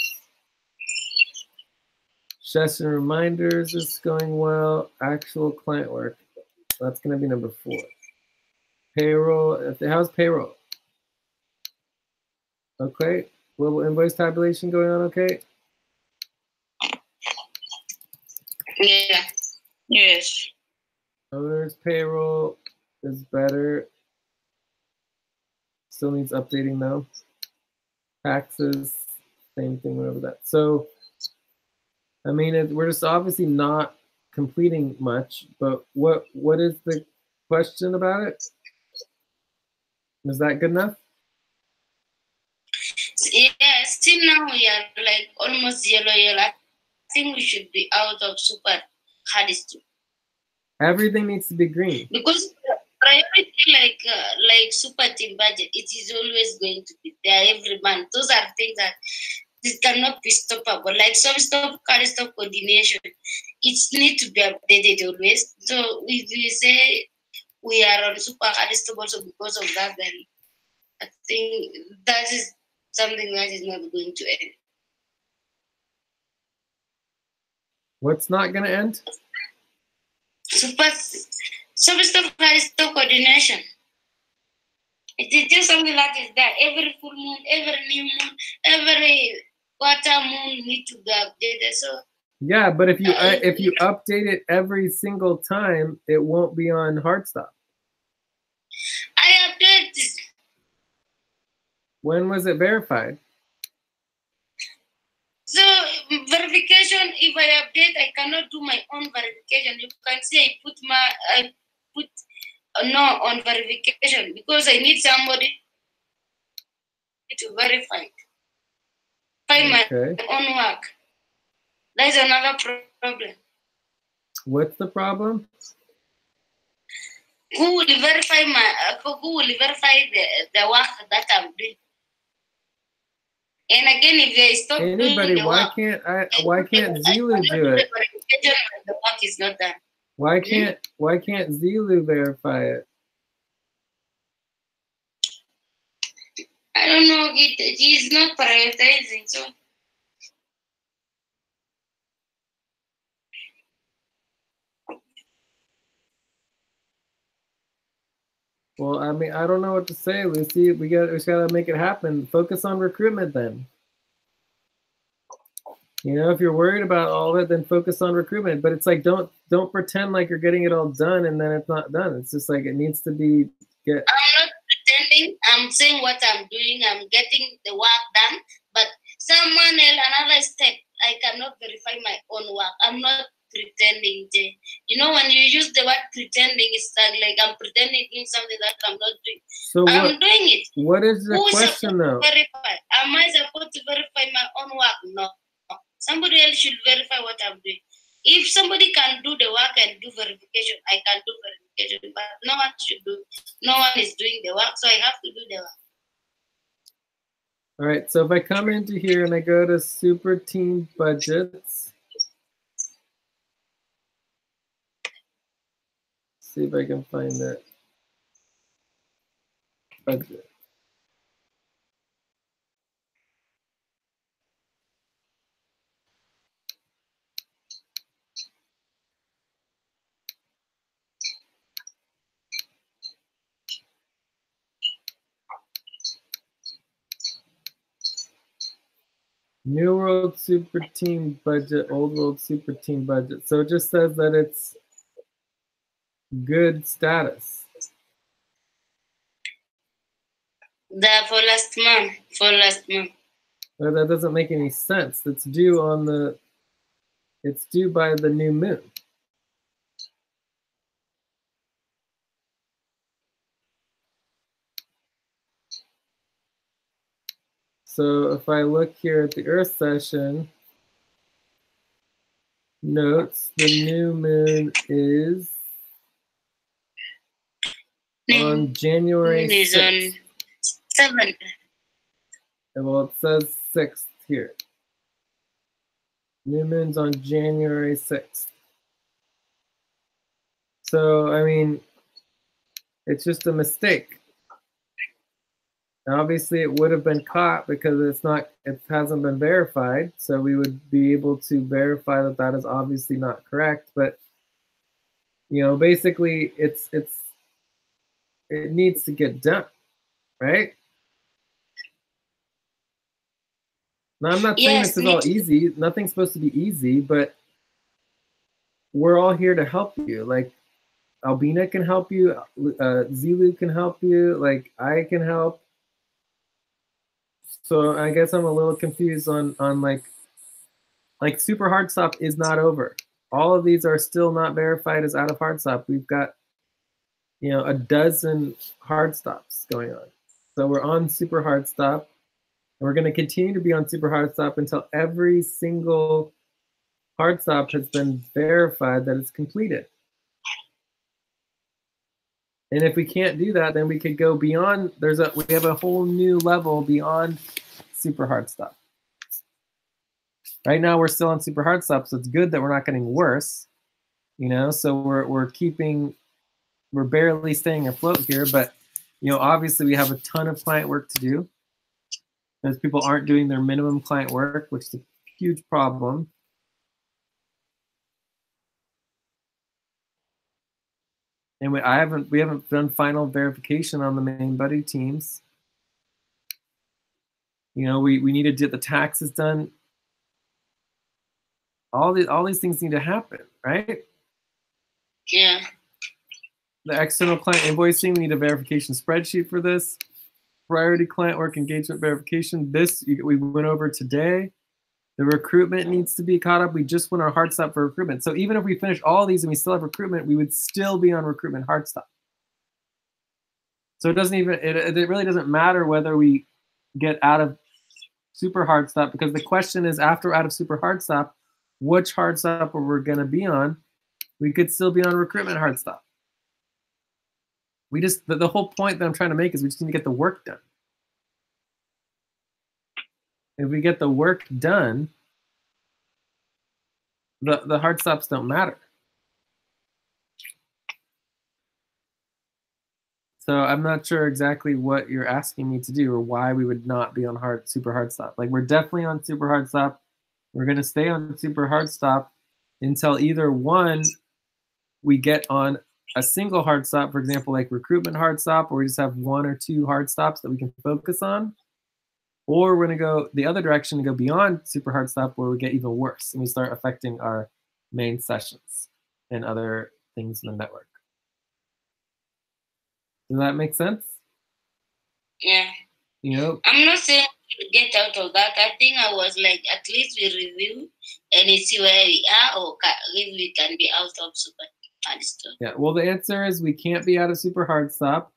Session reminders is going well. Actual client work, that's going to be number 4. Payroll, how's payroll? Okay. Global invoice tabulation going on okay? Yeah. Yes. Owners payroll is better. Still needs updating though. Taxes, same thing, whatever that. So, I mean, we're just obviously not completing much, but what is the question about it? Is that good enough? Yeah, still now we are like almost yellow. I think we should be out of super hardest. Everything needs to be green. Because priority like super team budget, it is always going to be there every month. Those are things that this cannot be stoppable. Like some stop coordination, it needs to be updated always. So if we say we are on super hardest also because of that, then I think that is something that is not going to end. What's not going to end? Super stuff has no coordination. It is just something that is there. Every full moon, every new moon, every quarter moon need to be updated. So yeah, but if you update it every single time, it won't be on hard stop. I updated. When was it verified? So verification, if I update, I cannot do my own verification. You can say I put no on verification because I need somebody to verify my own work. That's another problem. What's the problem? Who will verify the work that I'm doing? And again, if they stop anybody, doing the why can't Zulu do it? The work is not done. Why can't Zulu verify it? I don't know. It is not prioritizing. So well, I mean, I don't know what to say, Lucy. We just gotta make it happen. Focus on recruitment then. You know, if you're worried about all of it, then focus on recruitment. But it's like don't pretend like you're getting it all done and then it's not done. It's just like it needs to be I'm not pretending. I'm saying what I'm doing. I'm getting the work done. But someone else, another step, I cannot verify my own work. I'm not pretending, Jay. You know, when you use the word pretending, it's like I'm pretending doing something that I'm not doing. So I'm doing it. What is the Who's question though? Verify? Am I supposed to verify my own work? No. Somebody else should verify what I'm doing. If somebody can do the work and do verification, I can do verification, but no one should do. No one is doing the work, so I have to do the work. All right, so if I come into here and I go to super team budgets, see if I can find that budget. New World Super Team budget, Old World Super Team budget. So it just says that it's good status. For last month. But that doesn't make any sense. It's due by the new moon. So if I look here at the Earth session, notes, the new moon is on January 6th. On 7th. Well, it says 6th here. New moon's on January 6th. So, I mean, it's just a mistake. Obviously, it would have been caught because it hasn't been verified. So we would be able to verify that that is obviously not correct. But you know, basically, it needs to get done, right? Now, I'm not saying this is all easy. Nothing's supposed to be easy, but we're all here to help you. Like Albina can help you, Zilu can help you, like I can help. So I guess I'm a little confused on like super hard stop is not over. All of these are still not verified as out of hard stop. We've got, you know, a dozen hard stops going on. So we're on super hard stop. And we're going to continue to be on super hard stop until every single hard stop has been verified that it's completed. And if we can't do that, then we could go beyond. We have a whole new level beyond super hard stop. Right now we're still on super hard stop, so it's good that we're not getting worse. You know, so we're barely staying afloat here, but you know, obviously we have a ton of client work to do. Because people aren't doing their minimum client work, which is a huge problem. And we haven't done final verification on the main buddy teams. You know, we need to get the taxes done. All these things need to happen, right? Yeah. The external client invoicing, we need a verification spreadsheet for this. Priority client work engagement verification. This we went over today. The recruitment needs to be caught up. We just went our hard stop for recruitment. So even if we finish all these and we still have recruitment, we would still be on recruitment hard stop. So it doesn't even, it really doesn't matter whether we get out of super hard stop, because the question is, after out of super hard stop, which hard stop are we going to be on? We could still be on recruitment hard stop. We just, the whole point that I'm trying to make is we just need to get the work done. If we get the work done, the hard stops don't matter. So I'm not sure exactly what you're asking me to do or why we would not be on super hard stop. Like, we're definitely on super hard stop. We're going to stay on super hard stop until either one, we get on a single hard stop, for example, like recruitment hard stop, or we just have one or two hard stops that we can focus on. Or we're going to go the other direction and go beyond super hard stop, where we get even worse and we start affecting our main sessions and other things in the network. Does that make sense? Yeah. You know, I'm not saying get out of that. I think I was like, at least we review and see where we are, or if we can be out of super hard stop. Yeah, well, the answer is we can't be out of super hard stop,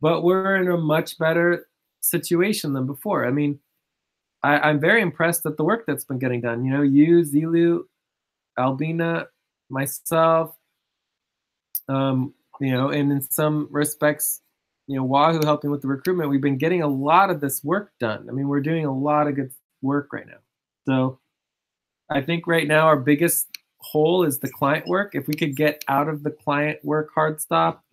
but we're in a much better situation than before. I mean, I'm very impressed at the work that's been getting done. You know, you, Zilu, Albina, myself, you know, and in some respects, you know, Wahoo helping with the recruitment, we've been getting a lot of this work done. I mean, we're doing a lot of good work right now. So I think right now our biggest hole is the client work. If we could get out of the client work hard stop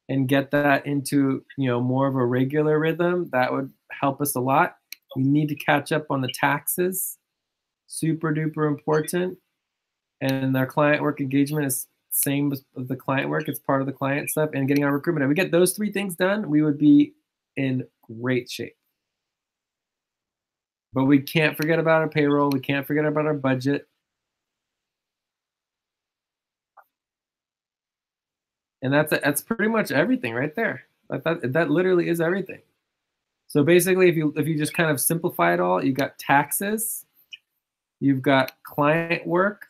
and get that into, you know, more of a regular rhythm, that would help us a lot. We need to catch up on the taxes, super duper important. And our client work engagement is same as the client work. It's part of the client stuff, and getting our recruitment. If we get those three things done, we would be in great shape. But we can't forget about our payroll. We can't forget about our budget. And that's pretty much everything right there. That literally is everything. So basically, if you just kind of simplify it all, you got taxes, you've got client work,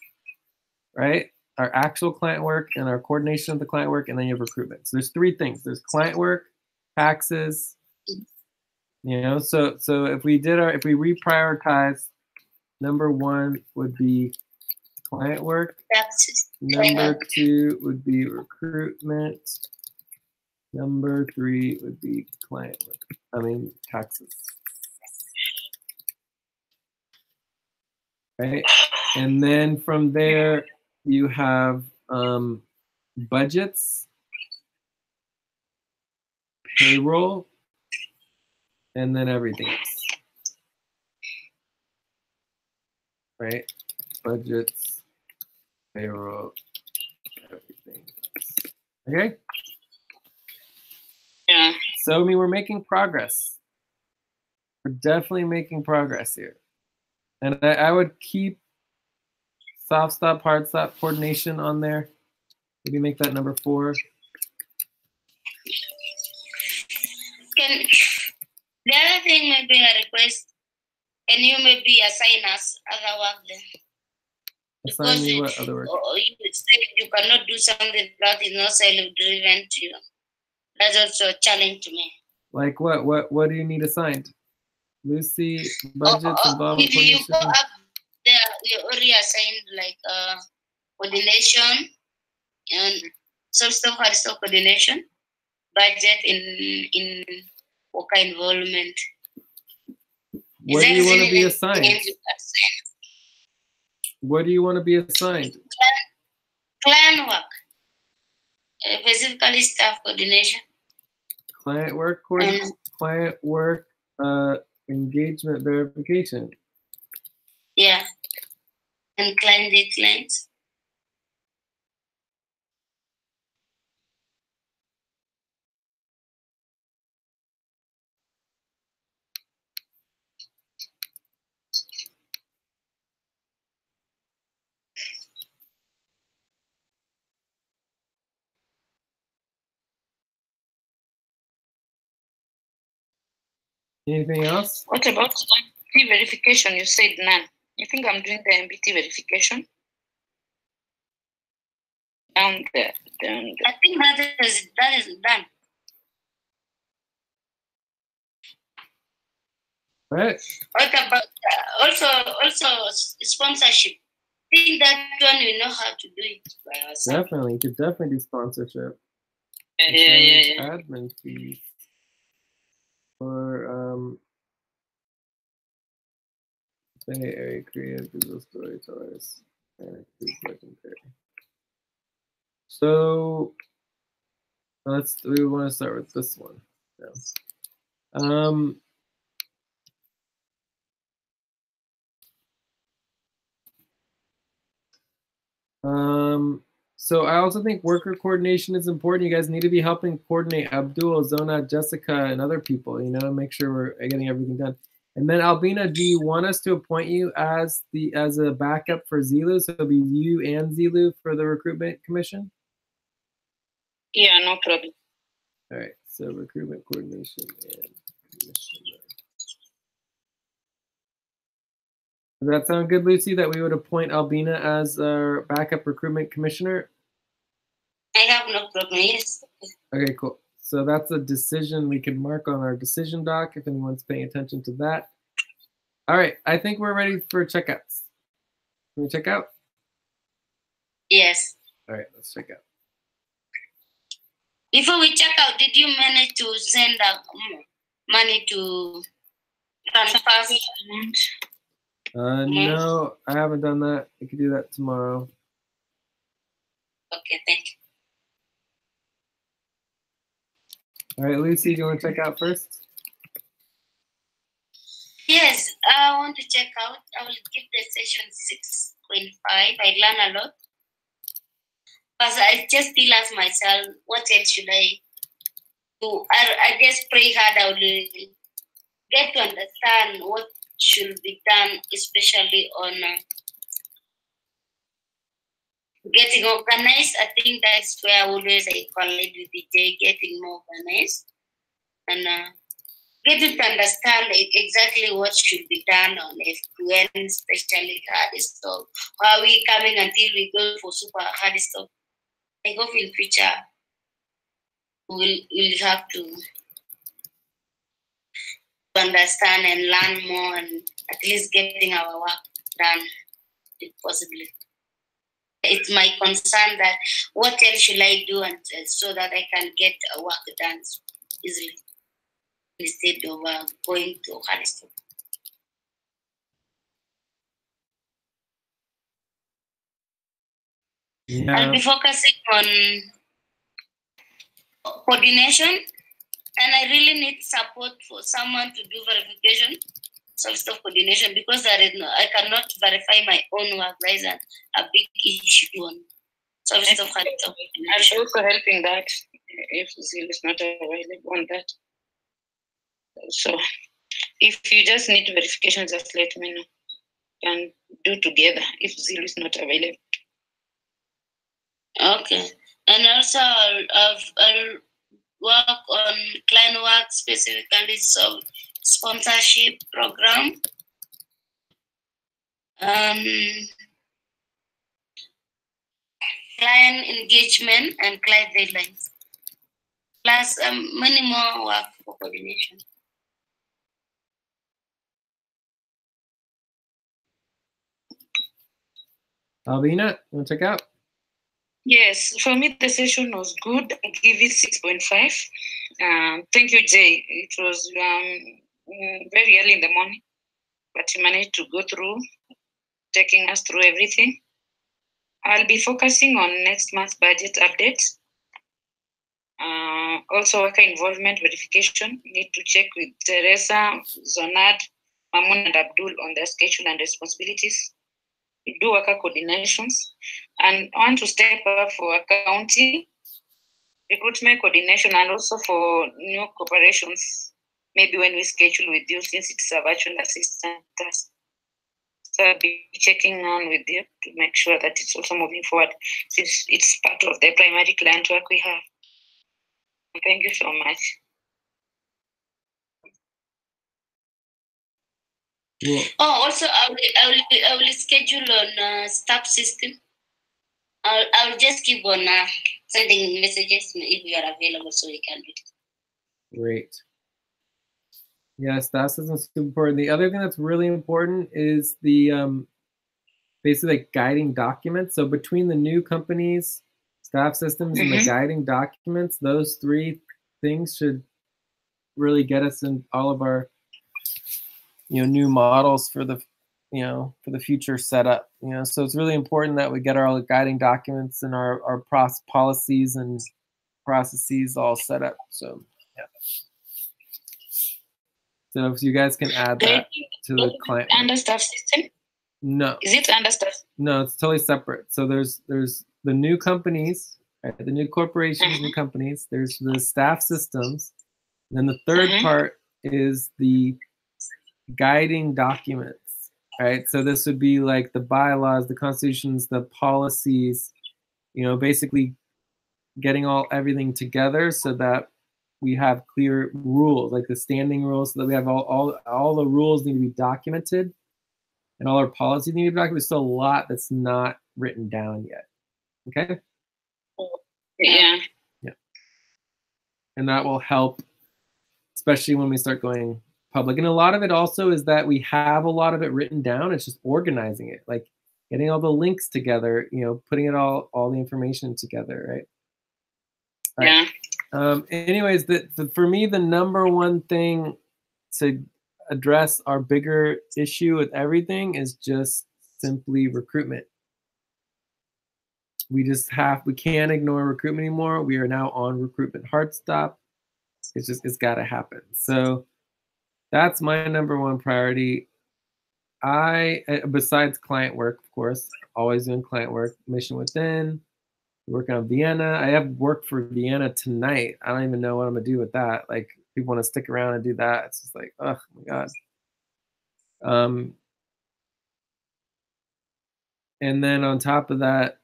right? Our actual client work and our coordination of the client work, and then you have recruitment. So there's three things. There's client work, taxes, you know. So if we reprioritize, number one would be client work. Taxes. Number two would be recruitment. Number three would be client work. I mean, taxes. Right? And then from there, you have budgets, payroll, and then everything else. Right? Budgets, payroll, everything else. Okay? Yeah. So, I mean, we're making progress. We're definitely making progress here. And I would keep soft stop, hard stop coordination on there. Maybe make that number 4. The other thing may be a request, can you maybe assign us other work then? Assign me what other work? You say you cannot do something that is not self-driven to you. That's also a challenge to me. Like what? What do you need assigned? Lucy, budgets, involvement, if you coordination. go up there, we already assigned like coordination and some stuff had still coordination, budget in worker involvement. What do you want to be assigned? What do you want to be assigned? Client work, specifically staff coordination. Client work, client work, engagement verification. Yeah, and client deadlines. Anything else? What about MBT verification? You said none. You think I'm doing the MBT verification? Down there. I think that is done. Right. What about also sponsorship? I think that one we know how to do it by ourselves. Definitely, you could definitely do sponsorship. Yeah. Admin fees for Bay Area creative digital storytellers and legendary. So we want to start with this one. Yeah. So I also think worker coordination is important. You guys need to be helping coordinate Abdul, Zona, Jessica, and other people, you know, make sure we're getting everything done. And then Albina, do you want us to appoint you as a backup for Zilu? So it'll be you and Zilu for the recruitment commission? Yeah, no problem. All right, so recruitment coordination and commissioner. Does that sound good, Lucy, that we would appoint Albina as our backup recruitment commissioner? I have no problem, yes. Okay, cool. So that's a decision we can mark on our decision doc if anyone's paying attention to that. All right, I think we're ready for checkouts. Can we check out? Yes. All right, let's check out. Before we check out, did you manage to send money to transfer? No, I haven't done that. I could do that tomorrow. Okay, thank you. All right, Lucy, do you want to check out first? Yes, I want to check out. I will give the session 6.5. I learn a lot. But I just still ask myself, what else should I do? I just pray hard. I will get to understand what should be done, especially on getting organized. I think that's where always I collide with DJ, getting more organized and getting to understand exactly what should be done on FQN, especially hard stuff. Are we coming until we go for super hard stuff? I hope in future we'll have to understand and learn more and at least getting our work done if possible. It's my concern that what else should I do and so that I can get work done easily instead of going to hard stuff. Yeah. I'll be focusing on coordination, and I really need support for someone to do verification, some stuff coordination, because there is no, I cannot verify my own work. There is a big issue on some stuff. I'm also helping that if Zeal is not available on that. So if you just need verification, just let me know. Can do together if Zeal is not available. Okay, and also I'll work on client work, specifically so sponsorship program. Client engagement and client deadlines. Plus many more work for coordination. Albina, you want to check out? Yes, for me the session was good. I give it 6.5. Thank you, Jay. It was very early in the morning, but you managed to go through, taking us through everything. I'll be focusing on next month's budget updates. Also worker involvement verification. Need to check with Teresa, Zonad, Mamun and Abdul on their schedule and responsibilities. We do worker coordinations, and I want to step up for accounting, recruitment coordination, and also for new corporations, maybe when we schedule with you, since it's a virtual assistant task. So I'll be checking on with you to make sure that it's also moving forward, since it's part of the primary client work we have. Thank you so much. Cool. Oh, also I will schedule on staff system. I'll just keep on sending messages if you are available so we can do it. Great. Yes, staff system is super important. The other thing that's really important is the basically like guiding documents. So between the new companies, staff systems, and the guiding documents, those three things should really get us in all of our new models for the for the future setup. So it's really important that we get our guiding documents and our policies and processes all set up. So yeah. So if you guys can add that to the client. Under staff system? No. Is it under staff? No, it's totally separate. So there's the new companies, right? The new corporations, new companies. There's the staff systems. Then the third part is the guiding documents, right? So this would be like the bylaws, the constitutions, the policies, basically getting everything together so that we have clear rules, like the standing rules, so that we have all the rules need to be documented. and all our policies need to be documented. There's still a lot that's not written down yet. Okay? Yeah. Yeah. And that will help, especially when we start going public. And a lot of it also is that we have a lot of it written down. It's just organizing it, like getting all the links together, you know, putting it all the information together, right? Yeah. Anyways, for me, the number one thing to address our bigger issue with everything is just simply recruitment. We can't ignore recruitment anymore. We are now on recruitment hard stop. It's got to happen. So that's my number one priority. Besides client work, of course, always doing client work, mission within, working on Vienna. I have work for Vienna tonight. I don't even know what I'm gonna do with that. Like, people want to stick around and do that. It's just like, oh my God. And then on top of that,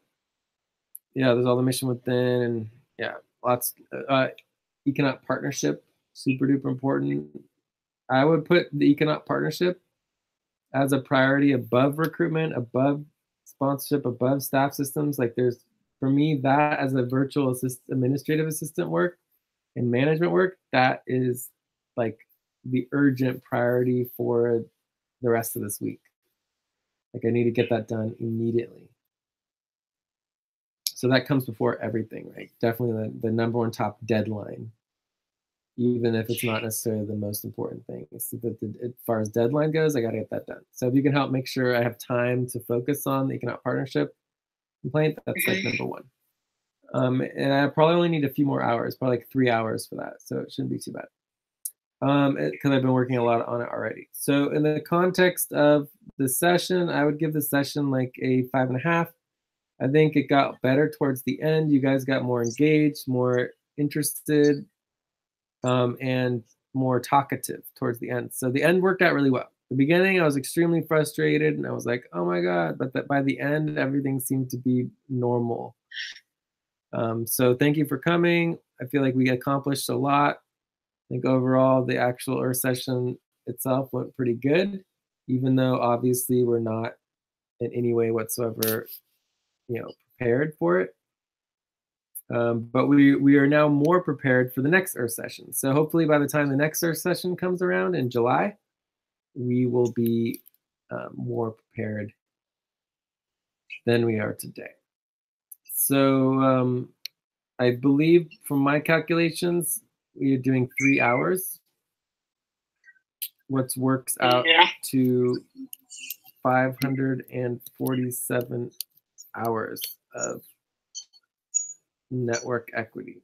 yeah, there's all the mission within, and yeah, lots. Economic partnership, super duper important. I would put the economic partnership as a priority above recruitment, above sponsorship, above staff systems. Like, there's, for me, that as a virtual administrative assistant work and management work, that is like the urgent priority for the rest of this week. Like, I need to get that done immediately. So that comes before everything, right? Definitely the number one top deadline, even if it's not necessarily the most important thing. So as far as deadline goes, I got to get that done. So if you can help make sure I have time to focus on the economic partnership complaint, that's like number one. And I probably only need a few more hours, probably like 3 hours for that. So it shouldn't be too bad. Because I've been working a lot on it already. So in the context of the session, I would give the session like a 5.5. I think it got better towards the end. You guys got more engaged, more interested, and more talkative towards the end. So the end worked out really well. The beginning, I was extremely frustrated, and I was like, oh my God. But by the end, everything seemed to be normal. So thank you for coming. I feel like we accomplished a lot. I think overall, the actual Earth session itself went pretty good, even though obviously we're not in any way whatsoever, prepared for it. But we are now more prepared for the next Earth session. So hopefully by the time the next Earth session comes around in July, we will be more prepared than we are today. So I believe from my calculations, we are doing 3 hours, which works out to 547 hours of network equity,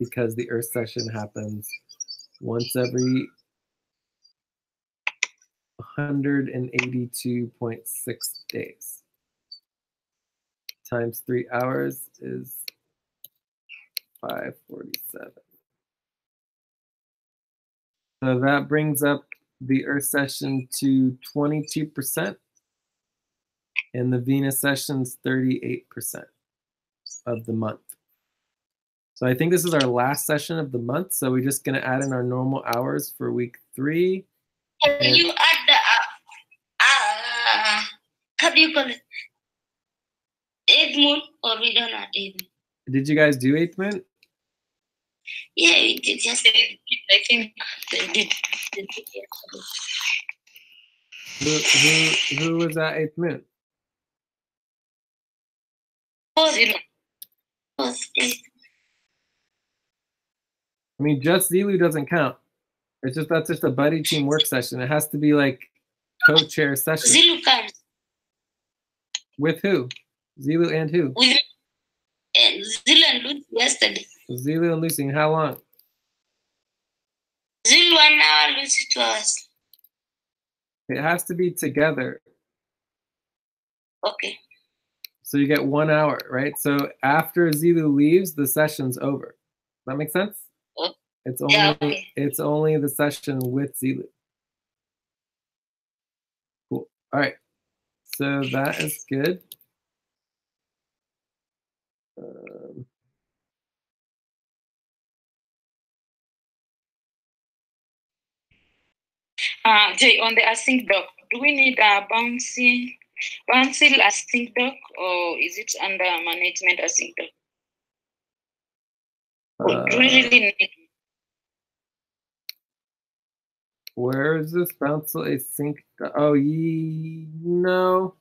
because the Earth session happens once every 182.6 days. Times 3 hours is 547. So that brings up the Earth session to 22%, and the Venus session's 38% of the month. So I think this is our last session of the month. So we're just going to add in our normal hours for week 3. Can you add the how do you call it? 8th moon, or we don't add 8th moon? Did you guys do 8th moon? Yeah, we did. Just I think they did. Who was at 8th moon? I mean, just Zilu doesn't count. That's just a buddy team work session. It has to be like co-chair session. Zilu counts. With who? Zilu and who? With Zilu and Lucy yesterday. Zilu and Lucy. How long? Zilu 1 hour, Lucy 2 hours. It has to be together. Okay. So you get 1 hour, right? So after Zilu leaves, the session's over. Does that make sense? Okay. It's only the session with Zilu. Cool. All right. So that is good. Jay, on the async do we need a bouncy async doc, or is it under management async doc? Do we really need? Where is this Bouncil async? Oh, no.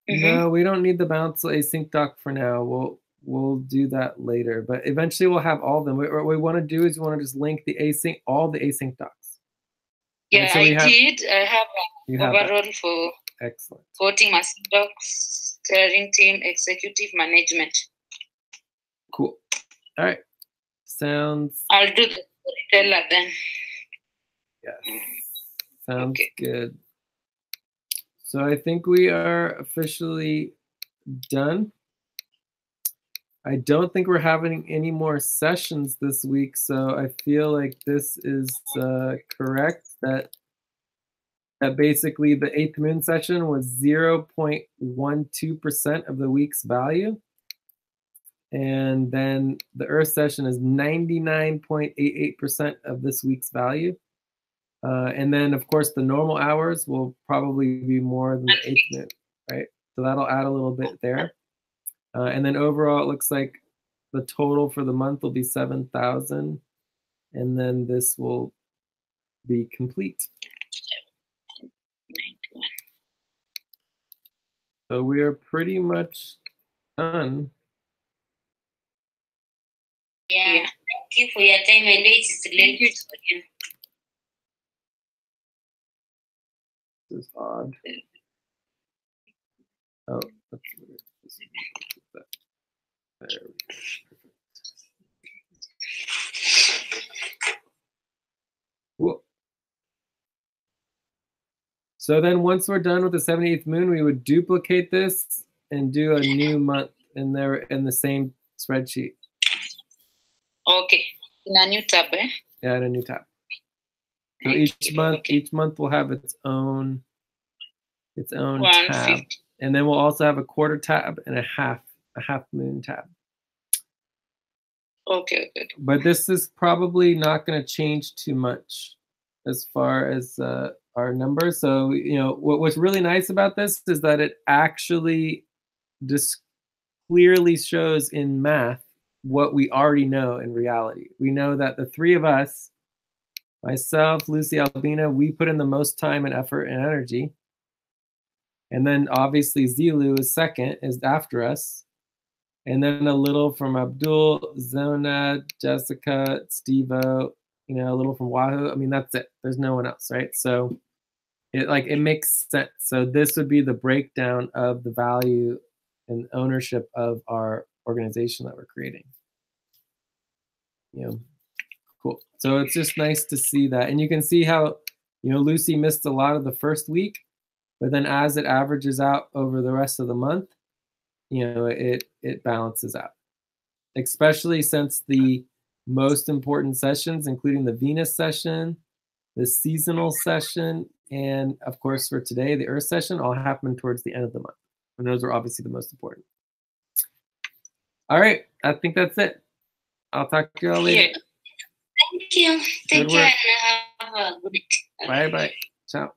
No, we don't need the Bouncil async doc for now. We'll do that later, but eventually we'll have all of them. What we want to do is we want to just link the all the async docs. Yeah, so I have an overall that. for excellent team async docs, steering team, executive management. Cool. All right. Sounds. I'll do the storyteller then. Yes. Sounds good. So I think we are officially done. I don't think we're having any more sessions this week, so I feel like this is correct, that basically the 8th moon session was 0.12% of the week's value. And then the Earth session is 99.88% of this week's value. And then, of course, the normal hours will probably be more than the 8th moon, right? So that'll add a little bit there. And then overall, it looks like the total for the month will be 7,000. And then this will be complete. So we are pretty much done. Yeah, thank you for your time. I know it's late for you. This is odd. Oh, that's weird. There we go. Cool. So then once we're done with the 78th moon, we would duplicate this and do a new month in the same spreadsheet. Okay. In a new tab, eh? Yeah, in a new tab. So each month will have its own tab. And then we'll also have a quarter tab and a half moon tab. Okay, good. But this is probably not going to change too much as far as our numbers. So, what's really nice about this is that it actually just clearly shows in math what we already know in reality. We know that the three of us, myself, Lucy, Albina, we put in the most time and effort and energy. And then obviously Zilu is second, is after us. And then a little from Abdul, Zona, Jessica, Stevo, a little from Wahoo. I mean, that's it. There's no one else, right? So it makes sense. So this would be the breakdown of the value and ownership of our organization that we're creating. Cool. So it's just nice to see that. And you can see how, Lucy missed a lot of the first week, but then as it averages out over the rest of the month, it balances out, especially since the most important sessions, including the Venus session, the seasonal session, and of course for today, the Earth session, all happen towards the end of the month. And those are obviously the most important. All right, I think that's it. I'll talk to you all later. Thank you. Thank you, and have a good day. Bye-bye. Ciao.